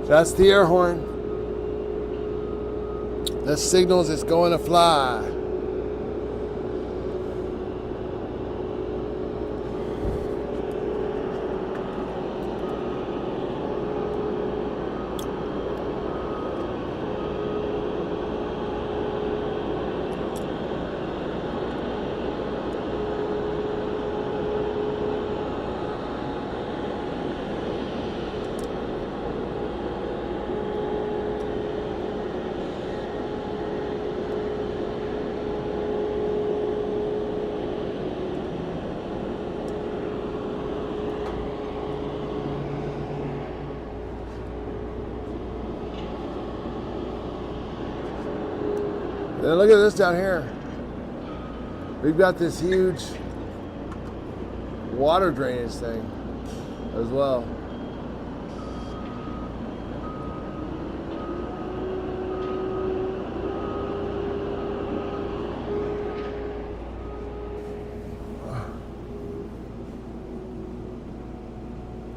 That's the air horn. That signals it's going to fly. Then look at this down here. We've got this huge water drainage thing as well.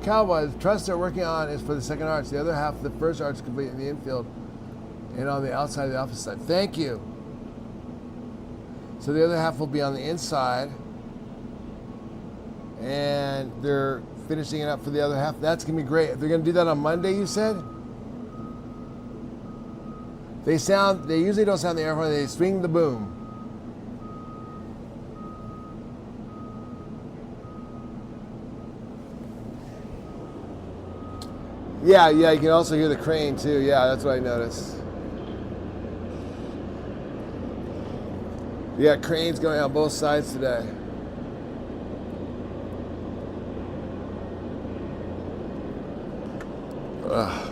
Cowboys, Truss they're working on is for the second arch. The other half of the first arch is complete in the infield and on the outside of the office side. Thank you. So the other half will be on the inside, and they're finishing it up for the other half. That's gonna be great. They're gonna do that on Monday, you said? They usually don't sound the air horn, they swing the boom. Yeah, you can also hear the crane too. Yeah, that's what I noticed. You got cranes going on both sides today. Ugh.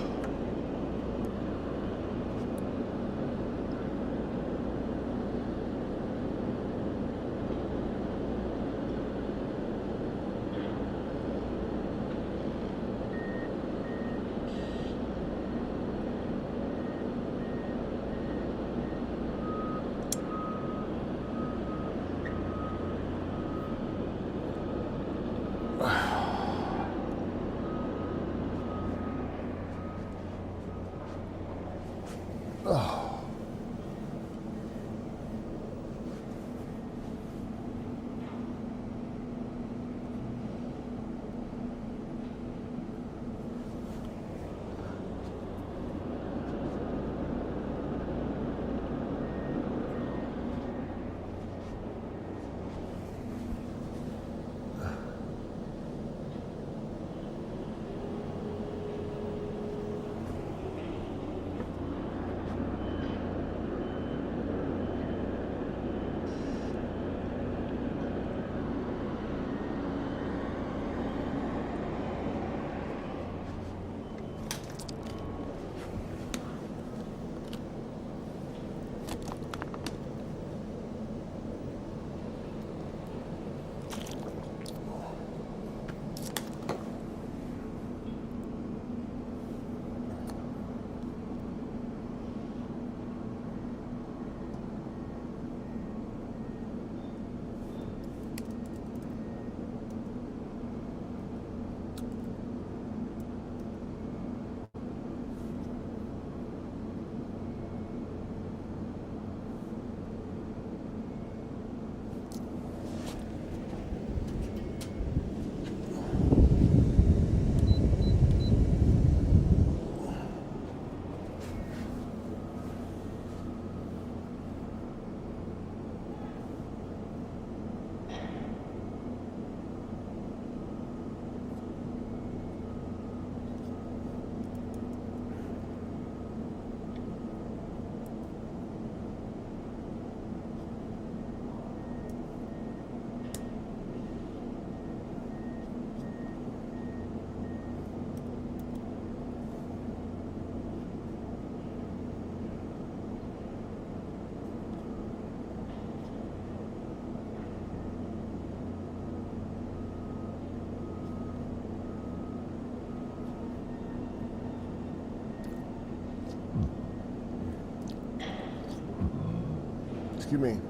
Excuse me.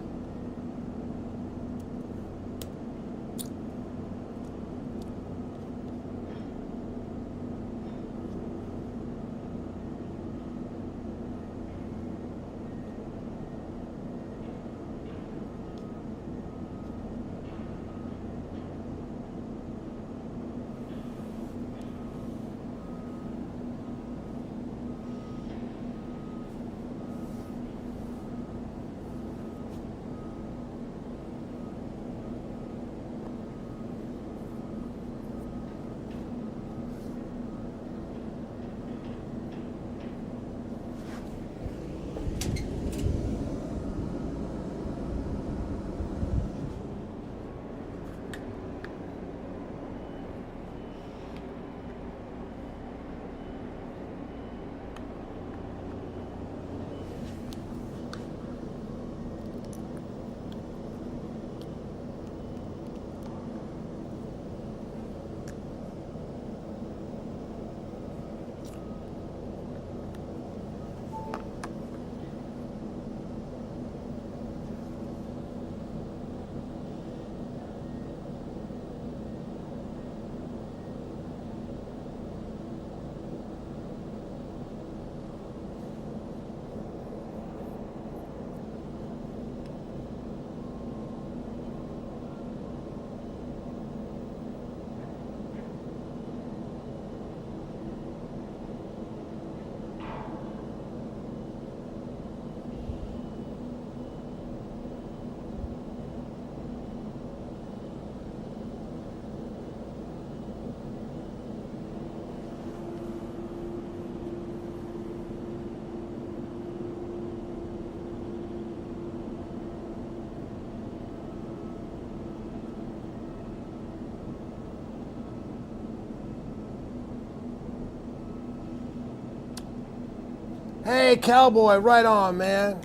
Hey, Cowboy, right on, man.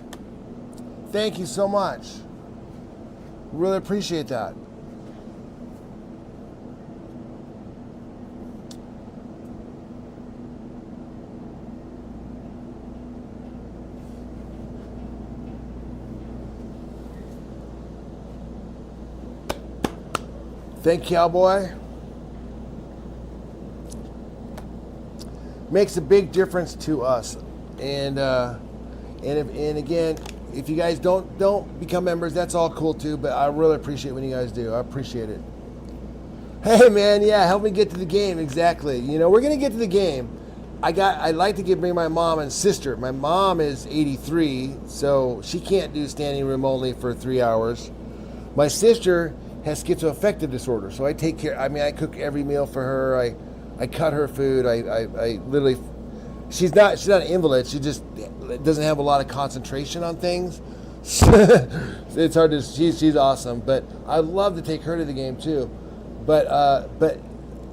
Thank you so much. Really appreciate that. Thank you, Cowboy. Makes a big difference to us. And again, if you guys don't become members, that's all cool too. But I really appreciate when you guys do. I appreciate it. Hey man, yeah, help me get to the game. Exactly. You know, we're gonna get to the game. I'd like to bring my mom and sister. My mom is 83, so she can't do standing room only for 3 hours. My sister has schizoaffective disorder, so I take care. I mean, I cook every meal for her. I cut her food. I literally. She's not an invalid. She just doesn't have a lot of concentration on things. It's hard to. She's awesome, but I'd love to take her to the game too. But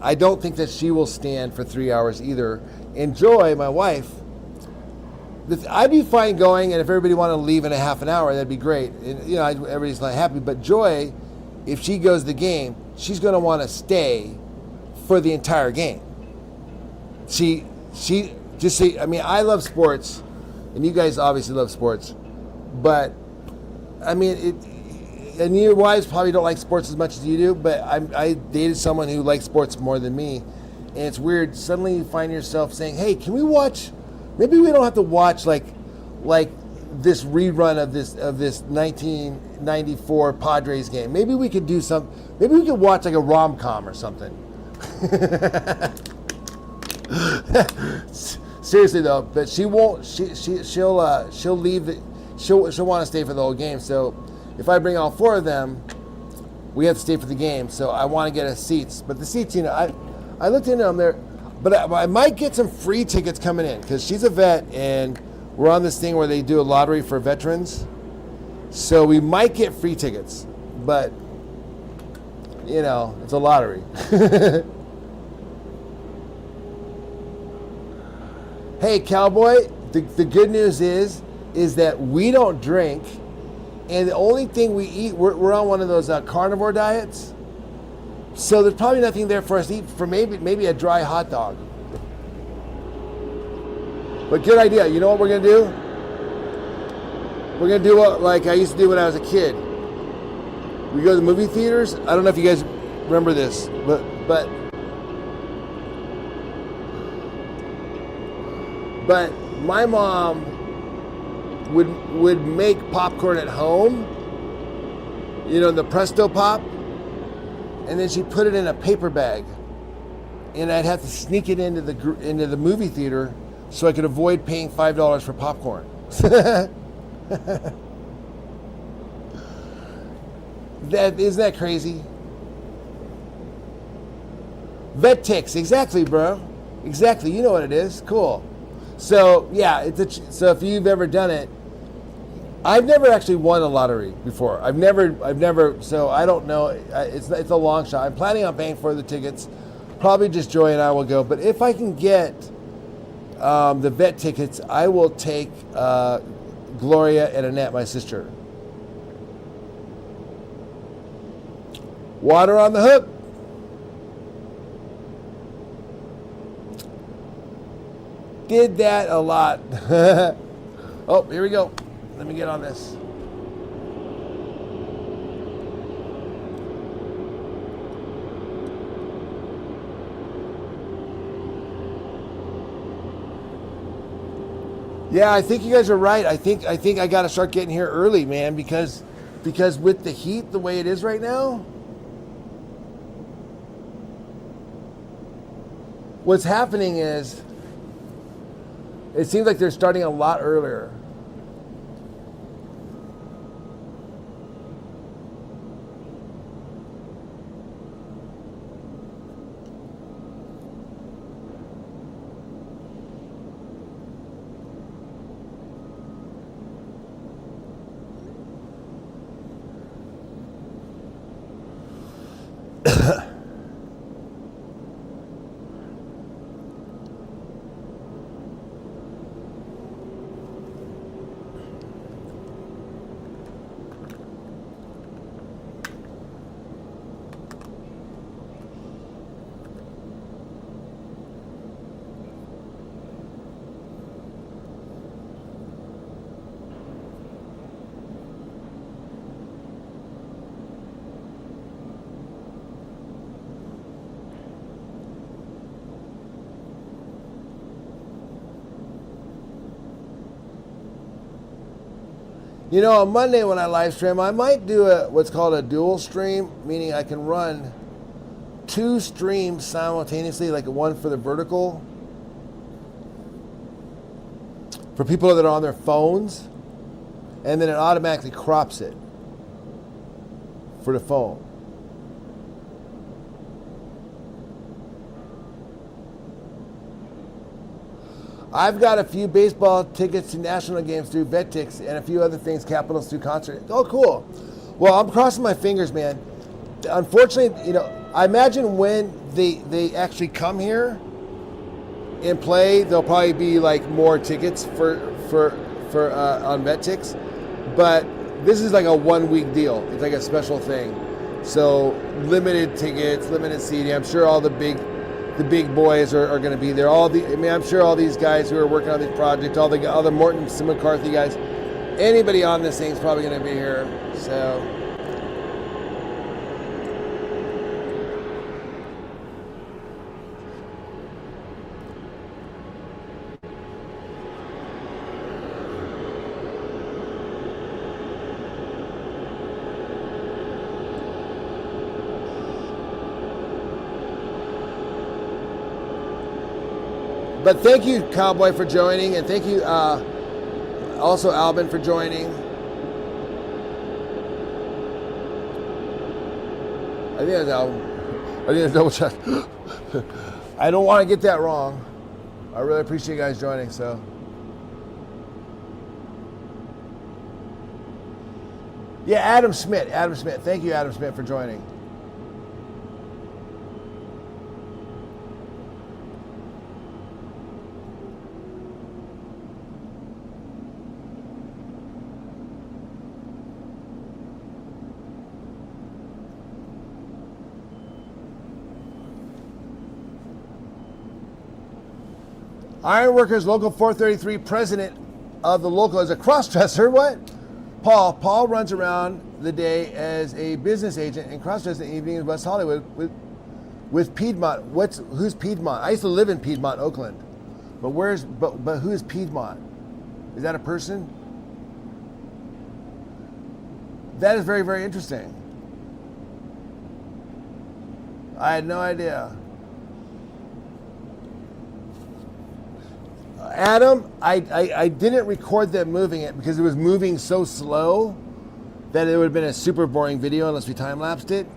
I don't think that she will stand for 3 hours either. Enjoy, my wife. I'd be fine going, and if everybody wanted to leave in a half an hour, that'd be great. And, you know, everybody's not happy. But Joy, if she goes to the game, she's going to want to stay for the entire game. She. Just see, I mean, I love sports, and you guys obviously love sports, but I mean, and your wives probably don't like sports as much as you do, but I dated someone who likes sports more than me, and it's weird. Suddenly you find yourself saying, hey, can we watch, maybe we don't have to watch like this rerun of this 1994 Padres game. Maybe we could do maybe we could watch like a rom-com or something. Seriously though, but she won't. She'll leave. She'll want to stay for the whole game. So if I bring all 4 of them, we have to stay for the game. So I want to get us seats. But the seats, you know, I looked into them there, but I might get some free tickets coming in because she's a vet and we're on this thing where they do a lottery for veterans. So we might get free tickets, but you know, it's a lottery. Hey, Cowboy, the good news is that we don't drink, and the only thing we eat, we're on one of those carnivore diets, so there's probably nothing there for us to eat for maybe a dry hot dog. But good idea. You know what we're going to do? We're gonna do what like I used to do when I was a kid. We go to the movie theaters. I don't know if you guys remember this, but my mom would make popcorn at home, you know, the Presto Pop, and then she'd put it in a paper bag, and I'd have to sneak it into the movie theater so I could avoid paying $5 for popcorn. Isn't that crazy? Vet ticks, exactly, bro. Exactly, you know what it is. Cool. So yeah, so if you've ever done it, I've never actually won a lottery before. I've never. So I don't know. It's a long shot. I'm planning on paying for the tickets. Probably just Joy and I will go. But if I can get the vet tickets, I will take Gloria and Annette, my sister. Water on the hook. Did that a lot. Oh, here we go. Let me get on this. Yeah, I think you guys are right. I think I got to start getting here early, man, because with the heat the way it is right now, what's happening is it seems like they're starting a lot earlier. You know, on Monday when I live stream, I might do what's called a dual stream, meaning I can run 2 streams simultaneously, like one for the vertical, for people that are on their phones, and then it automatically crops it for the phone. I've got a few baseball tickets to national games through VetTix and a few other things, Capitals through concert. Oh, cool. Well, I'm crossing my fingers, man. Unfortunately, you know, I imagine when they actually come here and play, there'll probably be like more tickets for on VetTix. But this is like a 1-week deal. It's like a special thing. So limited tickets, limited seating. I'm sure all the big boys are going to be there. I'm sure all these guys who are working on these projects, all the Morton McCarthy guys, anybody on this thing is probably going to be here. So. But thank you, Cowboy, for joining, and thank you also Albin for joining. I think that's Albin. I think that's double check. I don't want to get that wrong. I really appreciate you guys joining. So. Yeah, Adam Smith. Thank you, Adam Smith, for joining. Ironworkers Local 433 president of the local is a cross-dresser. What? Paul runs around the day as a business agent and cross-dresses in the evening in West Hollywood with Piedmont. Who's Piedmont? I used to live in Piedmont, Oakland. But who is Piedmont? Is that a person? That is very, very interesting. I had no idea. Adam, I didn't record them moving it because it was moving so slow that it would have been a super boring video unless we time-lapsed it.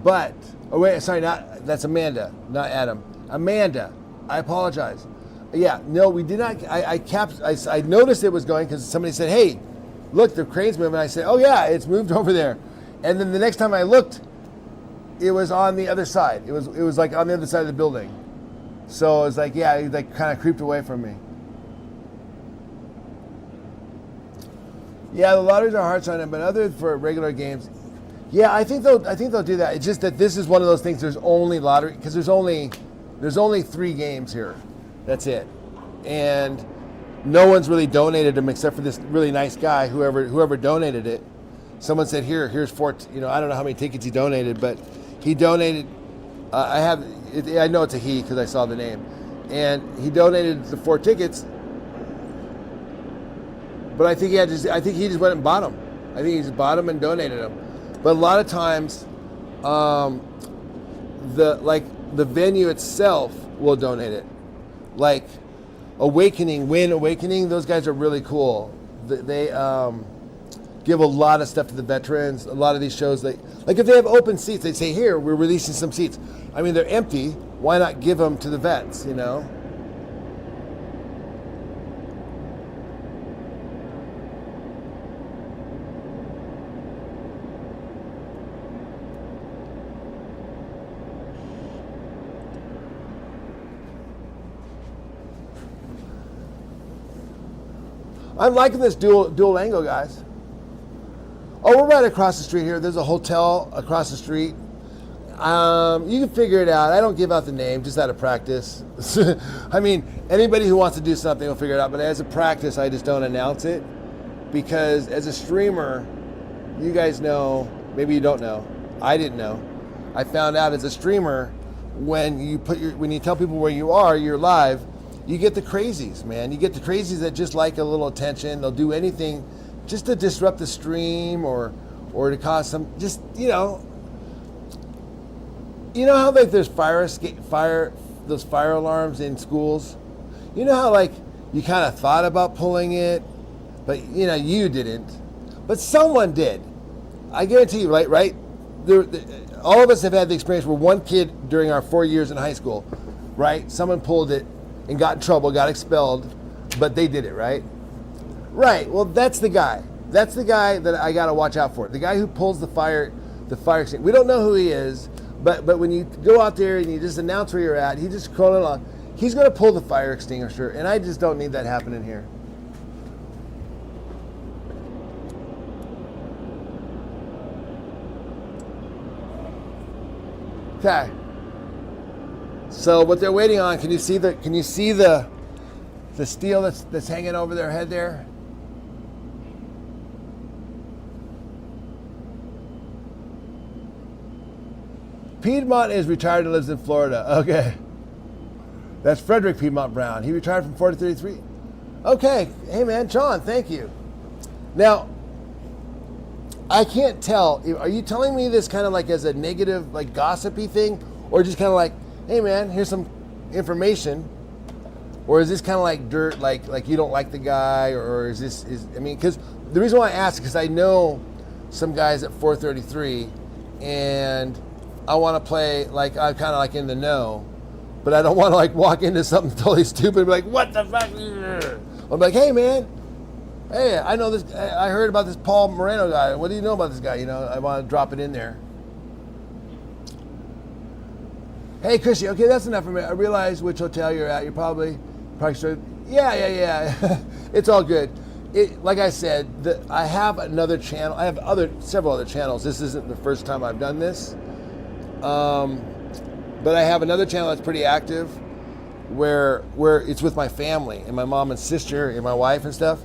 But, oh wait, sorry, that's Amanda, not Adam. Amanda, I apologize. Yeah, no, we did not. I noticed it was going because somebody said, hey, look, the crane's moving. I said, oh yeah, it's moved over there. And then the next time I looked, it was on the other side. It was like on the other side of the building. So it was like, yeah, it like kind of creeped away from me. Yeah, the lotteries are hard signing, but other for regular games, yeah, I think they'll do that. It's just that this is one of those things. There's only lottery because there's only 3 games here. That's it, and no one's really donated them except for this really nice guy. Whoever donated it, someone said here's 4. I don't know how many tickets he donated, but he donated. I know it's a he because I saw the name, and he donated the 4 tickets. But I think he just went and bought them. I think he just bought them and donated them. But a lot of times, the venue itself will donate it. Like Win Awakening, those guys are really cool. They give a lot of stuff to the veterans. A lot of these shows, like if they have open seats, they say, here, we're releasing some seats. I mean, they're empty. Why not give them to the vets, I'm liking this dual angle, guys. Oh, we're right across the street here. There's a hotel across the street. You can figure it out. I don't give out the name, just out of practice. I mean, anybody who wants to do something will figure it out. But as a practice, I just don't announce it because as a streamer, you guys know. Maybe you don't know. I didn't know. I found out as a streamer when you tell people where you are, you're live. You get the crazies, man. You get the crazies that just like a little attention. They'll do anything just to disrupt the stream or to cause some, just, how like there's those fire alarms in schools? You know how like you kind of thought about pulling it, but you didn't. But someone did. I guarantee you, right? All of us have had the experience where one kid during our 4 years in high school, right? Someone pulled it and got in trouble, got expelled, but they did it, right? Right, well, that's the guy. That's the guy that I gotta watch out for. The guy who pulls the fire extinguisher. We don't know who he is, but when you go out there and you just announce where you're at, he just crawling along, he's gonna pull the fire extinguisher, and I just don't need that happening here. Okay. So what they're waiting on, can you see the steel that's hanging over their head there? Piedmont is retired and lives in Florida. Okay. That's Frederick Piedmont Brown. He retired from 433. Okay. Hey man, Sean, thank you. Now, I can't tell. Are you telling me this kind of like as a negative, like gossipy thing? Or just kind of like, hey man, here's some information, or is this kind of like dirt, like you don't like the guy, or because the reason why I ask is because I know some guys at 433, and I want to play like I'm kind of like in the know, but I don't want to like walk into something totally stupid and be like, what the fuck? I'm like, hey man, hey, I know this. I heard about this Paul Moreno guy. What do you know about this guy? I want to drop it in there. Hey, Cushy, okay, that's enough for me. I realize which hotel you're at. You're probably sure. Yeah. It's all good. Like I said, I have another channel. I have several other channels. This isn't the first time I've done this. But I have another channel that's pretty active where it's with my family and my mom and sister and my wife and stuff.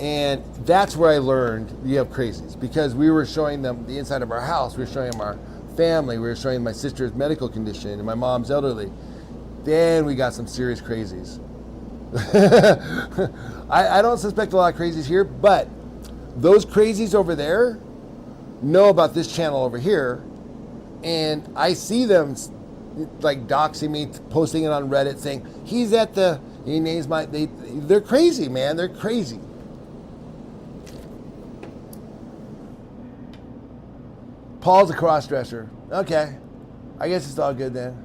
And that's where I learned you have crazies, because we were showing them the inside of our house. We were showing them our family. We were showing them my sister's medical condition and my mom's elderly. Then we got some serious crazies. I don't suspect a lot of crazies here, but those crazies over there know about this channel over here, and I see them like doxing me, posting it on Reddit, saying he's at the, he names my, they're crazy, man. They're crazy. Paul's a cross-dresser. Okay, I guess it's all good then.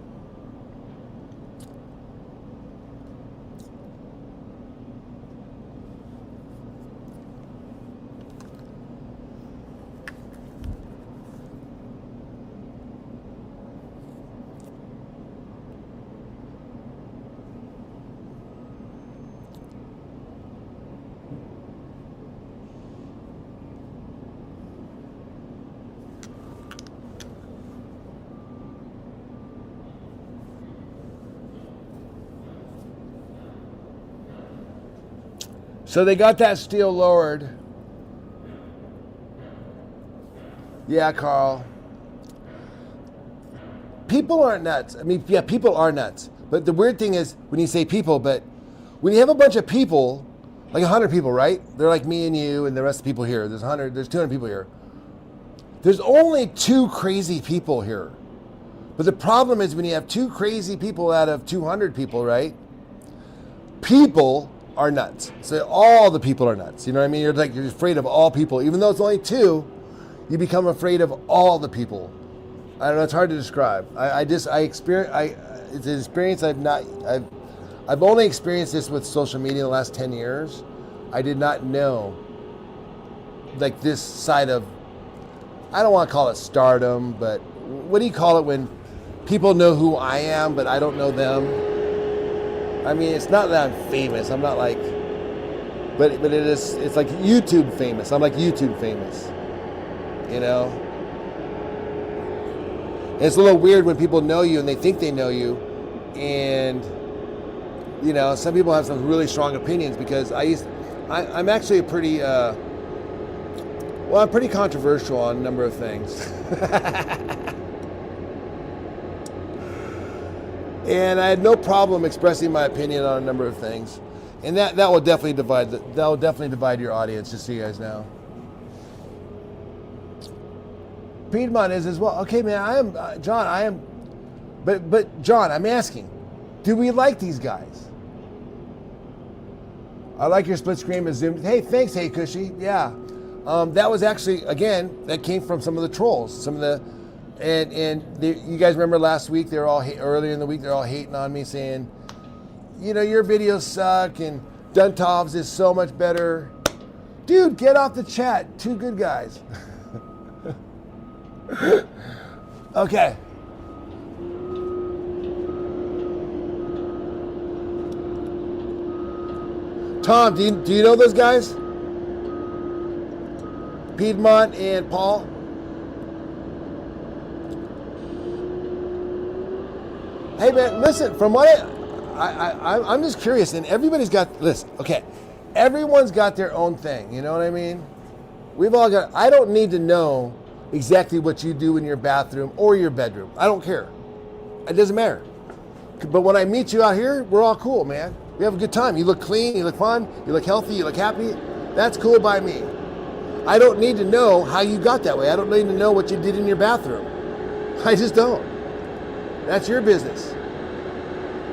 So they got that steel lowered. Yeah, Carl. People aren't nuts. I mean, yeah, people are nuts. But the weird thing is, when you say people, but when you have a bunch of people, like 100 people, right? They're like me and you and the rest of the people here. There's 200 people here. There's only 2 crazy people here. But the problem is when you have 2 crazy people out of 200 people, right? People are nuts. So all the people are nuts. You know what I mean? You're afraid of all people. Even though it's only 2, you become afraid of all the people. I don't know, it's hard to describe. It's an experience I've only experienced this with social media in the last 10 years. I did not know like this side of, I don't want to call it stardom, but what do you call it when people know who I am, but I don't know them? I mean, it's not that I'm famous. I'm not like, but it is. It's like YouTube famous. I'm like YouTube famous, you know. And it's a little weird when people know you and they think they know you, and you know, some people have some really strong opinions because I'm actually a pretty, I'm pretty controversial on a number of things. And I had no problem expressing my opinion on a number of things, and that will definitely divide your audience. Just so you guys know, Piedmont is as well. Okay, man, I am John. I am, but John, I'm asking, do we like these guys? I like your split screen with Zoom. Hey, thanks. Hey, Cushy. Yeah, that was actually that came from some of the trolls, some of the. You guys remember last week, earlier in the week, they're all hating on me saying, you know, your videos suck and Duntov's is so much better. Dude, get off the chat. 2 good guys. Okay. Tom, do you know those guys? Piedmont and Paul? Hey man, listen, from what I'm just curious, and everybody's got, listen, okay, everyone's got their own thing, you know what I mean? We've all got, I don't need to know exactly what you do in your bathroom or your bedroom. I don't care. It doesn't matter. But when I meet you out here, we're all cool, man. We have a good time. You look clean, you look fun, you look healthy, you look happy. That's cool by me. I don't need to know how you got that way. I don't need to know what you did in your bathroom. I just don't. That's your business.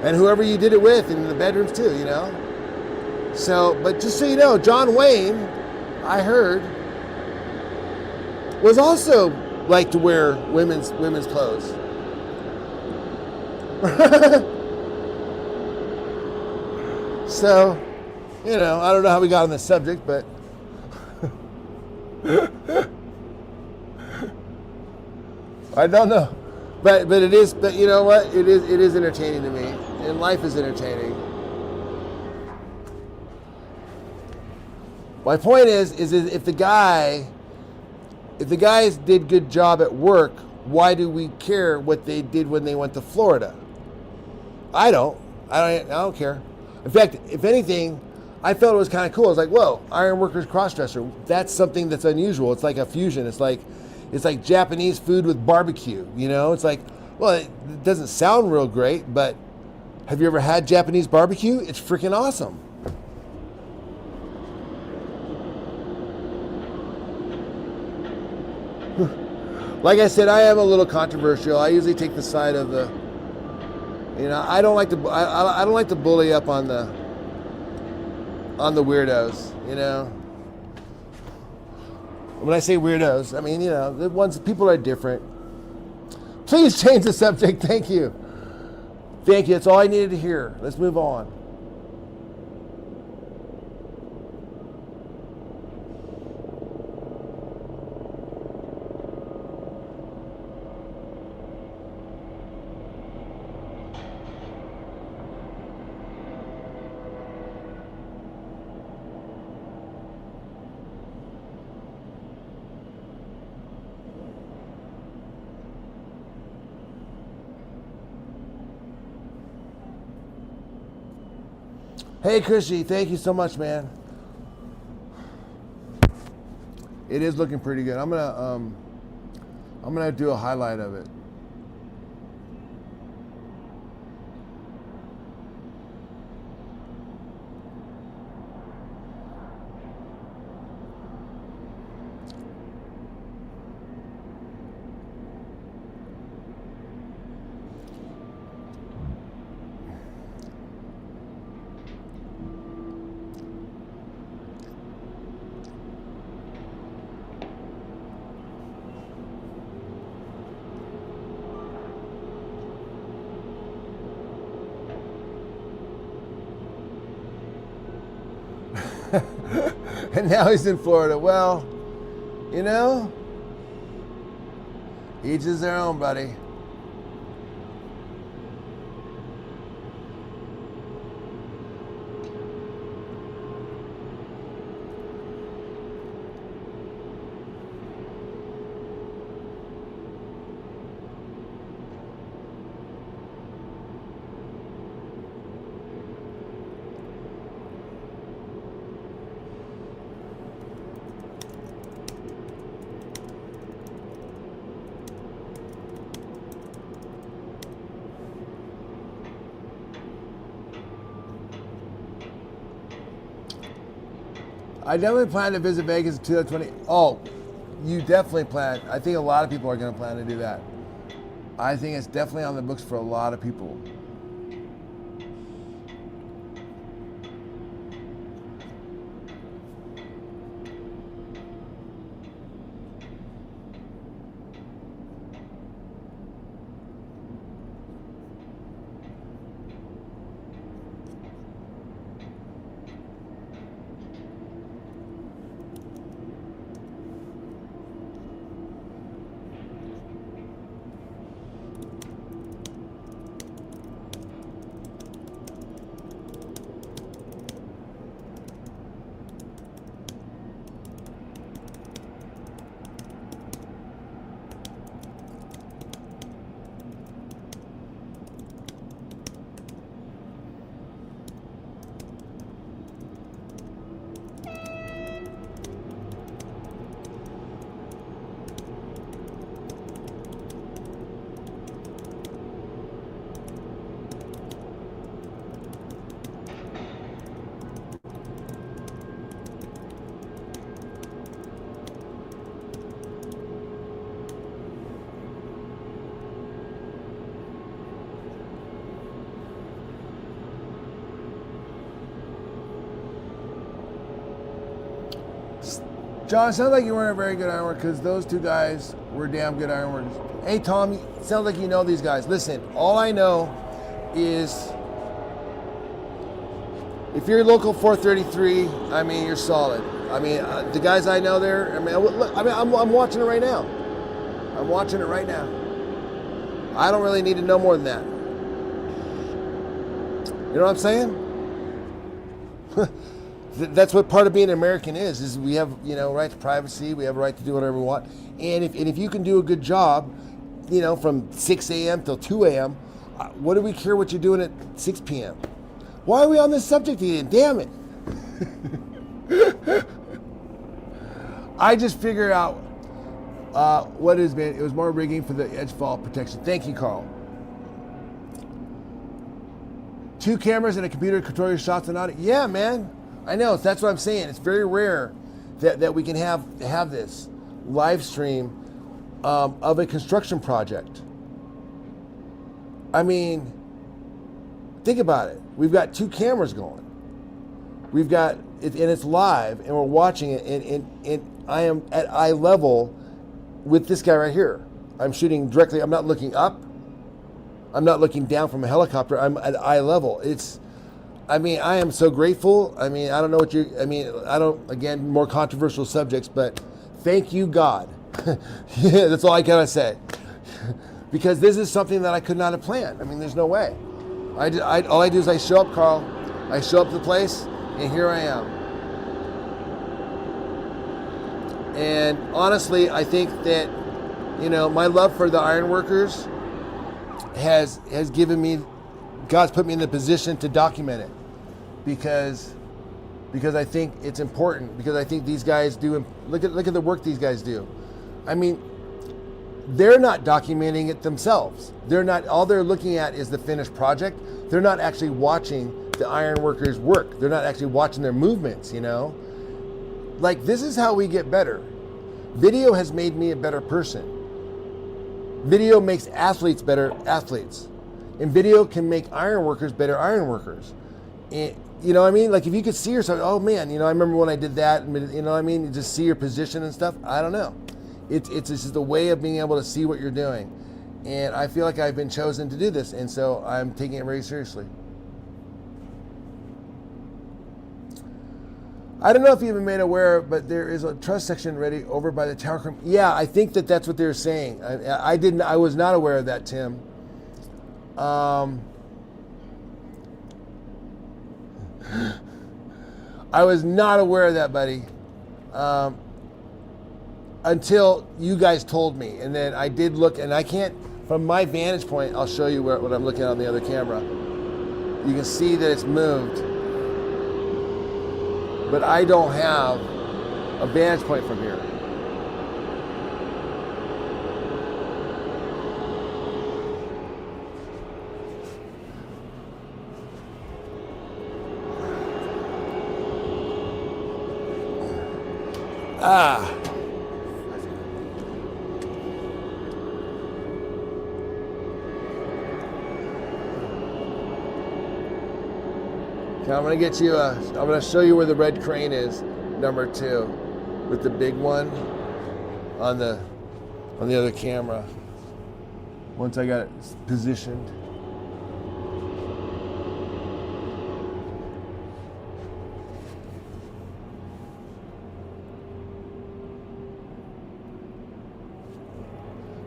And whoever you did it with in the bedrooms too, you know? So, but just so you know, John Wayne, I heard, was also like to wear women's clothes. So, you know, I don't know how we got on this subject, but I don't know. But it is, but you know what? It is entertaining to me. And life is entertaining. My point is if the guys did good job at work, why do we care what they did when they went to Florida? I don't care. In fact, if anything, I felt it was kind of cool. I was like, whoa, ironworkers crossdresser. That's something that's unusual. It's like a fusion. It's like Japanese food with barbecue. You know, it's like, well, it doesn't sound real great, but have you ever had Japanese barbecue? It's freaking awesome. Like I said, I am a little controversial. I usually take the side of the, you know, I don't like to bully up on the weirdos, you know. When I say weirdos, I mean, you know, the ones, people are different. Please change the subject. Thank you. Thank you. That's all I needed to hear. Let's move on. Hey, Chrissy, thank you so much, man. It is looking pretty good. I'm gonna do a highlight of it. And now he's in Florida. Well, you know, each is their own, buddy. I definitely plan to visit Vegas in 2020. Oh, you definitely plan. I think a lot of people are going to plan to do that. I think it's definitely on the books for a lot of people. John, it sounds like you weren't a very good ironworker because those two guys were damn good ironworkers. Hey, Tom, it sounds like you know these guys. Listen, all I know is if you're local 433, I mean, you're solid. I mean, the guys I know there, I mean, look, I'm watching it right now. I'm watching it right now. I don't really need to know more than that. You know what I'm saying? That's what part of being an American is we have, you know, right to privacy, we have a right to do whatever we want. And if you can do a good job, you know, from 6 a.m. till 2 a.m., what do we care what you're doing at 6 p.m.? Why are we on this subject again? Damn it. I just figured out what it has been. It was more rigging for the edge fall protection. Thank you, Carl. 2 cameras and a computer to control your shots and audio. Yeah, man. I know. That's what I'm saying. It's very rare that we can have this live stream of a construction project. I mean, think about it. We've got 2 cameras going. We've got it, and it's live, and we're watching it. And I am at eye level with this guy right here. I'm shooting directly. I'm not looking up. I'm not looking down from a helicopter. I'm at eye level. I am so grateful. I don't know what again, more controversial subjects, but thank you, God. Yeah, that's all I gotta say. Because this is something that I could not have planned. There's no way. All I do is I show up, Carl. I show up to the place, and here I am. And honestly, I think that, my love for the ironworkers has given me, God's put me in the position to document it, because I think it's important, because I think these guys do, look at the work these guys do. They're not documenting it themselves. All they're looking at is the finished project. They're not actually watching the ironworkers work. They're not actually watching their movements, This is how we get better. Video has made me a better person. Video makes athletes better athletes. And video can make ironworkers better ironworkers. And, Like if you could see yourself, oh man, I remember when I did that, You just see your position and stuff. I don't know. It's just a way of being able to see what you're doing. And I feel like I've been chosen to do this, and so I'm taking it very seriously. I don't know if you've been made aware, but there is a truss section ready over by the tower crane. Yeah, I think that's what they're saying. I was not aware of that, Tim. I was not aware of that, buddy. Until you guys told me, and then I did look, and I can't, from my vantage point, I'll show you what I'm looking at on the other camera. You can see that it's moved, but I don't have a vantage point from here. Okay, I'm gonna show you where the red crane is, number 2, with the big one on the other camera. Once I got it positioned.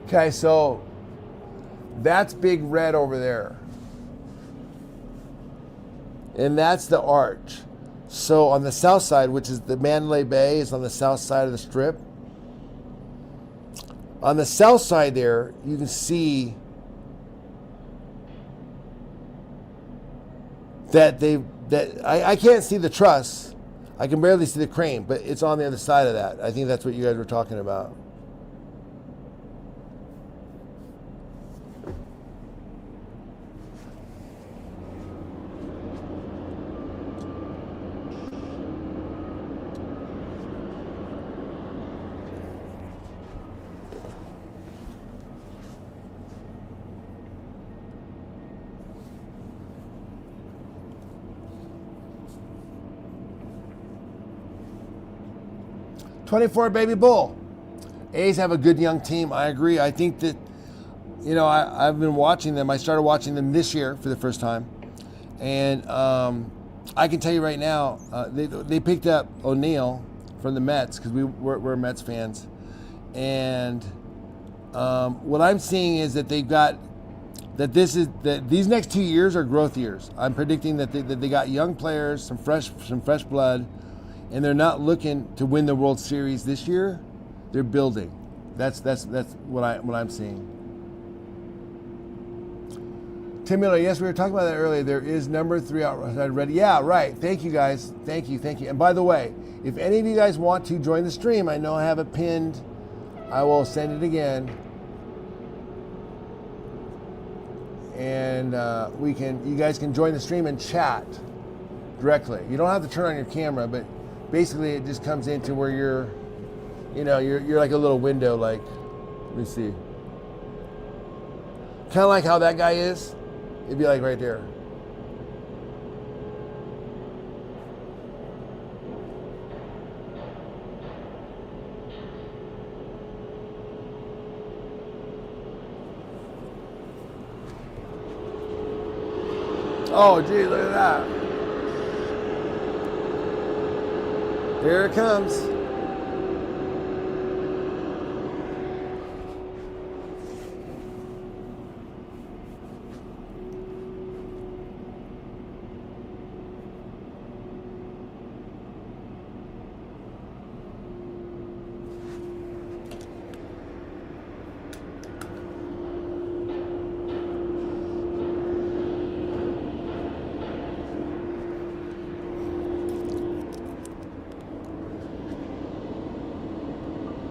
Okay, so that's big red over there. And that's the arch. So on the south side, which is the Mandalay Bay, is on the south side of the strip. On the south side there, you can see that I can't see the truss. I can barely see the crane, but it's on the other side of that. I think that's what you guys were talking about. '24 baby bull. A's have a good young team. I agree. I think that, I've been watching them. I started watching them this year for the first time. And I can tell you right now, they picked up O'Neill from the Mets, because we're Mets fans. And what I'm seeing is that they've got, that these next 2 years are growth years. I'm predicting that they got young players, some fresh blood, and they're not looking to win the World Series this year. They're building. That's what I'm seeing. Tim Miller, yes, we were talking about that earlier. There is number 3 outside ready. Yeah, right. Thank you, guys. Thank you. And by the way, if any of you guys want to join the stream, I know I have it pinned. I will send it again. And you guys can join the stream and chat directly. You don't have to turn on your camera, but basically it just comes into where you're like a little window, like, let me see. Kind of like how that guy is. It'd be like right there. Oh, gee, look at that. Here it comes.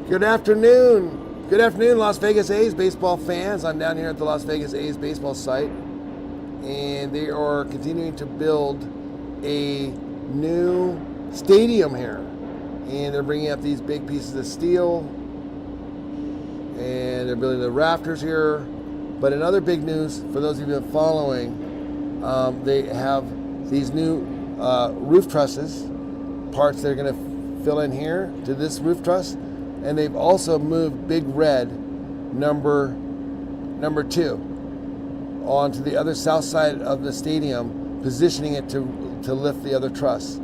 Good afternoon. Good afternoon, Las Vegas A's baseball fans. I'm down here at the Las Vegas A's baseball site, and they are continuing to build a new stadium here. And they're bringing up these big pieces of steel, and they're building the rafters here. But in other big news, for those of you who have been following, they have these new roof trusses, parts that are going to fill in here to this roof truss. And they've also moved Big Red number 2 onto the other south side of the stadium, positioning it to lift the other truss.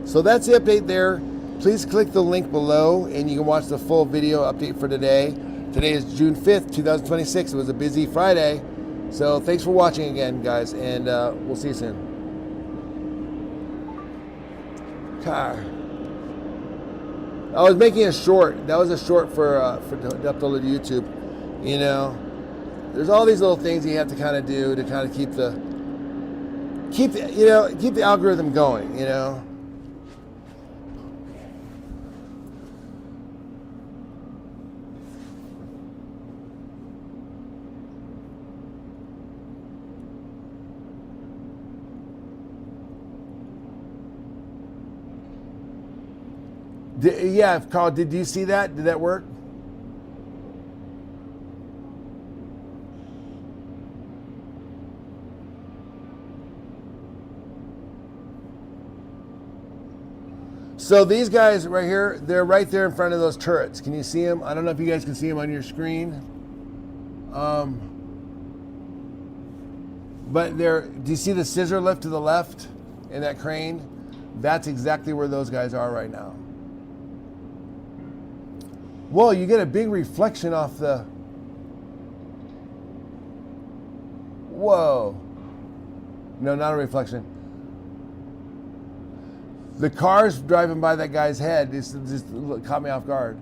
So that's the update there. Please click the link below and you can watch the full video update for today. Today is June 5th, 2026. It was a busy Friday. So thanks for watching again, guys, and we'll see you soon. I was making a short. That was a short for to upload to YouTube. You know, there's all these little things you have to kind of do to kind of keep the algorithm going. You know. Yeah, Carl, did you see that? Did that work? So these guys right here, they're right there in front of those turrets. Can you see them? I don't know if you guys can see them on your screen. But do you see the scissor lift to the left in that crane? That's exactly where those guys are right now. Whoa, you get a big reflection off the... Whoa. No, not a reflection. The cars driving by that guy's head just caught me off guard.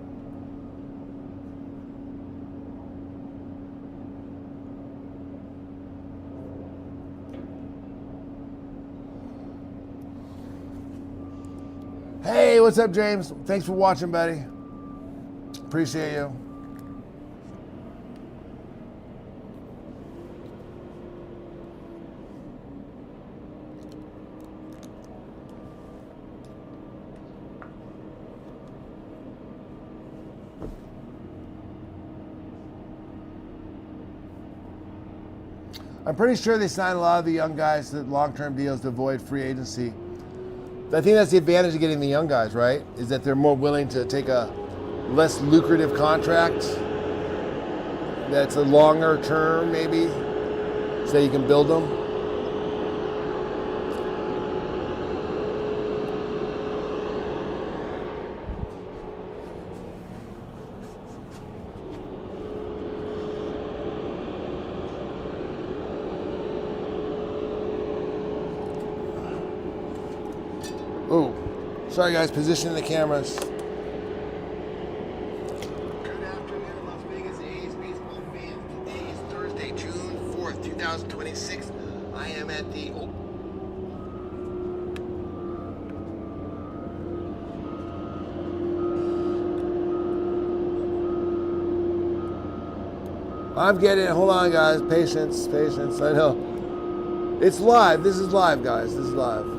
Hey, what's up, James? Thanks for watching, buddy. Appreciate you. I'm pretty sure they signed a lot of the young guys to long-term deals to avoid free agency. I think that's the advantage of getting the young guys, right? Is that they're more willing to take a less lucrative contract that's a longer term, maybe, so you can build them. Oh, sorry guys, positioning the cameras. Good afternoon, Las Vegas A's baseball fans. Today is Thursday, June 4th, 2026. I am at the. I'm getting it. Hold on, guys. Patience, patience. I know. It's live. This is live, guys. This is live.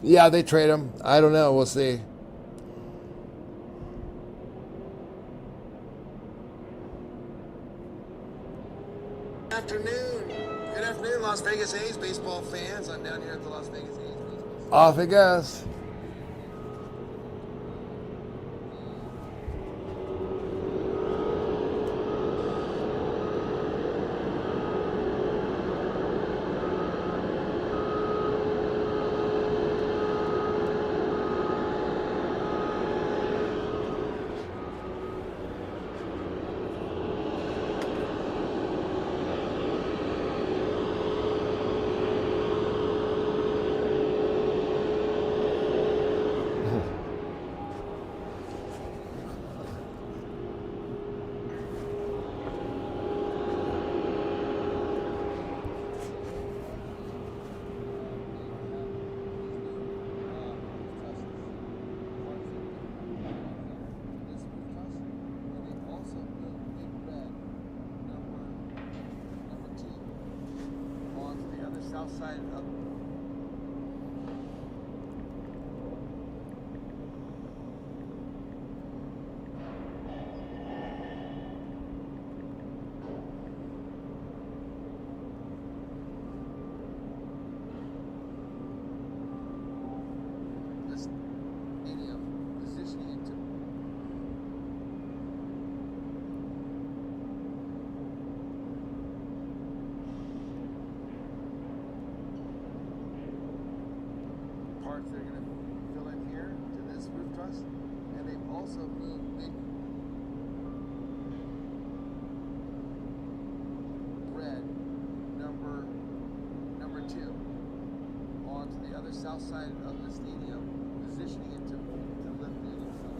Yeah, they trade him. I don't know. We'll see. Afternoon. Good afternoon, Las Vegas A's baseball fans. I'm down here at the Las Vegas A's baseball. Off it goes. Side of this stadium, positioning it to parts they're going to fill in here to this roof truss, and they've also moved big red number 2 onto the other south side of the stadium, positioning it to lift the truss.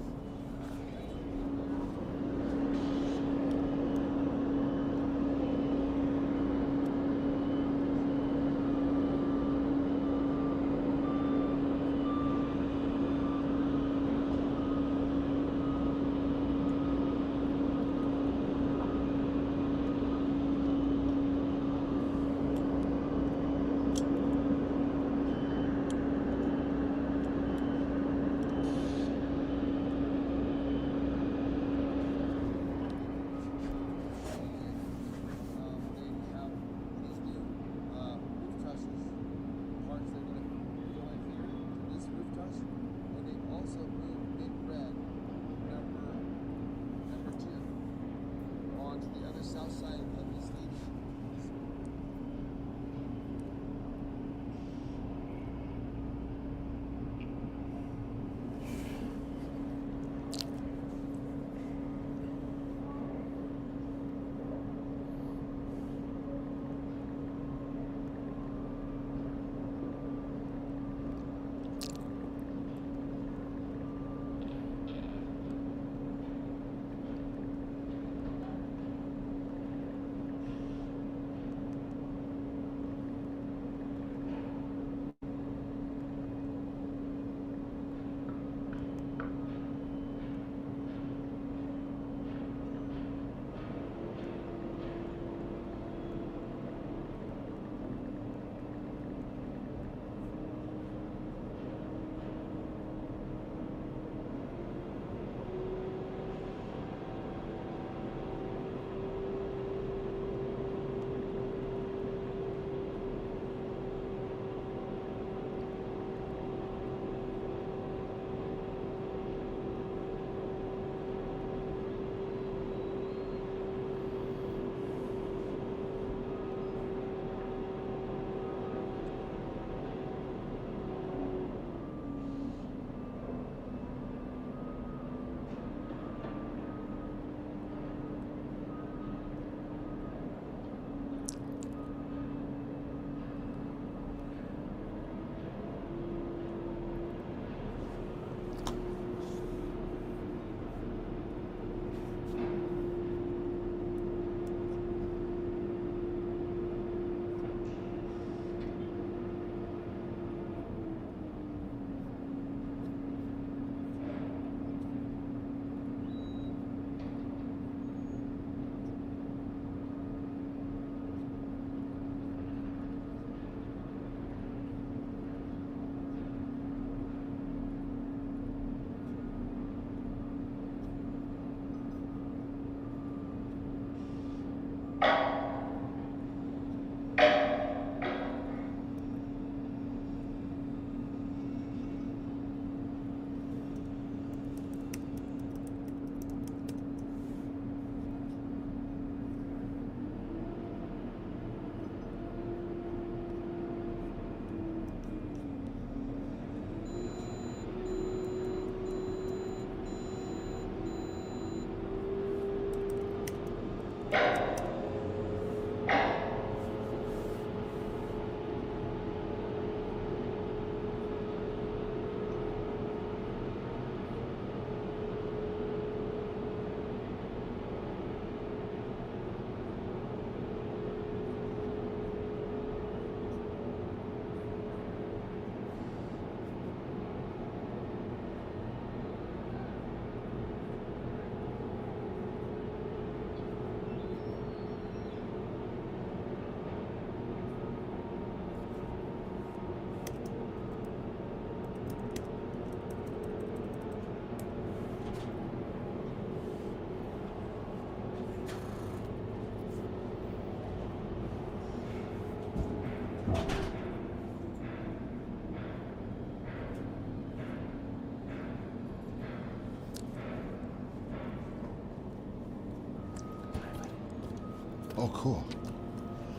Oh, cool.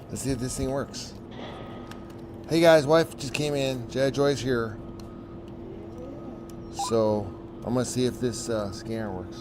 Let's see if this thing works. Hey guys, wife just came in. Jedi Joy's here. So I'm gonna see if this scanner works.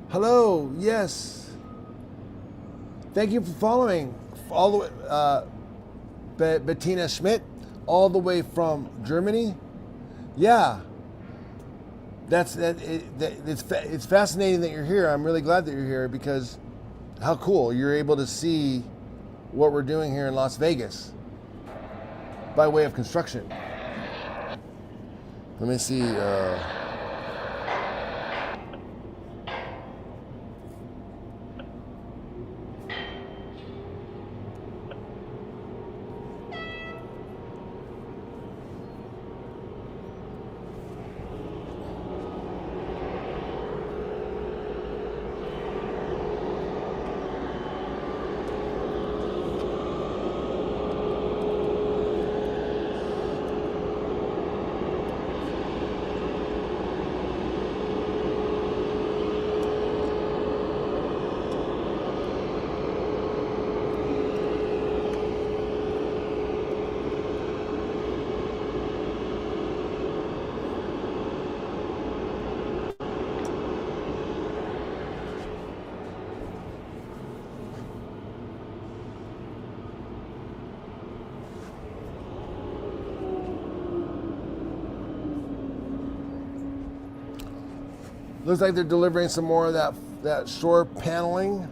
Hello, yes. Thank you for following all the way, Bettina Schmidt, all the way from Germany. Yeah, it's fascinating that you're here. I'm really glad that you're here because how cool you're able to see what we're doing here in Las Vegas by way of construction. Let me see. Looks like they're delivering some more of that shore paneling.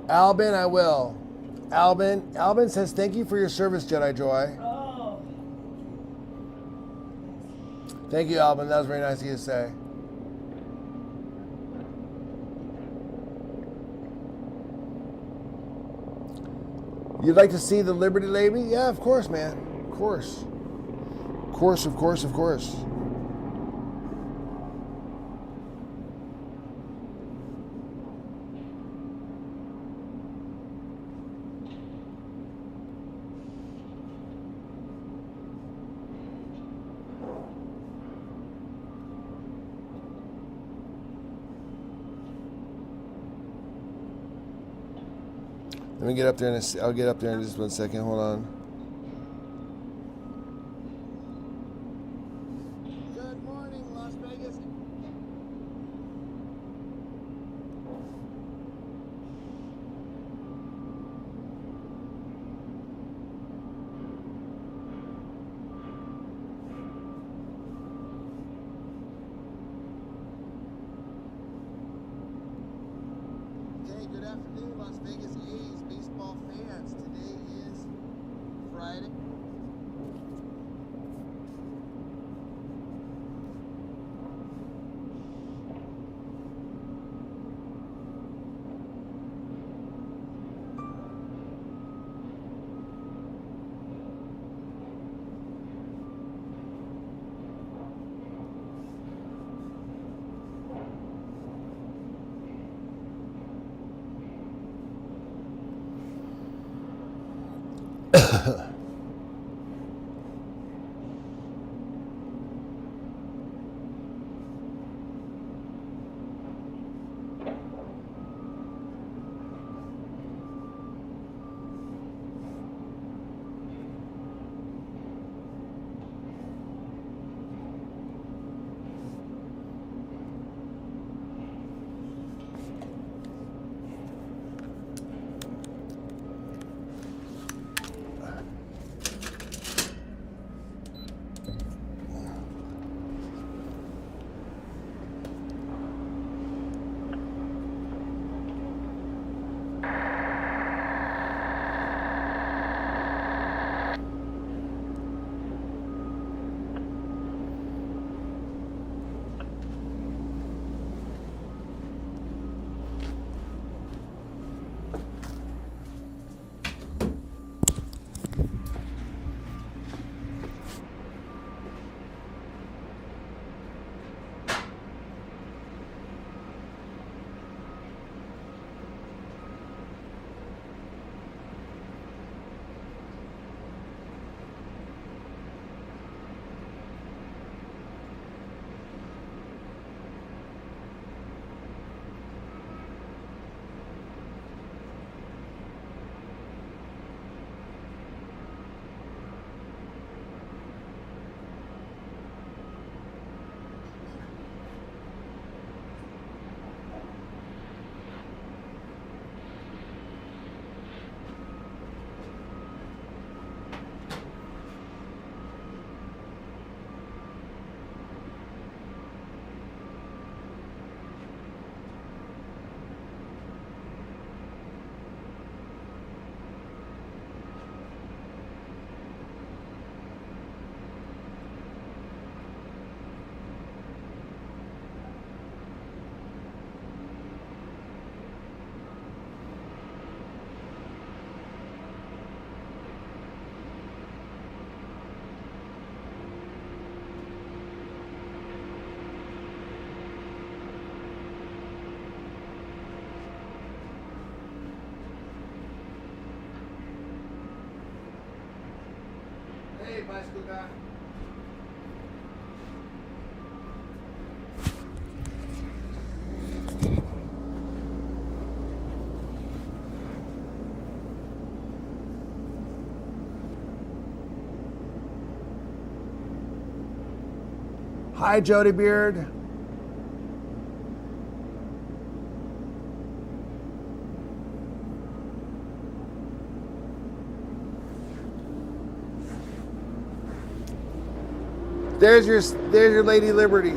Albin, I will. Albin says, thank you for your service, Jedi Joy. Oh. Thank you, Albin. That was very nice of you to say. You'd like to see the Liberty Lady? Yeah, of course, man. Of course. Of course, of course, of course. Let me get up there and I'll get up there in just 1 second. Hold on. Good morning, Las Vegas. Okay, good afternoon, Las Vegas A's baseball fans. Today is Friday. Hey, bicycle guy. Hi, Jody Beard. There's your Lady Liberty.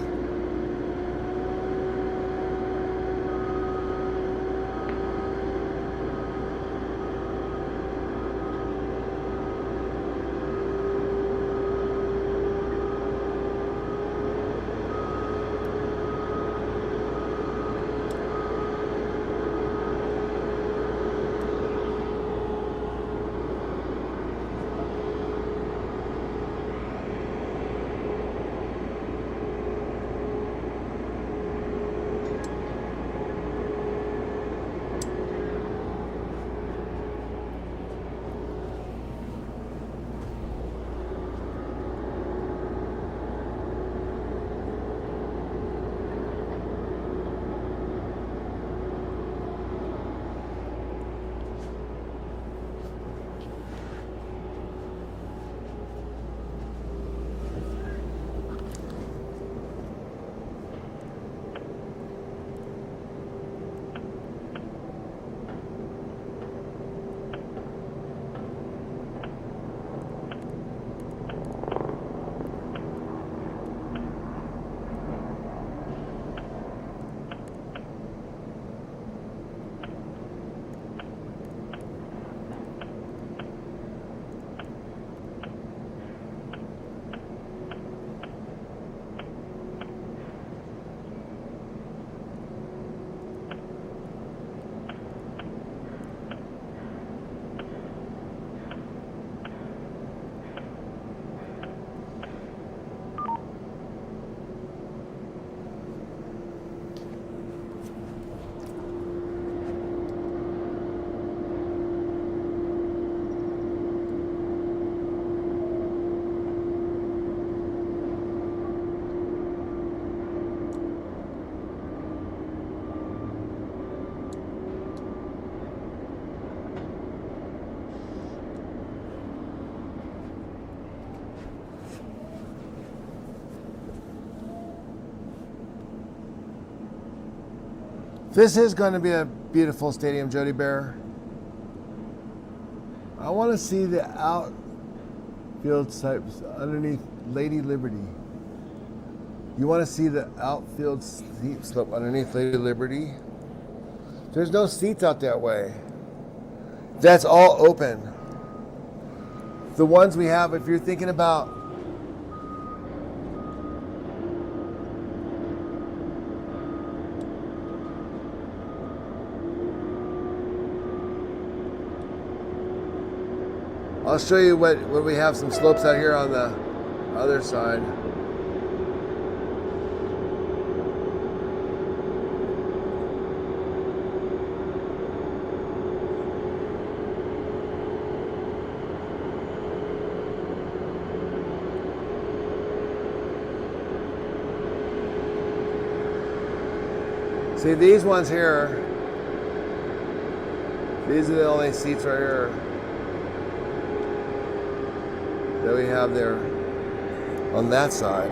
This is going to be a beautiful stadium, Jody Bear. I want to see the outfield types underneath Lady Liberty. You want to see the outfield steep slope underneath Lady Liberty? There's no seats out that way. That's all open. The ones we have, if you're thinking about I'll show you what we have some slopes out here on the other side. See, these ones here, these are the only seats right here that we have there on that side.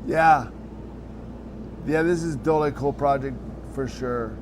Yeah. Yeah, this is totally a cool project for sure.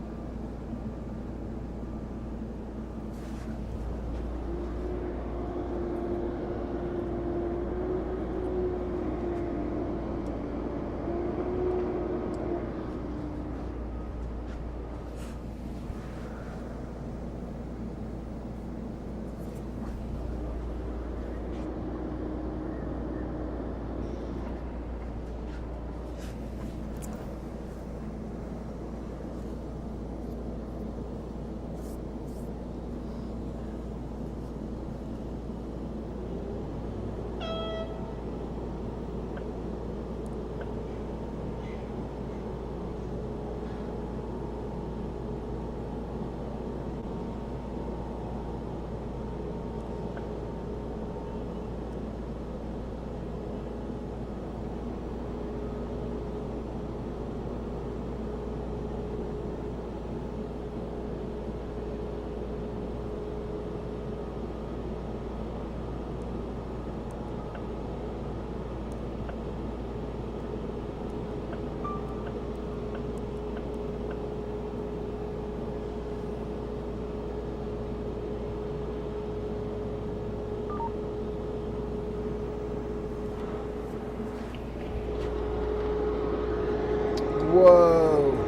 Whoa.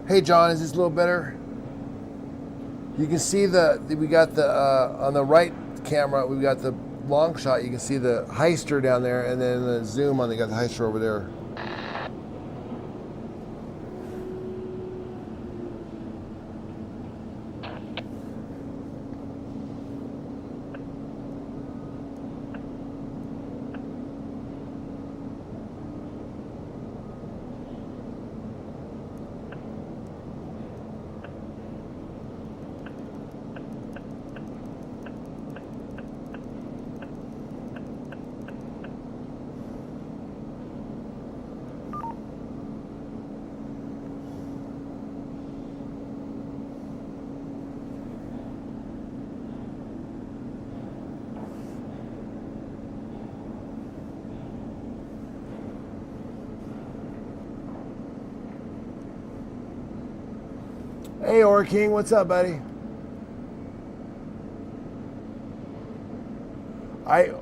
Hey John, is this a little better? You can see we got the on the right camera, we got the long shot. You can see the heister down there, and then the zoom on, they got the heister over there. Hey, Aura King, what's up, buddy?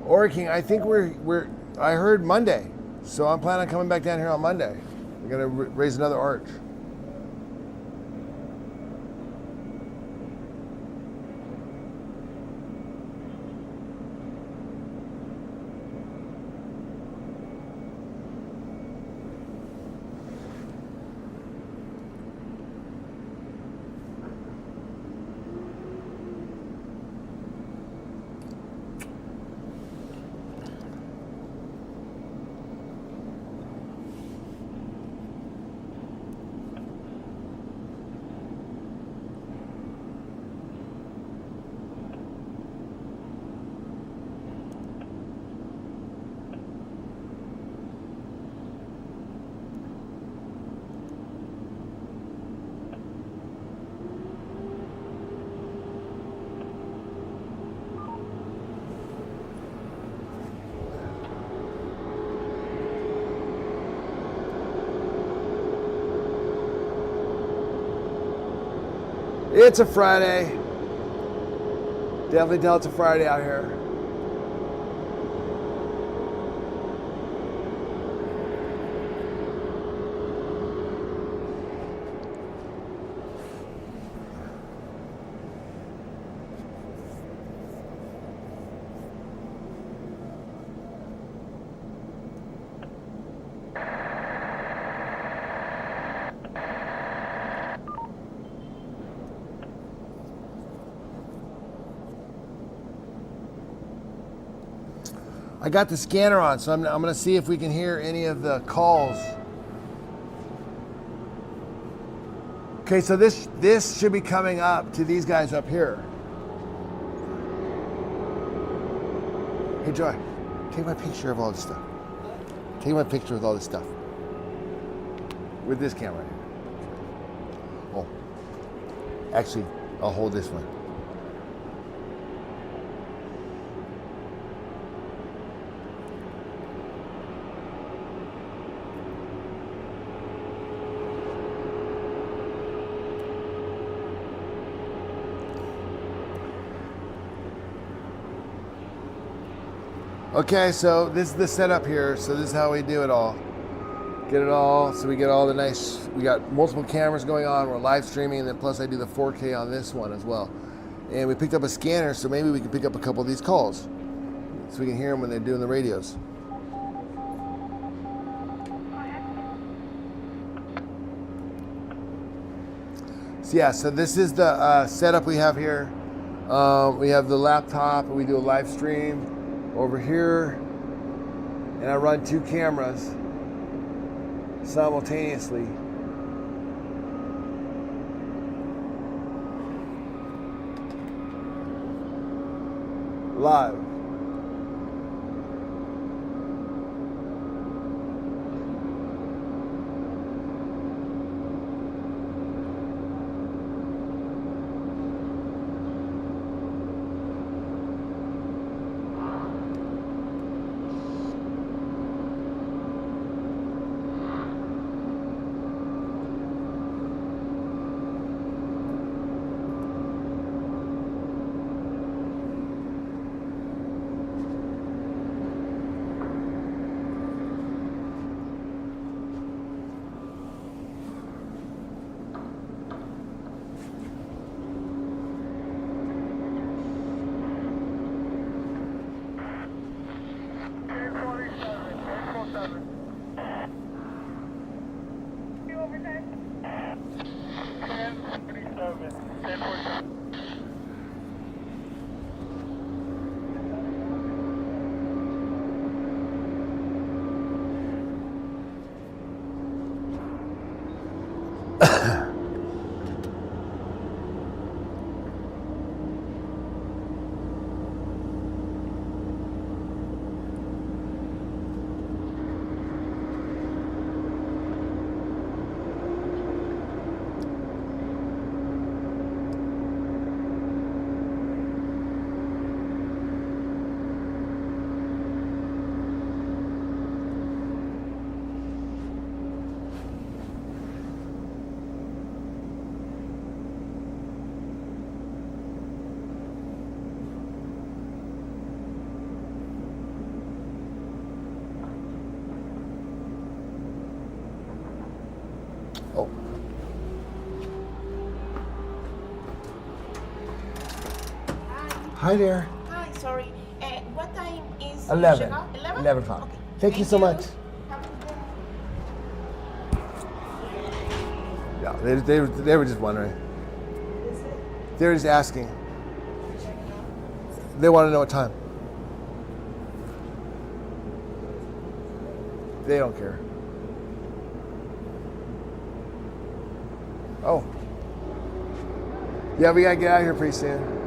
Aura King, I think I heard Monday, so I'm planning on coming back down here on Monday. We're gonna raise another arch. It's a Friday. Definitely tell it's a Friday out here. I got the scanner on, so I'm going to see if we can hear any of the calls. Okay, so this should be coming up to these guys up here. Hey, Joy, take my picture of all this stuff. Take my picture with all this stuff. With this camera here. Oh, actually, I'll hold this one. Okay, so this is the setup here. So this is how we do it all. Get it all, so we get all the nice, we got multiple cameras going on, we're live streaming, and then plus I do the 4K on this one as well. And we picked up a scanner, so maybe we can pick up a couple of these calls. So we can hear them when they're doing the radios. So yeah, so this is the setup we have here. We have the laptop, and we do a live stream over here, and I run 2 cameras simultaneously. Live. Oh. Hi there. Hi, sorry. What time is 11. check out? 11 o'clock. Okay. Thank you so much. Have a good day. Yeah, they were just wondering. They were just asking. They want to know what time. They don't care. Oh. Yeah, we gotta get out of here pretty soon.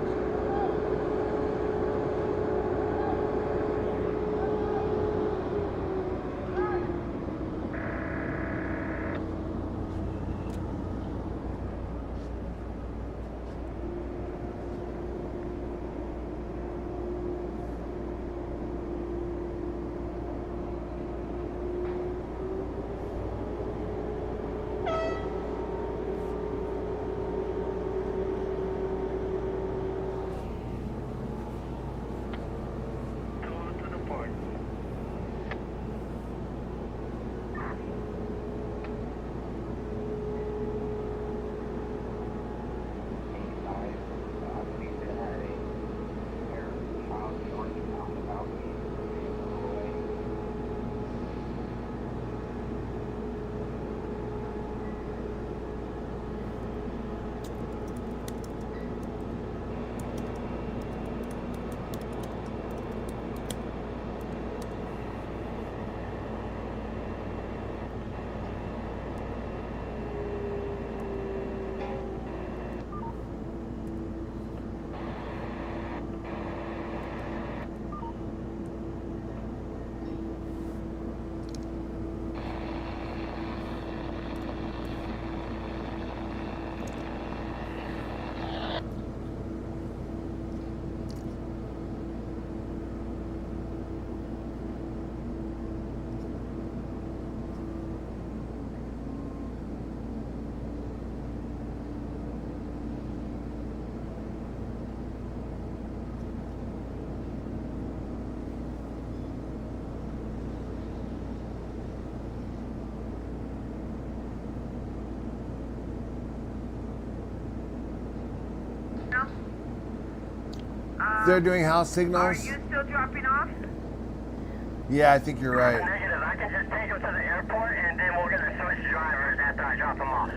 they're doing house Are signals. you still dropping off? Yeah, I think you're right. Negative. I can just take him to the airport, and then we're gonna switch drivers after I drop him off.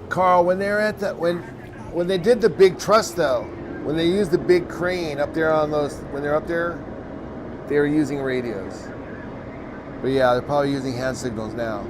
Carl, when they're at the when they did the big truss though, when they used the big crane up there on those, when they're up there, they were using radios. But yeah, they're probably using hand signals now.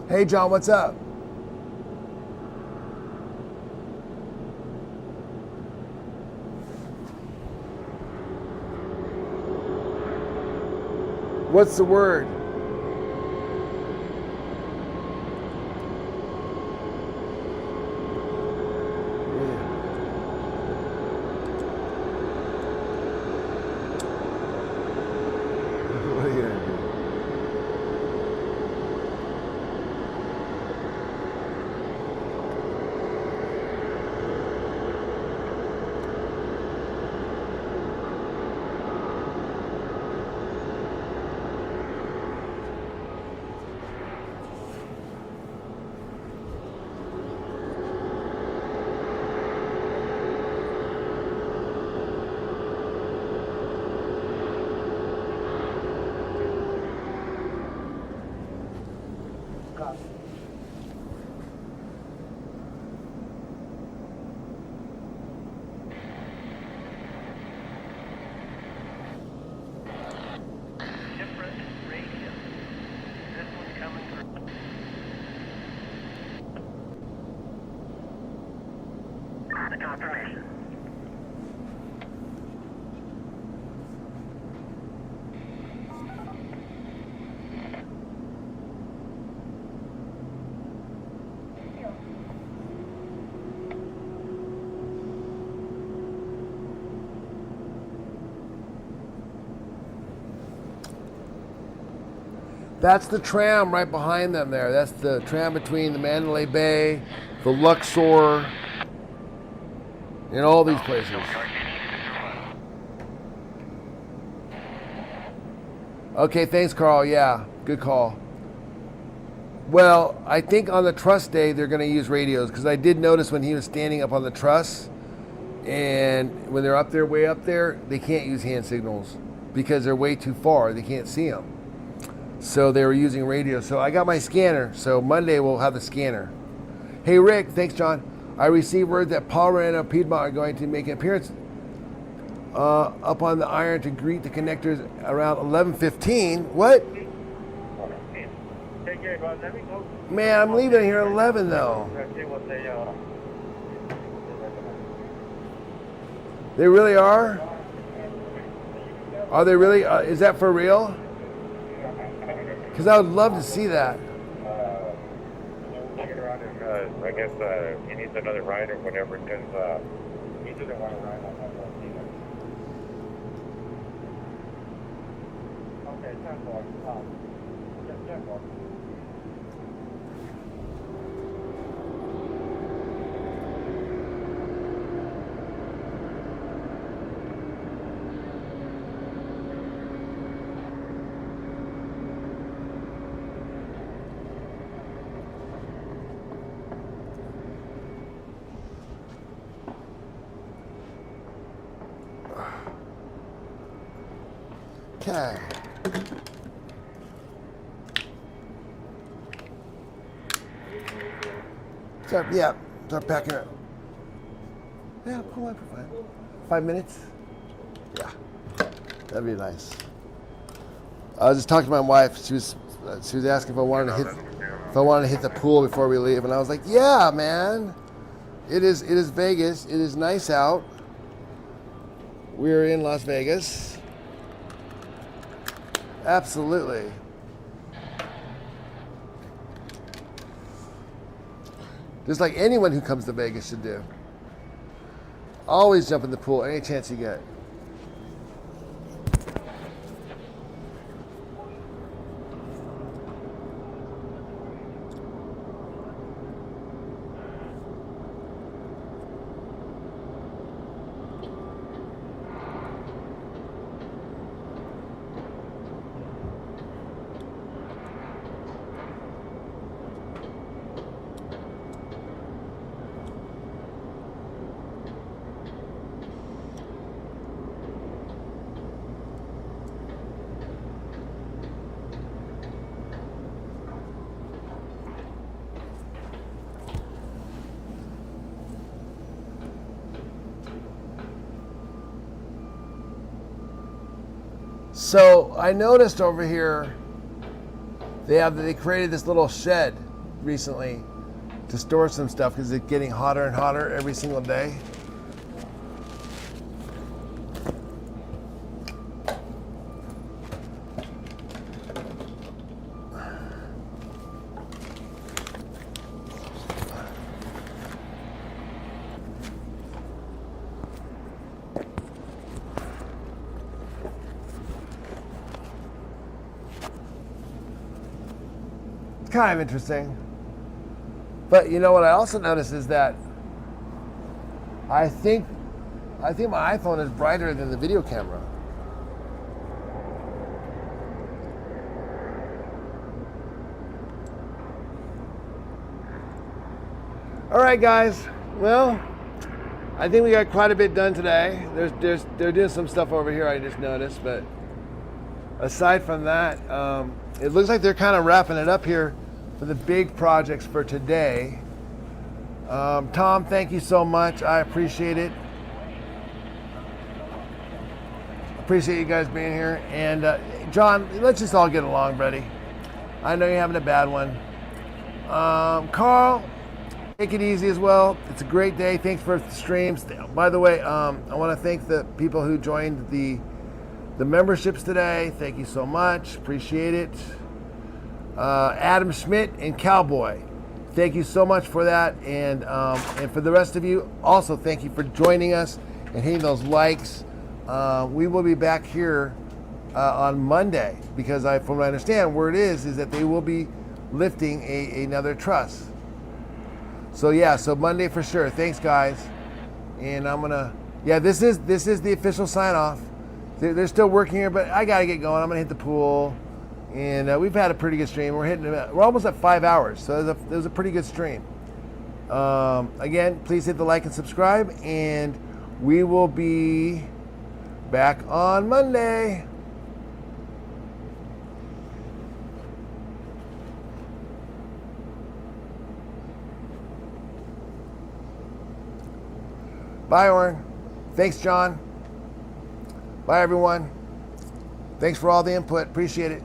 Hey John, what's up? What's the word? What are you gonna do? Different radio. This one's coming through. The confirmation. That's the tram right behind them there. That's the tram between the Mandalay Bay, the Luxor, and all these places. Okay, thanks, Carl. Yeah, good call. Well, I think on the truss day they're going to use radios because I did notice when he was standing up on the truss, and when they're up there, way up there, they can't use hand signals because they're way too far. They can't see them. So they were using radio. So I got my scanner. So Monday we'll have the scanner. Hey Rick, thanks John. I received word that Paul Rand and Piedmont are going to make an appearance up on the iron to greet the connectors around 11:15. What? Man, I'm leaving here at 11 though. They really are? Are they really? Is that for real? Because I would love to see that. I guess he needs another ride or whatever because he doesn't want to ride on that one either. Okay, 10 more. 10 more. Okay. Start packing up. Yeah, pull up for 5 minutes. Yeah, that'd be nice. I was just talking to my wife. She was asking if I wanted to hit the pool before we leave, and I was like, yeah, man. It is Vegas. It is nice out. We're in Las Vegas. Absolutely. Just like anyone who comes to Vegas should do. Always jump in the pool any chance you get. So I noticed over here they created this little shed recently to store some stuff because it's getting hotter and hotter every single day. Kind of interesting. But you know what I also noticed is that I think my iPhone is brighter than the video camera. All right, guys. Well, I think we got quite a bit done today. They're doing some stuff over here I just noticed, but aside from that, it looks like they're kind of wrapping it up here for the big projects for today. Tom, thank you so much. I appreciate it. Appreciate you guys being here. And John, let's just all get along, buddy. I know you're having a bad one. Carl, take it easy as well. It's a great day. Thanks for the streams. By the way, I want to thank the people who joined the memberships today. Thank you so much. Appreciate it. Adam Schmidt and Cowboy, thank you so much for that. And for the rest of you, also thank you for joining us and hitting those likes. We will be back here on Monday because from what I understand, word is that they will be lifting another truss. So yeah, so Monday for sure. Thanks, guys. And this is the official sign off. They're still working here, but I gotta get going. I'm gonna hit the pool. And we've had a pretty good stream. We're almost at 5 hours, so it was a pretty good stream. Again, please hit the like and subscribe, and we will be back on Monday. Bye, Oren. Thanks, John. Bye, everyone. Thanks for all the input. Appreciate it.